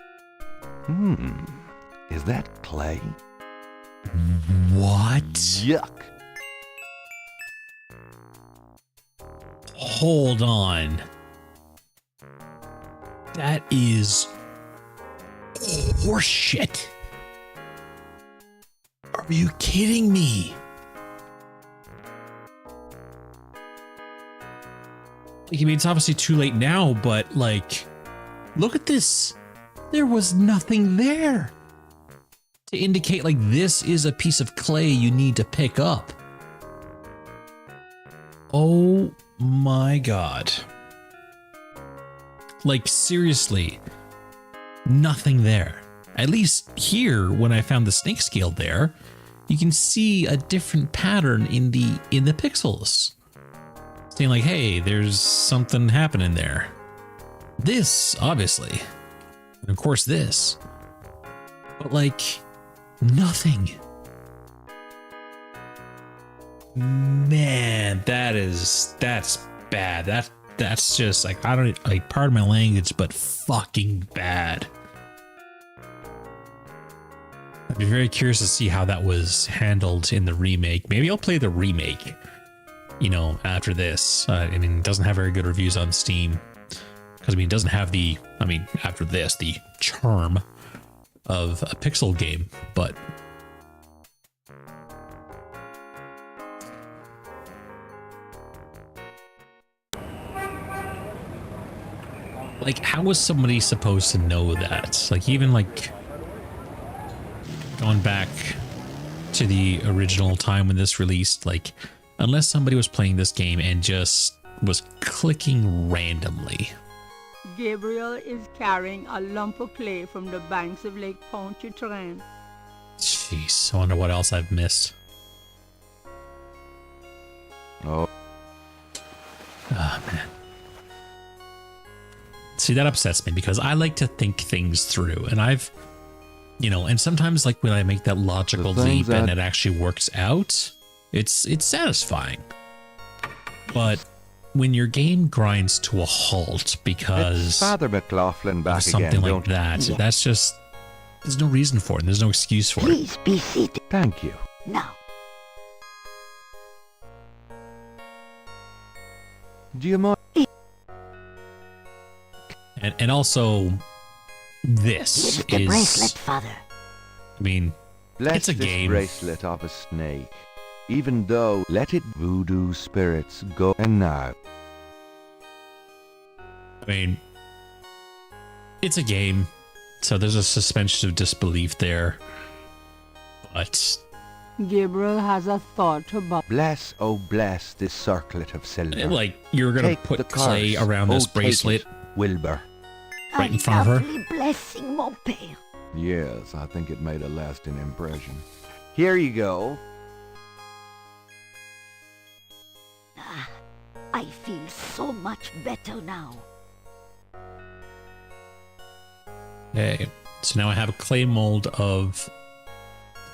Is that clay? What? Yuck. Hold on. That is horseshit. Are you kidding me? I mean, it's obviously too late now, but like, look at this. There was nothing there to indicate like this is a piece of clay you need to pick up. Oh my God. Like, seriously, nothing there. At least here, when I found the snake scale there, you can see a different pattern in the pixels. Saying like, hey, there's something happening there. This, obviously. And of course this. But like, nothing. Man, that's bad. That's just like, I don't, like, pardon my language, but fucking bad. I'd be very curious to see how that was handled in the remake. Maybe I'll play the remake, you know, after this. I mean, it doesn't have very good reviews on Steam. Because, I mean, it doesn't have the, I mean, after this, the charm of a pixel game, but... like, how was somebody supposed to know that? Like, even, like, going back to the original time when this released, like, unless somebody was playing this game and just was clicking randomly. Gabriel is carrying a lump of clay from the banks of Lake Pontchartrain. Jeez, I wonder what else I've missed. Oh. Ah, man. See, that upsets me because I like to think things through, and I've, you know, and sometimes like when I make that logical leap and it actually works out, it's satisfying. But when your game grinds to a halt because it's Father McLaughlin back something again, like that, Yeah. that's just, there's no reason for it. And there's no excuse for Please be seated. Thank you. Now, Do you mind? And also, this here's the is, bracelet, Father. I mean, Bless it's a this game. bracelet of a snake. Even though, let it voodoo spirits go. And now, I mean, it's a game, so there's a suspension of disbelief there. But Gabriel has a thought about... bless, oh bless this circlet of silver. like, you're gonna Take put the clay curse. around this Oh, take bracelet it, Wilbur. right in front of her. Lovely blessing, mon père. Yes, I think it made a lasting impression. Here you go. Ah, I feel so much better now. Okay, so now I have a clay mold of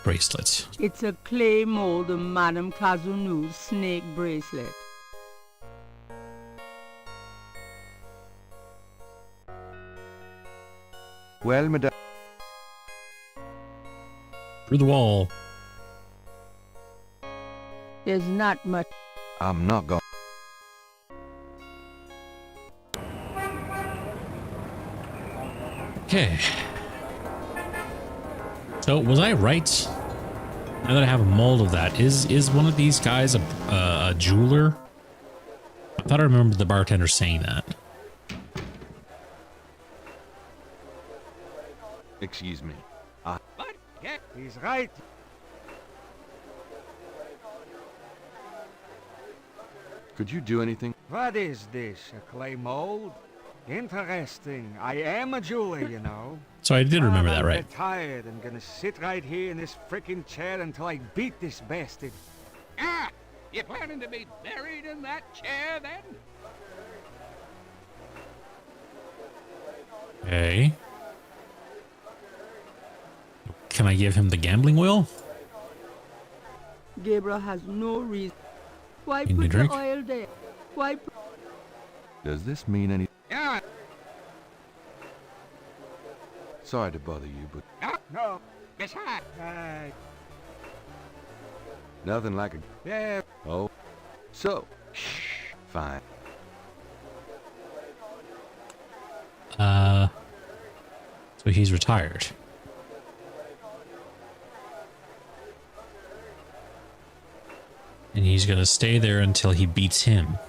bracelets. It's a clay mold of Madame Kazunu's snake bracelet. Well, madame. Through the wall. There's not much. I'm not going. Okay. So was I right? Now that I have a mold of that, is one of these guys a jeweler? I thought I remembered the bartender saying that. Excuse me. But, yeah, he's right. Could you do anything? What is this, a clay mold? Interesting. I am a jeweler, you know. So I did remember But that, I'm right? tired and gonna sit right here in this frickin' chair until I beat this bastard. Ah! You planning to be buried in that chair, then? Okay. Can I give him the gambling wheel? Gabriel has no reason. Why You need put a drink? the oil there? Why put... Does this mean any? Yeah. Sorry to bother you, but No. Besides, nothing like a. yeah. Oh. So, shh. Fine. So he's retired. And he's gonna stay there until he beats him.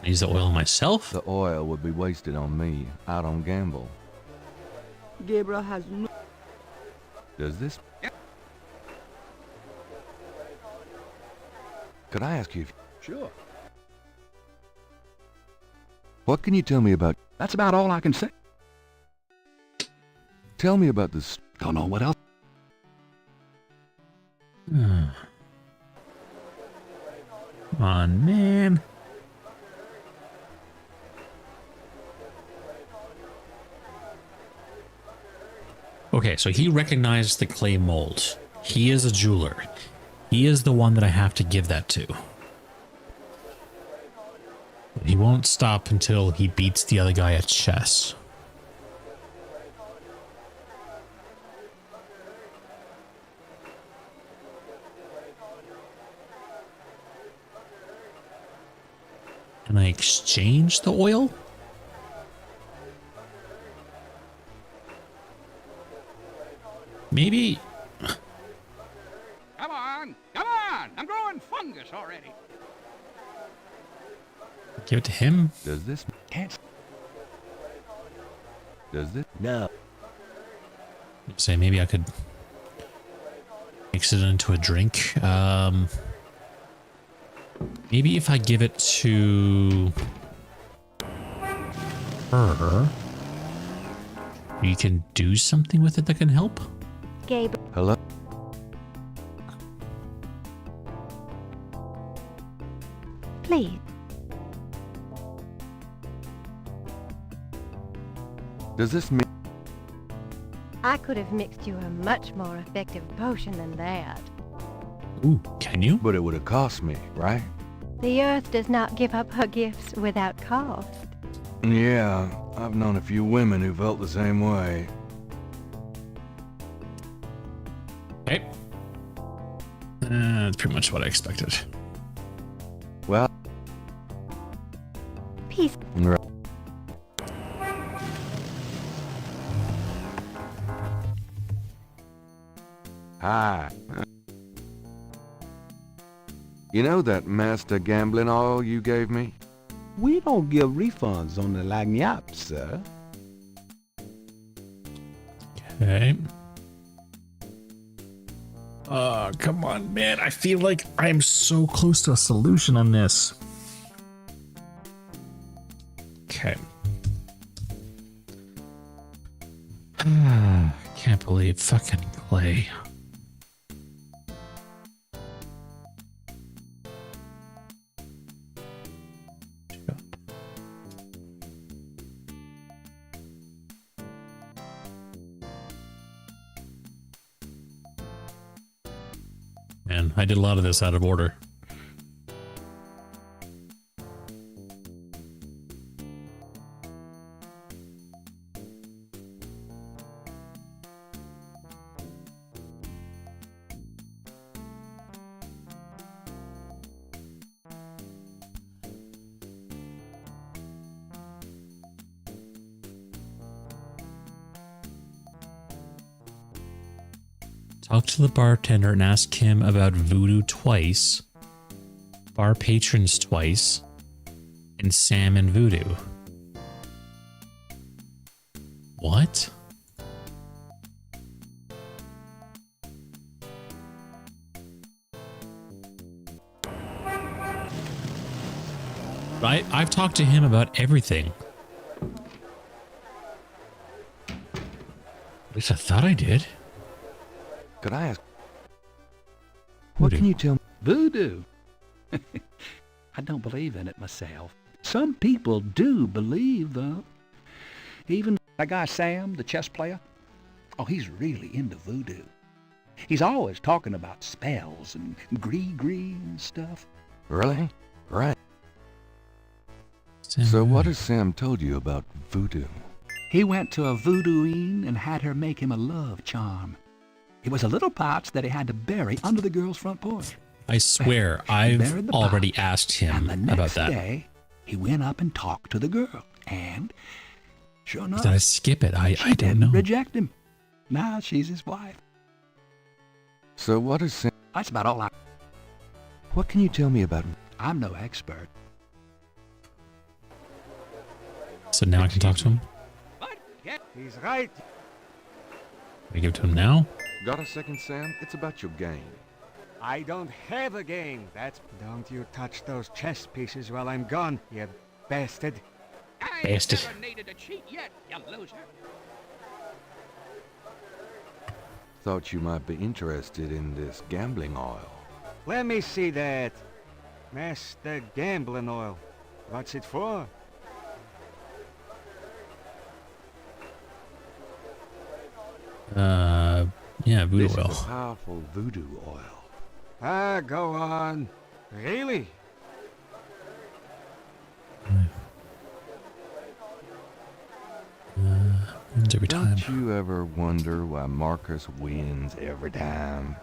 Use the oil myself? The oil would be wasted on me. I don't gamble. Gabriel has no... Does this... Could I ask you... Sure. What can you tell me about... That's about all I can say. Tell me about this... Don't know what else. Come on, man. Okay, so he recognized the clay mold. He is a jeweler. He is the one that I have to give that to. He won't stop until he beats the other guy at chess. Can I exchange the oil? Maybe. Come on! Come on! I'm growing fungus already. Give it to him. Does this... Can't... Does this... No. Say maybe I could mix it into a drink. Maybe if I give it to her, you can do something with it that can help? Gabriel. Hello? Please. Does this mean... I could have mixed you a much more effective potion than that. Ooh, can you? But it would have cost me, right? The earth does not give up her gifts without cost. Yeah, I've known a few women who felt the same way. Okay. That's pretty much what I expected. Well... Peace. Hi. You know that master gambling oil you gave me? We don't give refunds on the lagniappe, sir. Okay. Come on, man. I feel like I'm so close to a solution on this. Okay. Can't believe fucking clay. Man, I did a lot of this out of order. Talk to the bartender and ask him about Voodoo twice, bar patrons twice, and Sam and Voodoo. What? I've talked to him about everything. At least I thought I did. Could I ask... What can you tell me? Voodoo. I don't believe in it myself. Some people do believe, though. Even that guy Sam, the chess player. Oh, he's really into voodoo. He's always talking about spells and gree-gree and stuff. Really? Right. So what has Sam told you about voodoo? He went to a voodooine and had her make him a love charm. It was a little pouch that he had to bury under the girl's front porch. I swear, I've already asked him And the about next that. day, he went up and talked to the girl, and sure enough, Did I skip it? I she don't didn't know. reject him. Now she's his wife. So what is... That's about all What can you tell me about... I'm no expert. So now I can talk to him? He's right. Can I give it to him now? Got a second, Sam? It's about your game. I don't have a game. Don't you touch those chess pieces while I'm gone, you bastard. Bastard. Never needed to cheat yet, you loser. Thought you might be interested in this gambling oil. Let me see that. Master Gambling Oil. What's it for? Yeah, voodoo This oil. is a powerful voodoo oil. Ah, go on. Really? Wins every time. Don't you ever wonder why Marcus wins every time?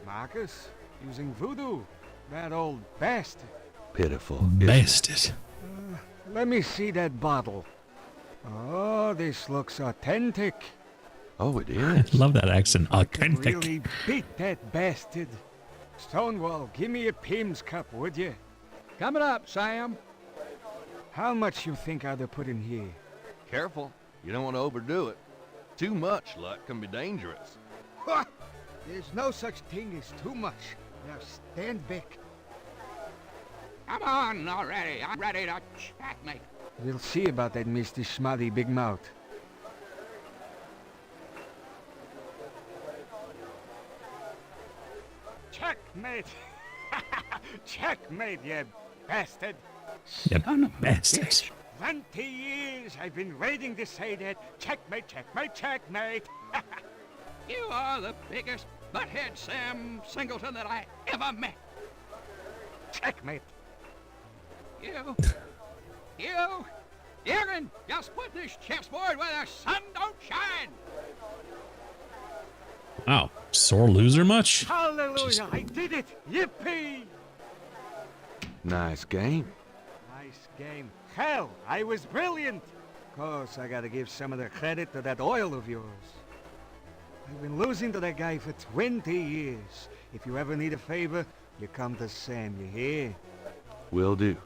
Marcus? Using voodoo? That old bastard. Pitiful. Bastard. Let me see that bottle. Oh, this looks authentic. Oh, it I is. love that accent. Authentic. Really beat that bastard. Stonewall, give me a Pim's cup, would you? Coming up, Sam. How much you think I'd have put in here? Careful. You don't want to overdo it. Too much luck can be dangerous. Ha! There's no such thing as too much. Now stand back. Come on already. I'm ready to checkmate. We'll see about that, Mr. Schmutty Big Mouth. Checkmate! Checkmate, you bastard! You Son of a bastard. bitch. 20 years I've been waiting to say that. Checkmate, checkmate, checkmate! You are the biggest butthead Sam Singleton that I ever met. Checkmate! You can just put this chessboard where the sun don't shine. Wow. Sore loser much? Hallelujah! I did it! Yippee! Nice game. Nice game. Hell, I was brilliant! Course, I gotta give some of the credit to that oil of yours. I've been losing to that guy for 20 years. If you ever need a favor, you come to Sam, you hear? Will do.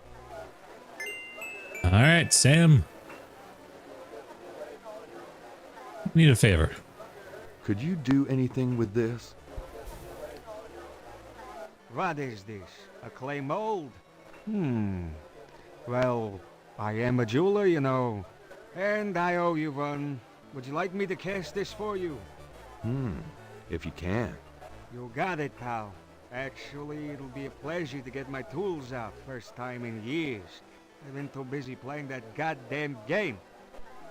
All right, Sam. Need a favor. Could you do anything with this? What is this? A clay mold? Well, I am a jeweler, you know. And I owe you one. Would you like me to cast this for you? If you can. You got it, pal. Actually, it'll be a pleasure to get my tools out. First time in years. I've been too busy playing that goddamn game.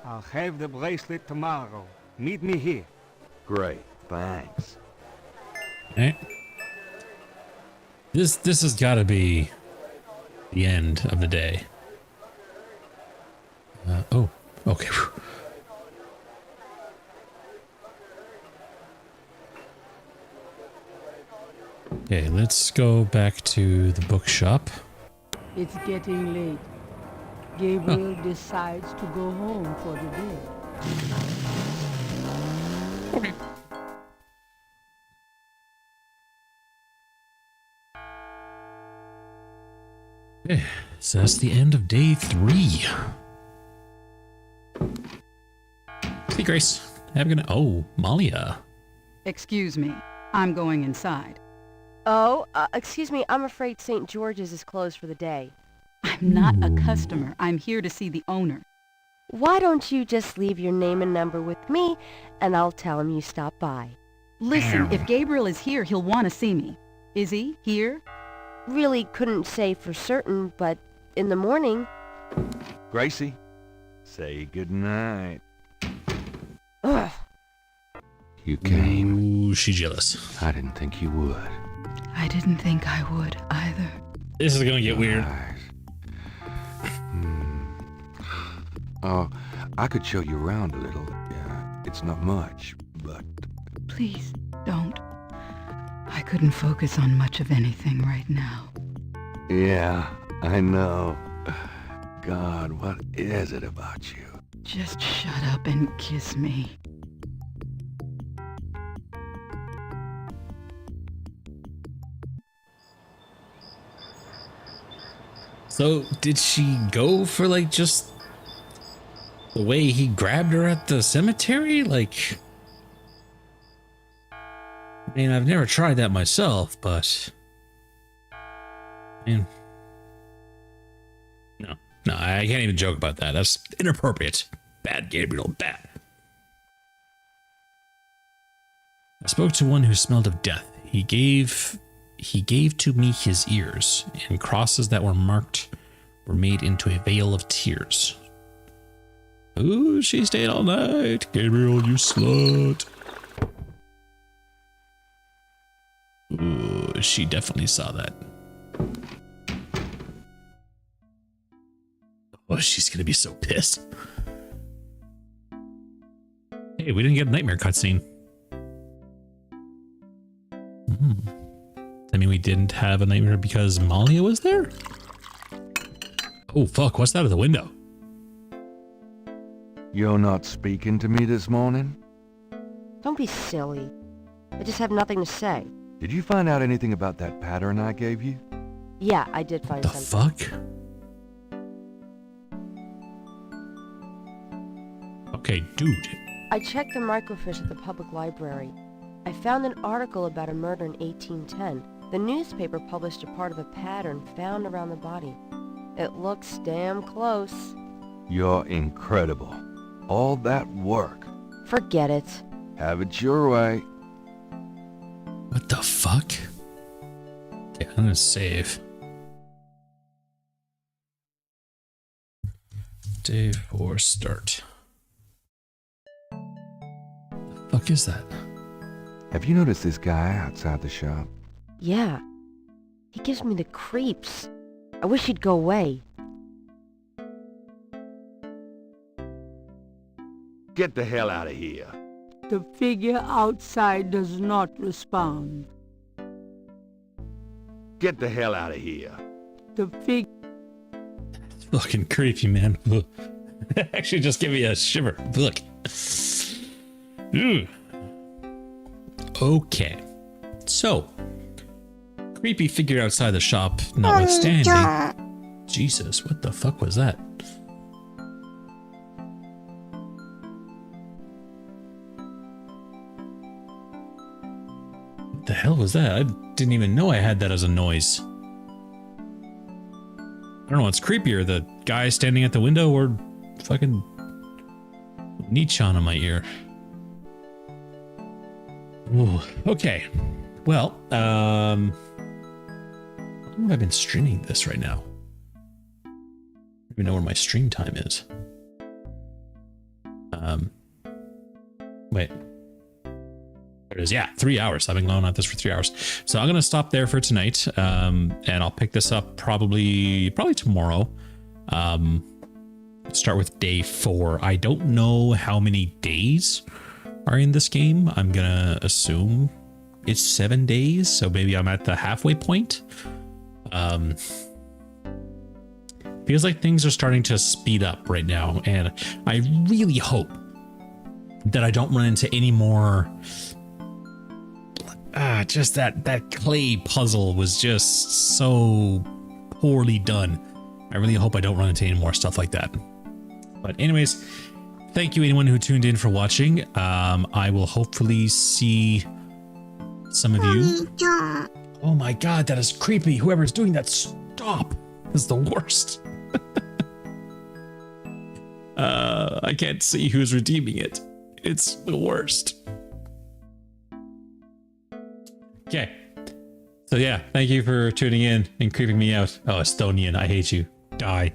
I'll have the bracelet tomorrow. Meet me here. Great. Thanks. Okay. This has got to be the end of the day. Oh, okay. Okay, let's go back to the bookshop. It's getting late. Gabriel decides to go home for the day. Okay. Okay, so that's the end of day 3. Hey, Grace. Have a good night. Oh, Malia. Excuse me. I'm going inside. Oh, excuse me, I'm afraid St. George's is closed for the day. I'm not a customer. I'm here to see the owner. Why don't you just leave your name and number with me, and I'll tell him you stopped by. Listen, if Gabriel is here, he'll want to see me. Is he here? Really couldn't say for certain, but in the morning. Gracie, say goodnight. Ugh. You came. Ooh, she's jealous. I didn't think you would. I didn't think I would either. This is gonna get weird. Oh, I could show you around a little. Yeah, it's not much, but... Please, don't. I couldn't focus on much of anything right now. Yeah, I know. God, what is it about you? Just shut up and kiss me. So, did she go for, like, just the way he grabbed her at the cemetery? Like, I mean, I've never tried that myself, but, man, no, I can't even joke about that. That's inappropriate. Bad, Gabriel, bad. I spoke to one who smelled of death. He gave to me his ears, and crosses that were marked were made into a veil of tears. Ooh, she stayed all night. Gabriel, you slut. Ooh, she definitely saw that. Oh, she's gonna be so pissed. Hey, we didn't get a nightmare cutscene. I mean, we didn't have a nightmare because Malia was there? Oh, fuck, what's that at the window? You're not speaking to me this morning? Don't be silly. I just have nothing to say. Did you find out anything about that pattern I gave you? Yeah, I did find something. Fuck? Okay, dude. I checked the microfiche at the public library. I found an article about a murder in 1810. The newspaper published a part of a pattern found around the body. It looks damn close. You're incredible. All that work. Forget it. Have it your way. What the fuck? Okay, I'm gonna save. Day 4 start. The fuck is that? Have you noticed this guy outside the shop? Yeah. He gives me the creeps. I wish he'd go away. Get the hell out of here. The figure outside does not respond. Get the hell out of here. The figure... It's fucking creepy, man. Actually, just give me a shiver. Look. Ooh. Okay. So, creepy figure outside the shop notwithstanding. Jesus, what the fuck was that? What the hell was that? I didn't even know I had that as a noise. I don't know what's creepier, the guy standing at the window or fucking Nietzsche in my ear. Ooh, okay. Well, how long have I been streaming this right now? I don't even know where my stream time is. Wait. There it is. Yeah, 3 hours. I've been going on this for 3 hours. So I'm going to stop there for tonight. And I'll pick this up probably tomorrow. Start with day 4. I don't know how many days are in this game. I'm gonna assume it's 7 days, so maybe I'm at the halfway point. Feels like things are starting to speed up right now, and I really hope that I don't run into any more. Just that clay puzzle was just so poorly done. I really hope I don't run into any more stuff like that. But anyways, thank you anyone who tuned in for watching. I will hopefully see some of you. Oh my god, that is creepy. Whoever's doing that, stop. This is the worst. I can't see who's redeeming it. It's the worst. Okay. So yeah, thank you for tuning in and creeping me out. Oh, Estonian, I hate you. Die.